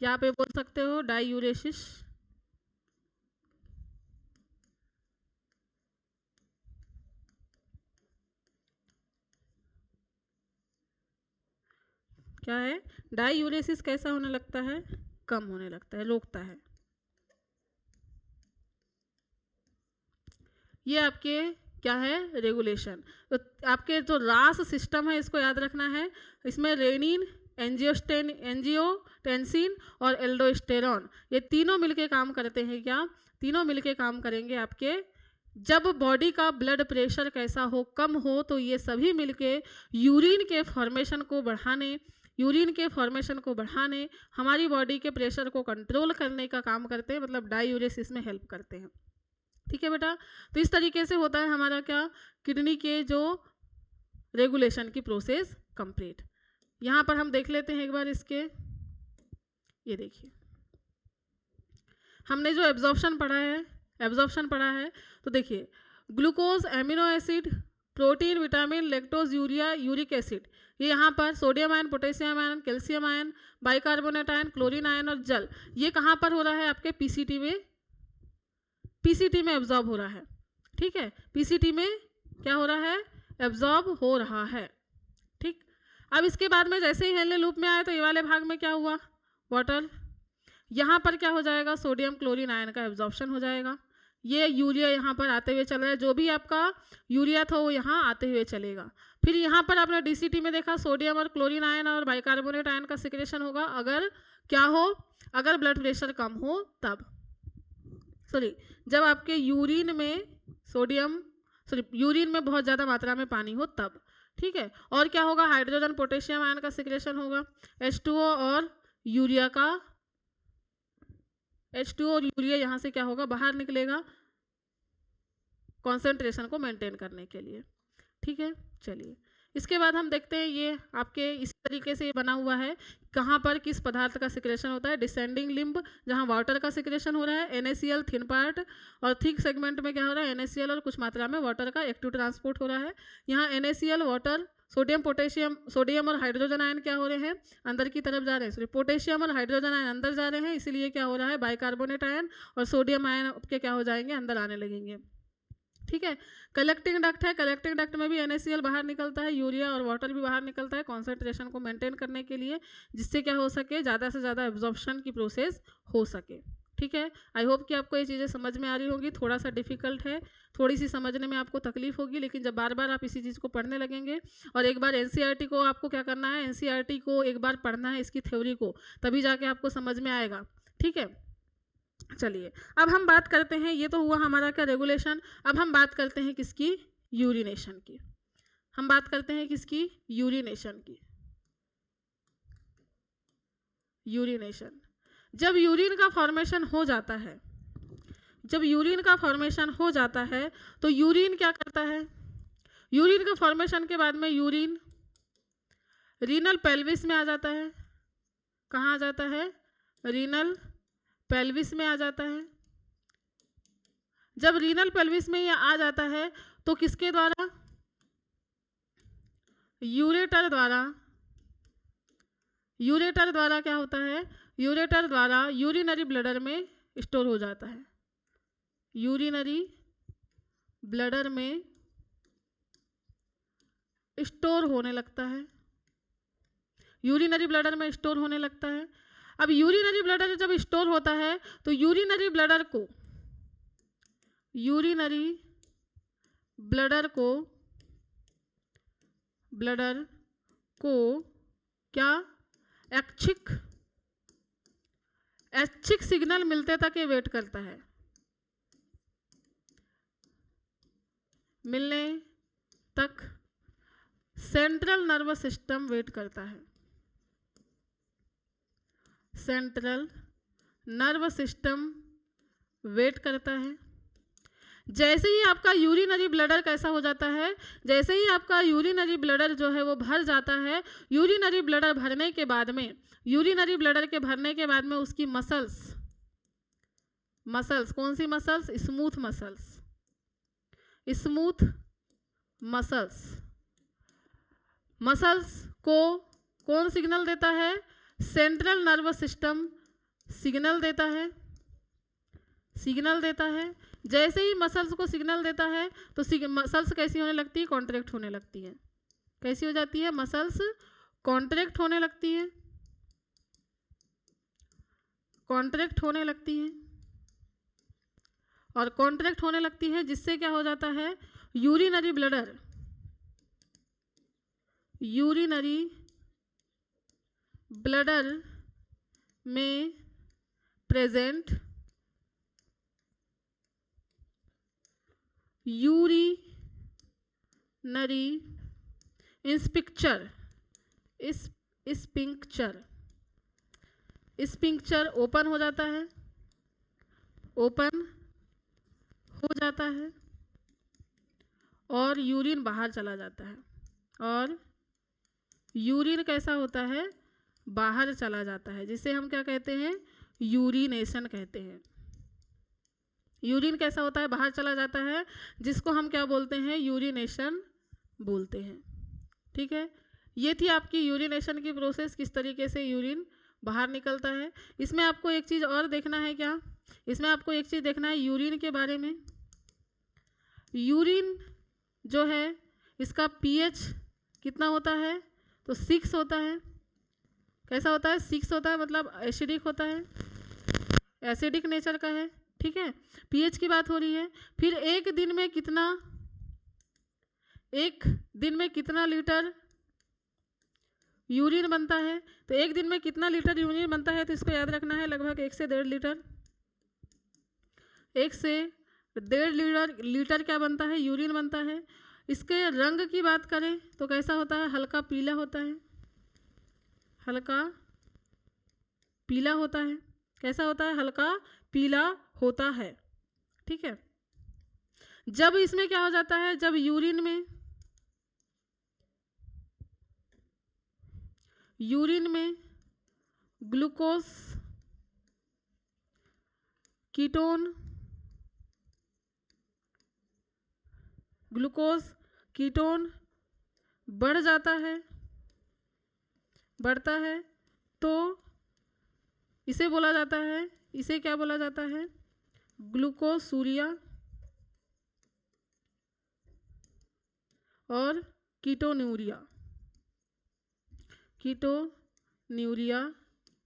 यहाँ पे बोल सकते हो डाईयूरेसिस, क्या है, डाईयूरेसिस कैसा होने लगता है, कम होने लगता है, रोकता है। ये आपके क्या है, रेगुलेशन। तो आपके जो रास सिस्टम है इसको याद रखना है, इसमें रेनिन, एंजियोटेंसिन और एल्डोस्टेरॉन, ये तीनों मिलके काम करते हैं। क्या, तीनों मिलके काम करेंगे आपके, जब बॉडी का ब्लड प्रेशर कैसा हो, कम हो, तो ये सभी मिलके यूरिन के फॉर्मेशन को बढ़ाने, यूरिन के फॉर्मेशन को बढ़ाने, हमारी बॉडी के प्रेशर को कंट्रोल करने का काम करते हैं, मतलब डायूरेसिस में हेल्प करते हैं। ठीक है बेटा, तो इस तरीके से होता है हमारा क्या, किडनी के जो रेगुलेशन की प्रोसेस कंप्लीट। यहाँ पर हम देख लेते हैं एक बार इसके, ये देखिए हमने जो एब्जॉर्प्शन पढ़ा है, एब्जॉर्प्शन पढ़ा है, तो देखिए glucose, amino acid, protein, vitamin, lactose, urea, uric acid, ये यहाँ पर sodium ion, potassium ion, calcium ion, bicarbonate ion, chlorine ion और जल, ये कहाँ पर हो रहा है आपके पीसीटी में, पीसीटी में एब्जॉर्ब हो रहा है। ठीक है, पीसीटी में क्या हो रहा है, एब्जॉर्ब हो रहा है। ठीक, अब इसके बाद में जैसे ही हेनले लूप में आए तो ये वाले भाग में क्या हुआ, वाटर, यहाँ पर क्या हो जाएगा, सोडियम क्लोरीन आयन का एब्जॉर्प्शन हो जाएगा। ये यूरिया यहाँ पर आते हुए चल रहा है, जो भी आपका यूरिया था वो यहाँ आते हुए चलेगा। फिर यहाँ पर आपने डीसीटी में देखा सोडियम और क्लोरीन आयन और बाइकार्बोनेट आयन का सिक्रेशन होगा, अगर क्या हो, अगर ब्लड प्रेशर कम हो तब, सॉरी जब आपके यूरिन में सोडियम, सॉरी यूरिन में बहुत ज़्यादा मात्रा में पानी हो तब। ठीक है, और क्या होगा, हाइड्रोजन पोटेशियम आयन का सिक्रेशन होगा, H2O और यूरिया का, H2O और यूरिया यहाँ से क्या होगा, बाहर निकलेगा कॉन्सेंट्रेशन को मेंटेन करने के लिए। ठीक है, चलिए इसके बाद हम देखते हैं ये आपके इस तरीके से ये बना हुआ है, कहाँ पर किस पदार्थ का सिक्रेशन होता है, डिसेंडिंग लिम्ब जहाँ वाटर का सिक्रेशन हो रहा है, NaCl थिन पार्ट, और थिक सेगमेंट में क्या हो रहा है, NaCl और कुछ मात्रा में वाटर का एक्टिव ट्रांसपोर्ट हो रहा है। यहाँ NaCl, water, sodium, potassium, sodium और हाइड्रोजन आयन क्या हो रहे हैं, अंदर की तरफ जा रहे हैं, सॉरी पोटेशियम और हाइड्रोजन आयन अंदर जा रहे हैं, इसीलिए क्या हो रहा है, बाइकार्बोनेट आयन और सोडियम आयन के क्या हो जाएंगे, अंदर आने लगेंगे। ठीक है, कलेक्टिंग डक्ट है, कलेक्टिंग डक्ट में भी NaCl बाहर निकलता है, यूरिया और वाटर भी बाहर निकलता है कॉन्सेंट्रेशन को मेंटेन करने के लिए, जिससे क्या हो सके, ज़्यादा से ज़्यादा एब्जॉर्प्शन की प्रोसेस हो सके। ठीक है, आई होप कि आपको ये चीज़ें समझ में आ रही होंगी, थोड़ा सा डिफिकल्ट है, थोड़ी सी समझने में आपको तकलीफ होगी, लेकिन जब बार बार आप इसी चीज़ को पढ़ने लगेंगे, और एक बार NCERT को आपको क्या करना है, NCERT को एक बार पढ़ना है इसकी थ्योरी को, तभी जाके आपको समझ में आएगा। ठीक है, चलिए अब हम बात करते हैं, ये तो हुआ हमारा क्या, रेगुलेशन। अब हम बात करते हैं किसकी, यूरिनेशन की, हम बात करते हैं किसकी, यूरिनेशन की। यूरिनेशन, जब यूरिन का फॉर्मेशन हो जाता है, जब यूरिन का फॉर्मेशन हो जाता है तो यूरिन क्या करता है, यूरिन का फॉर्मेशन के बाद में यूरिन रीनल पेल्विस में आ जाता है, कहाँ आ जाता है, रीनल पेल्विस में आ जाता है। जब रीनल पेल्विस में ये आ जाता है तो किसके द्वारा, यूरेटर द्वारा, यूरेटर द्वारा क्या होता है, यूरेटर द्वारा यूरिनरी ब्लडर में स्टोर हो जाता है, यूरिनरी ब्लडर में स्टोर होने लगता है, यूरिनरी ब्लडर में स्टोर होने लगता है। अब यूरिनरी ब्लडर जब स्टोर होता है तो यूरिनरी ब्लडर को क्या ऐच्छिक सिग्नल मिलते तक ये वेट करता है, मिलने तक सेंट्रल नर्वस सिस्टम वेट करता है, सेंट्रल नर्वस सिस्टम वेट करता है। जैसे ही आपका यूरिनरी ब्लडर कैसा हो जाता है, जैसे ही आपका यूरिनरी ब्लडर जो है वो भर जाता है, यूरिनरी ब्लडर भरने के बाद में उसकी मसल्स कौन सी मसल्स? स्मूथ मसल्स को कौन सिग्नल देता है? सेंट्रल नर्वस सिस्टम सिग्नल देता है। जैसे ही मसल्स को सिग्नल देता है तो मसल्स कैसी होने लगती है? कॉन्ट्रैक्ट होने लगती है। कैसी हो जाती है? मसल्स कॉन्ट्रैक्ट होने लगती है, और कॉन्ट्रैक्ट होने लगती है जिससे क्या हो जाता है? यूरिनरी ब्लडर में प्रेजेंट यूरिनरी स्पिंक्चर ओपन हो जाता है और यूरिन बाहर चला जाता है, और यूरिन कैसा होता है? बाहर चला जाता है, जिसे हम क्या कहते हैं? यूरिनेशन कहते हैं। यूरिन कैसा होता है? बाहर चला जाता है, जिसको हम क्या बोलते हैं? यूरिनेशन बोलते हैं। ठीक है, ये थी आपकी यूरिनेशन की प्रोसेस, किस तरीके से यूरिन बाहर निकलता है। इसमें आपको एक चीज़ और देखना है, क्या? इसमें आपको एक चीज़ देखना है यूरिन के बारे में। यूरिन जो है इसका पीएच कितना होता है? तो 6 होता है। कैसा होता है? 6 होता है, मतलब एसिडिक होता है, एसिडिक नेचर का है। ठीक है, पीएच की बात हो रही है। फिर एक दिन में कितना लीटर यूरिन बनता है? तो एक दिन में कितना लीटर यूरिन बनता है? तो इसको याद रखना है, लगभग 1 से 1.5 लीटर। 1 से 1.5 लीटर क्या बनता है? यूरिन बनता है। इसके रंग की बात करें तो कैसा होता है? हल्का पीला होता है, कैसा होता है? हल्का पीला होता है। ठीक है, जब इसमें क्या हो जाता है? जब यूरिन में ग्लूकोज कीटोन बढ़ता है तो इसे क्या बोला जाता है? ग्लूकोसूरिया और कीटोन्यूरिया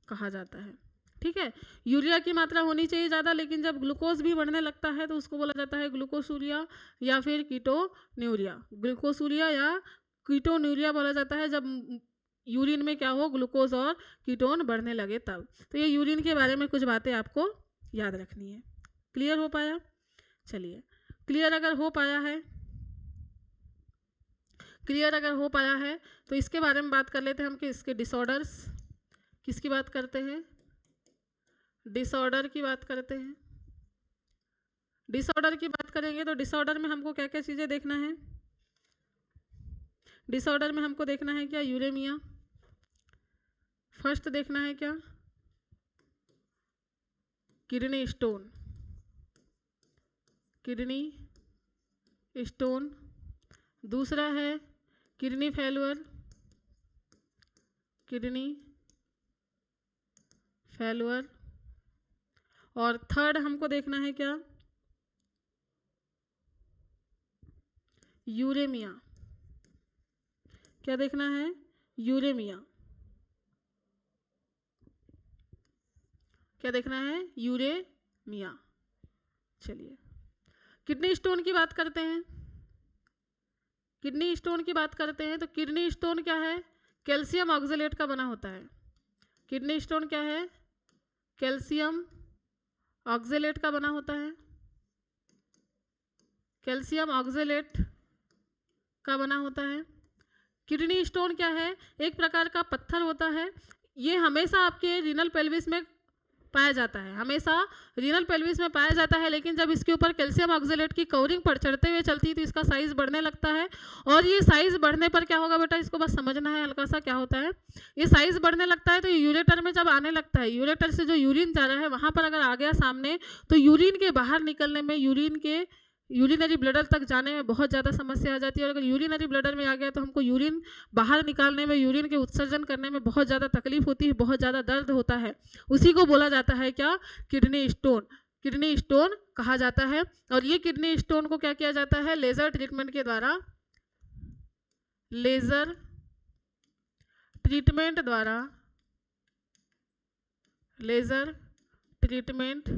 कहा जाता है। ठीक है, यूरिया की मात्रा होनी चाहिए ज़्यादा, लेकिन जब ग्लूकोज भी बढ़ने लगता है तो उसको बोला जाता है ग्लूकोसूरिया या फिर कीटोन्यूरिया बोला जाता है, जब यूरिन में क्या हो? ग्लूकोज और कीटोन बढ़ने लगे तब। तो ये यूरिन के बारे में कुछ बातें आपको याद रखनी है। क्लियर हो पाया? चलिए, क्लियर अगर हो पाया है तो इसके बारे में बात कर लेते हैं हम कि इसके डिसऑर्डर्स। किसकी बात करते हैं? डिसऑर्डर की बात करते हैं। डिसऑर्डर की बात करेंगे तो डिसऑर्डर में हमको क्या क्या चीज़ें देखना है? डिसऑर्डर में हमको देखना है क्या? यूरेमिया फर्स्ट देखना है, क्या? Kidney stone. दूसरा है किडनी फेलुअर। और थर्ड हमको देखना है क्या? यूरेमिया। क्या देखना है? यूरेमिया। क्या देखना है? यूरेमिया। चलिए किडनी स्टोन की बात करते हैं। किडनी स्टोन की बात करते हैं तो किडनी स्टोन क्या है? कैल्शियम ऑक्जेलेट का बना होता है। किडनी स्टोन क्या है? कैल्शियम ऑक्जेलेट का बना होता है। कैल्शियम ऑक्जेलेट का बना होता है। किडनी स्टोन क्या है? एक प्रकार का पत्थर होता है। ये हमेशा आपके रीनल पेल्विस में पाया जाता है, हमेशा रीनल पेल्विस में पाया जाता है, लेकिन जब इसके ऊपर कैल्शियम ऑक्जेलेट की कवरिंग पर चढ़ते हुए चलती है तो इसका साइज बढ़ने लगता है। और ये साइज बढ़ने पर क्या होगा बेटा, इसको बस समझना है हल्का सा। क्या होता है? ये साइज बढ़ने लगता है तो यूरेटर में जब आने लगता है, यूरेटर से जो यूरिन जा रहा है वहां पर अगर आ गया सामने, तो यूरिन के बाहर निकलने में, यूरिनरी ब्लडर तक जाने में बहुत ज़्यादा समस्या आ जाती है। और अगर यूरिनरी ब्लडर में आ गया तो हमको यूरिन बाहर निकालने में, यूरिन के उत्सर्जन करने में बहुत ज़्यादा तकलीफ होती है, बहुत ज़्यादा दर्द होता है। उसी को बोला जाता है क्या? Kidney stone. किडनी स्टोन कहा जाता है। और ये किडनी स्टोन को क्या किया जाता है? लेज़र ट्रीटमेंट के द्वारा, लेज़र ट्रीटमेंट द्वारा, लेज़र ट्रीटमेंट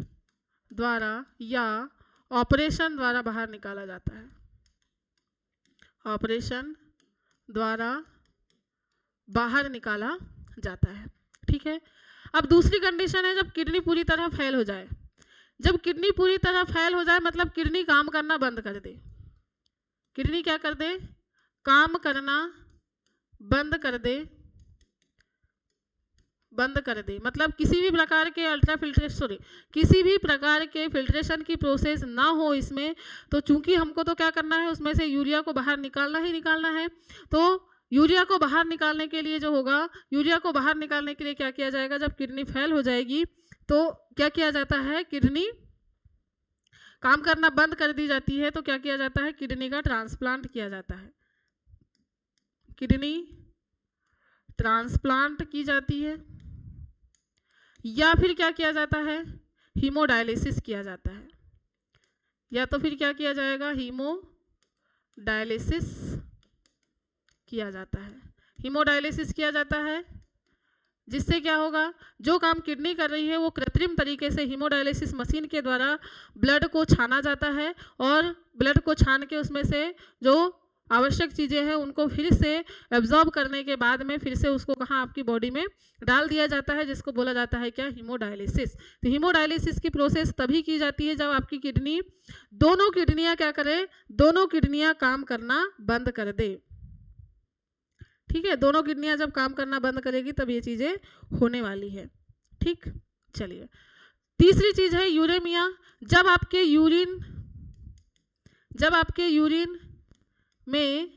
द्वारा या ऑपरेशन द्वारा बाहर निकाला जाता है। ऑपरेशन द्वारा बाहर निकाला जाता है। ठीक है। अब दूसरी कंडीशन है जब किडनी पूरी तरह फेल हो जाए। जब किडनी पूरी तरह फेल हो जाए मतलब किडनी काम करना बंद कर दे। किडनी क्या कर दे? काम करना बंद कर दे। बंद कर दे मतलब किसी भी प्रकार के किसी भी प्रकार के फिल्ट्रेशन की प्रोसेस ना हो इसमें। तो चूंकि हमको तो क्या करना है, उसमें से यूरिया को बाहर निकालना ही निकालना है। तो यूरिया को बाहर निकालने के लिए जो होगा, यूरिया को बाहर निकालने के लिए क्या किया जाएगा? जब किडनी फेल हो जाएगी तो क्या किया जाता है? किडनी काम करना बंद कर दी जाती है तो क्या किया जाता है? किडनी का ट्रांसप्लांट किया जाता है। किडनी ट्रांसप्लांट की जाती है या फिर क्या किया जाता है? हीमोडायलिसिस किया जाता है। या तो फिर क्या किया जाएगा? हीमोडायलिसिस किया जाता है। हीमोडायलिसिस किया जाता है जिससे क्या होगा? जो काम किडनी कर रही है वो कृत्रिम तरीके से हीमोडायलिसिस मशीन के द्वारा ब्लड को छाना जाता है और ब्लड को छान के उसमें से जो आवश्यक चीज़ें हैं उनको फिर से एब्जॉर्ब करने के बाद में फिर से उसको कहाँ आपकी बॉडी में डाल दिया जाता है, जिसको बोला जाता है क्या? हीमोडायलिसिस। तो हीमोडायलिसिस की प्रोसेस तभी की जाती है जब आपकी किडनी, दोनों किडनियां क्या करे? दोनों किडनियां काम करना बंद कर दे। ठीक है, दोनों किडनियां जब काम करना बंद करेगी तब ये चीज़ें होने वाली है। ठीक, चलिए तीसरी चीज़ है यूरेमिया। जब आपके यूरिन में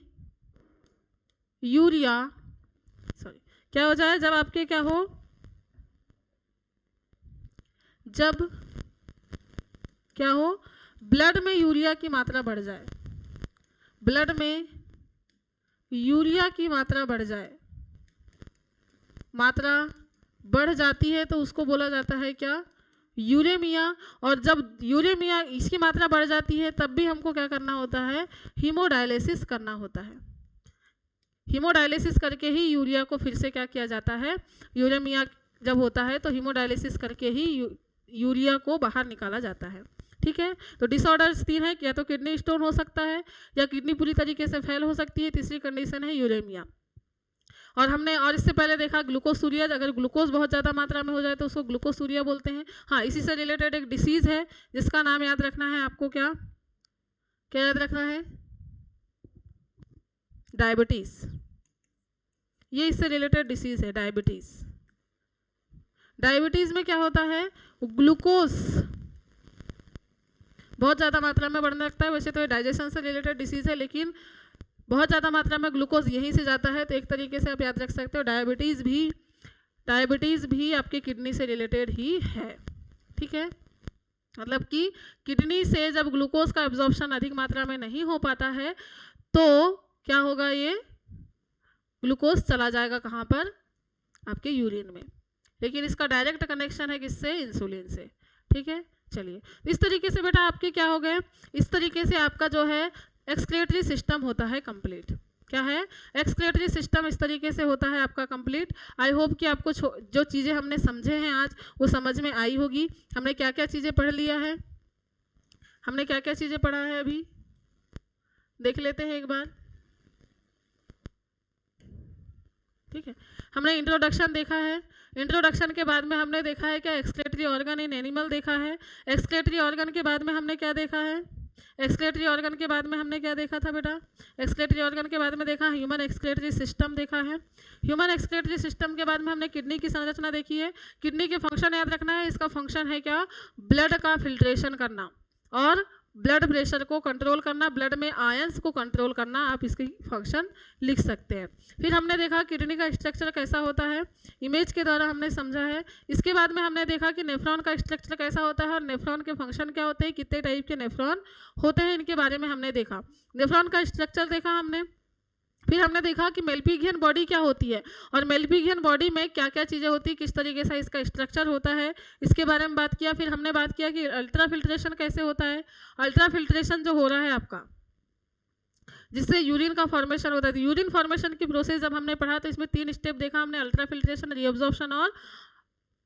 यूरिया क्या हो जाए? जब आपके क्या हो? जब क्या हो? ब्लड में यूरिया की मात्रा बढ़ जाए। ब्लड में यूरिया की मात्रा बढ़ जाए, मात्रा बढ़ जाती है तो उसको बोला जाता है क्या? यूरेमिया। और जब यूरेमिया इसकी मात्रा बढ़ जाती है तब भी हमको क्या करना होता है? हीमोडायलिसिस करना होता है। हीमोडायलिसिस करके ही यूरिया को फिर से क्या किया जाता है? यूरेमिया जब होता है तो हीमोडायलिसिस करके ही यूरिया को बाहर निकाला जाता है। ठीक है, तो डिसऑर्डर्स 3 है, या तो किडनी स्टोन हो सकता है या किडनी पूरी तरीके से फेल हो सकती है। तीसरी कंडीशन है यूरेमिया। और हमने और इससे पहले देखा ग्लूकोसूरिया। अगर ग्लूकोज बहुत ज़्यादा मात्रा में हो जाए तो उसको ग्लूकोसूरिया बोलते हैं। हाँ, इसी से रिलेटेड एक डिसीज़ है जिसका नाम याद रखना है आपको। क्या क्या याद रखना है? डायबिटीज़। ये इससे रिलेटेड डिसीज़ है, डायबिटीज़। डायबिटीज़ में क्या होता है? ग्लूकोज बहुत ज़्यादा मात्रा में बढ़ने लगता है। वैसे तो ये डाइजेशन से रिलेटेड डिसीज़ है लेकिन बहुत ज़्यादा मात्रा में ग्लूकोज यहीं से जाता है, तो एक तरीके से आप याद रख सकते हो डायबिटीज़ भी आपके किडनी से रिलेटेड ही है। ठीक है, मतलब कि किडनी से जब ग्लूकोज का एब्जॉर्प्शन अधिक मात्रा में नहीं हो पाता है तो क्या होगा? ये ग्लूकोज चला जाएगा कहाँ पर? आपके यूरिन में। लेकिन इसका डायरेक्ट कनेक्शन है किससे? इंसुलिन से। ठीक है, चलिए इस तरीके से बेटा आपके क्या हो गए? इस तरीके से आपका जो है एक्सक्रेटरी सिस्टम होता है कंप्लीट। क्या है? एक्सक्रेटरी सिस्टम इस तरीके से होता है आपका कंप्लीट। आई होप कि आपको जो चीज़ें हमने समझे हैं आज वो समझ में आई होगी। हमने क्या क्या चीज़ें पढ़ लिया है, हमने क्या क्या चीज़ें पढ़ा है अभी देख लेते हैं एक बार। ठीक है, हमने इंट्रोडक्शन देखा है। इंट्रोडक्शन के बाद में हमने देखा है क्या एक्सक्रेटरी ऑर्गन इन एनिमल देखा है। एक्सक्रेटरी ऑर्गन के बाद में हमने क्या देखा है? एक्सक्रेटरी ऑर्गन के बाद में हमने क्या देखा था बेटा? एक्सक्रेटरी ऑर्गन के बाद में देखा ह्यूमन एक्सक्रेटरी सिस्टम देखा है। ह्यूमन एक्सक्रेटरी सिस्टम के बाद में हमने किडनी की संरचना देखी है। किडनी के फंक्शन याद रखना है, इसका फंक्शन है क्या? ब्लड का फिल्ट्रेशन करना और ब्लड प्रेशर को कंट्रोल करना, ब्लड में आयंस को कंट्रोल करना, आप इसकी फंक्शन लिख सकते हैं। फिर हमने देखा किडनी का स्ट्रक्चर कैसा होता है, इमेज के द्वारा हमने समझा है। इसके बाद में हमने देखा कि नेफ्रॉन का स्ट्रक्चर कैसा होता है और नेफ्रॉन के फंक्शन क्या होते हैं, कितने टाइप के नेफ्रॉन होते हैं, इनके बारे में हमने देखा। नेफ्रॉन का स्ट्रक्चर देखा हमने। फिर हमने देखा कि मेलपिगियन बॉडी क्या होती है और मेलपिगियन बॉडी में क्या क्या चीज़ें होती है, किस तरीके से इसका स्ट्रक्चर होता है, इसके बारे में बात किया। फिर हमने बात किया कि अल्ट्रा फिल्ट्रेशन कैसे होता है। अल्ट्रा फिल्ट्रेशन जो हो रहा है आपका, जिससे यूरिन का फॉर्मेशन होता है। यूरिन फॉर्मेशन की प्रोसेस जब हमने पढ़ा तो इसमें 3 स्टेप देखा हमने, अल्ट्रा फिल्ट्रेशन, रीअब्जॉर्प्शन और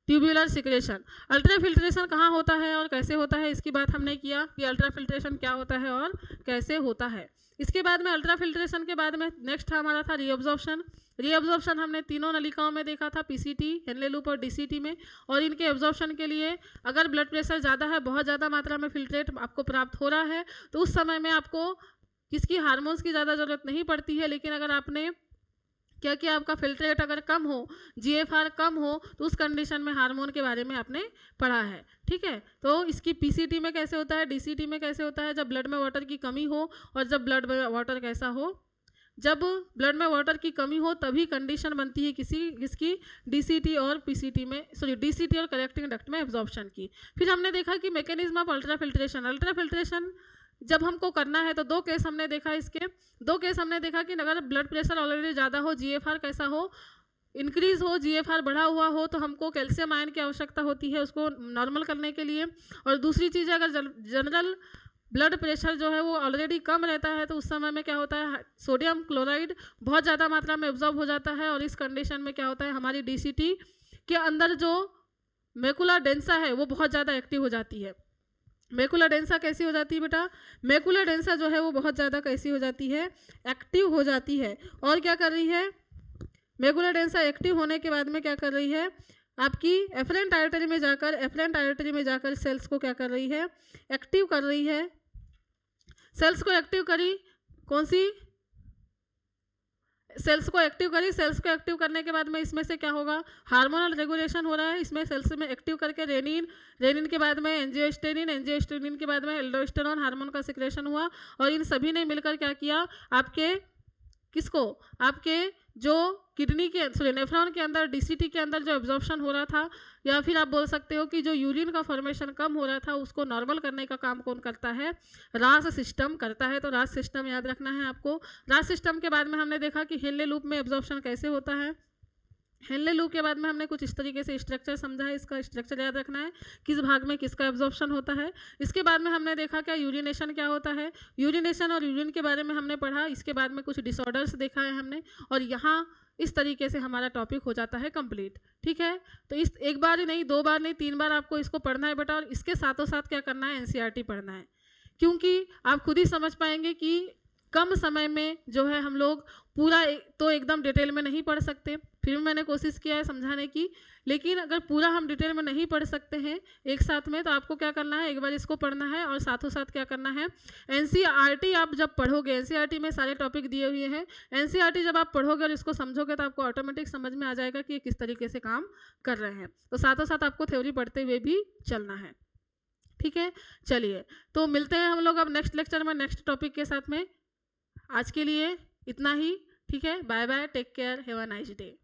ट्यूब्यूलर सिक्रेशन। अल्ट्रा फिल्ट्रेशन कहाँ होता है और कैसे होता है, इसकी बात हमने किया कि अल्ट्रा फिल्ट्रेशन क्या होता है और कैसे होता है। इसके बाद में अल्ट्रा फिल्ट्रेशन के बाद में नेक्स्ट हमारा था रीअब्जॉर्प्शन। रीअब्जॉर्प्शन हमने तीनों नलिकाओं में देखा था, पीसीटी, हेनले लूप और डीसीटी में। और इनके एब्जॉर्प्शन के लिए अगर ब्लड प्रेशर ज़्यादा है, बहुत ज़्यादा मात्रा में फिल्ट्रेट आपको प्राप्त हो रहा है, तो उस समय में आपको किसकी, हार्मोन्स की ज़्यादा ज़रूरत नहीं पड़ती है। लेकिन अगर आपने क्या कि आपका फिल्ट्रेट अगर कम हो, जीएफआर कम हो, तो उस कंडीशन में हार्मोन के बारे में आपने पढ़ा है। ठीक है, तो इसकी पीसीटी में कैसे होता है, डीसीटी में कैसे होता है, जब ब्लड में वाटर की कमी हो और जब ब्लड में वाटर कैसा हो, जब ब्लड में वाटर की कमी हो तभी कंडीशन बनती है किसकी, डीसीटी और पीसीटी में, सॉरी डीसीटी और कलेक्टिंग डक्ट में एब्जॉर्प्शन की। फिर हमने देखा कि mechanism of ultra filtration. Ultra filtration जब हमको करना है तो 2 केस हमने देखा, इसके 2 केस हमने देखा कि अगर ब्लड प्रेशर ऑलरेडी ज़्यादा हो, जीएफआर कैसा हो, इंक्रीज हो, जीएफआर बढ़ा हुआ हो, तो हमको कैल्शियम आयन की आवश्यकता होती है उसको नॉर्मल करने के लिए। और दूसरी चीज़ है अगर जनरल ब्लड प्रेशर जो है वो ऑलरेडी कम रहता है, तो उस समय में क्या होता है, सोडियम क्लोराइड बहुत ज़्यादा मात्रा में एब्जॉर्ब हो जाता है। और इस कंडीशन में क्या होता है, हमारी डीसीटी के अंदर जो मैकुला डेंसा है वो बहुत ज़्यादा एक्टिव हो जाती है। मैकुला डेंसा कैसी हो जाती है बेटा, मैकुला डेंसा जो है वो बहुत ज़्यादा कैसी हो जाती है, एक्टिव हो जाती है। और क्या कर रही है, मैकुला डेंसा एक्टिव होने के बाद में क्या कर रही है, आपकी एफरेंट आर्टरी में जाकर सेल्स को क्या कर रही है, एक्टिव कर रही है। सेल्स को एक्टिव करी, कौन सी, सेल्स को एक्टिव करी। सेल्स को एक्टिव करने के बाद में इसमें से क्या होगा, हार्मोनल रेगुलेशन हो रहा है इसमें सेल्स में एक्टिव करके। रेनिन के बाद में एंजियोस्टेनिन के बाद में एल्डोस्टेरोन हार्मोन का सिक्रेशन हुआ। और इन सभी ने मिलकर क्या किया, आपके किसको, आपके जो किडनी के, सॉरी नेफ्रॉन के अंदर, डीसीटी के अंदर जो एब्जॉर्प्शन हो रहा था, या फिर आप बोल सकते हो कि जो यूरिन का फॉर्मेशन कम हो रहा था, उसको नॉर्मल करने का काम कौन करता है, रास सिस्टम करता है। तो रास सिस्टम याद रखना है आपको। रास सिस्टम के बाद में हमने देखा कि हेनले लूप में एब्जॉर्प्शन कैसे होता है। हेनले लूप के बाद में हमने कुछ इस तरीके से स्ट्रक्चर समझा है, इसका स्ट्रक्चर याद रखना है, किस भाग में किसका एब्जॉर्प्शन होता है। इसके बाद में हमने देखा क्या यूरिनेशन क्या होता है, यूरिनेशन और यूरिन के बारे में हमने पढ़ा। इसके बाद में कुछ डिसऑर्डर्स देखा है हमने, और यहाँ इस तरीके से हमारा टॉपिक हो जाता है कंप्लीट। ठीक है, तो इस एक बार ही नहीं, 2 बार नहीं, 3 बार आपको इसको पढ़ना है बेटा। और इसके साथों साथ क्या करना है, एनसीईआरटी पढ़ना है, क्योंकि आप खुद ही समझ पाएंगे कि कम समय में जो है हम लोग पूरा तो एकदम डिटेल में नहीं पढ़ सकते। फिर भी मैंने कोशिश किया है समझाने की, लेकिन अगर पूरा हम डिटेल में नहीं पढ़ सकते हैं एक साथ में, तो आपको क्या करना है, एक बार इसको पढ़ना है और साथों साथ क्या करना है, एनसीईआरटी आप जब पढ़ोगे, एनसीईआरटी में सारे टॉपिक दिए हुए हैं, एनसीईआरटी जब आप पढ़ोगे और इसको समझोगे तो आपको ऑटोमेटिक समझ में आ जाएगा कि ये किस तरीके से काम कर रहे हैं। तो साथों साथ आपको थ्योरी पढ़ते हुए भी चलना है। ठीक है, चलिए तो मिलते हैं हम लोग अब नेक्स्ट लेक्चर में नेक्स्ट टॉपिक के साथ में। आज के लिए इतना ही। ठीक है, bye bye, take care, have a nice day.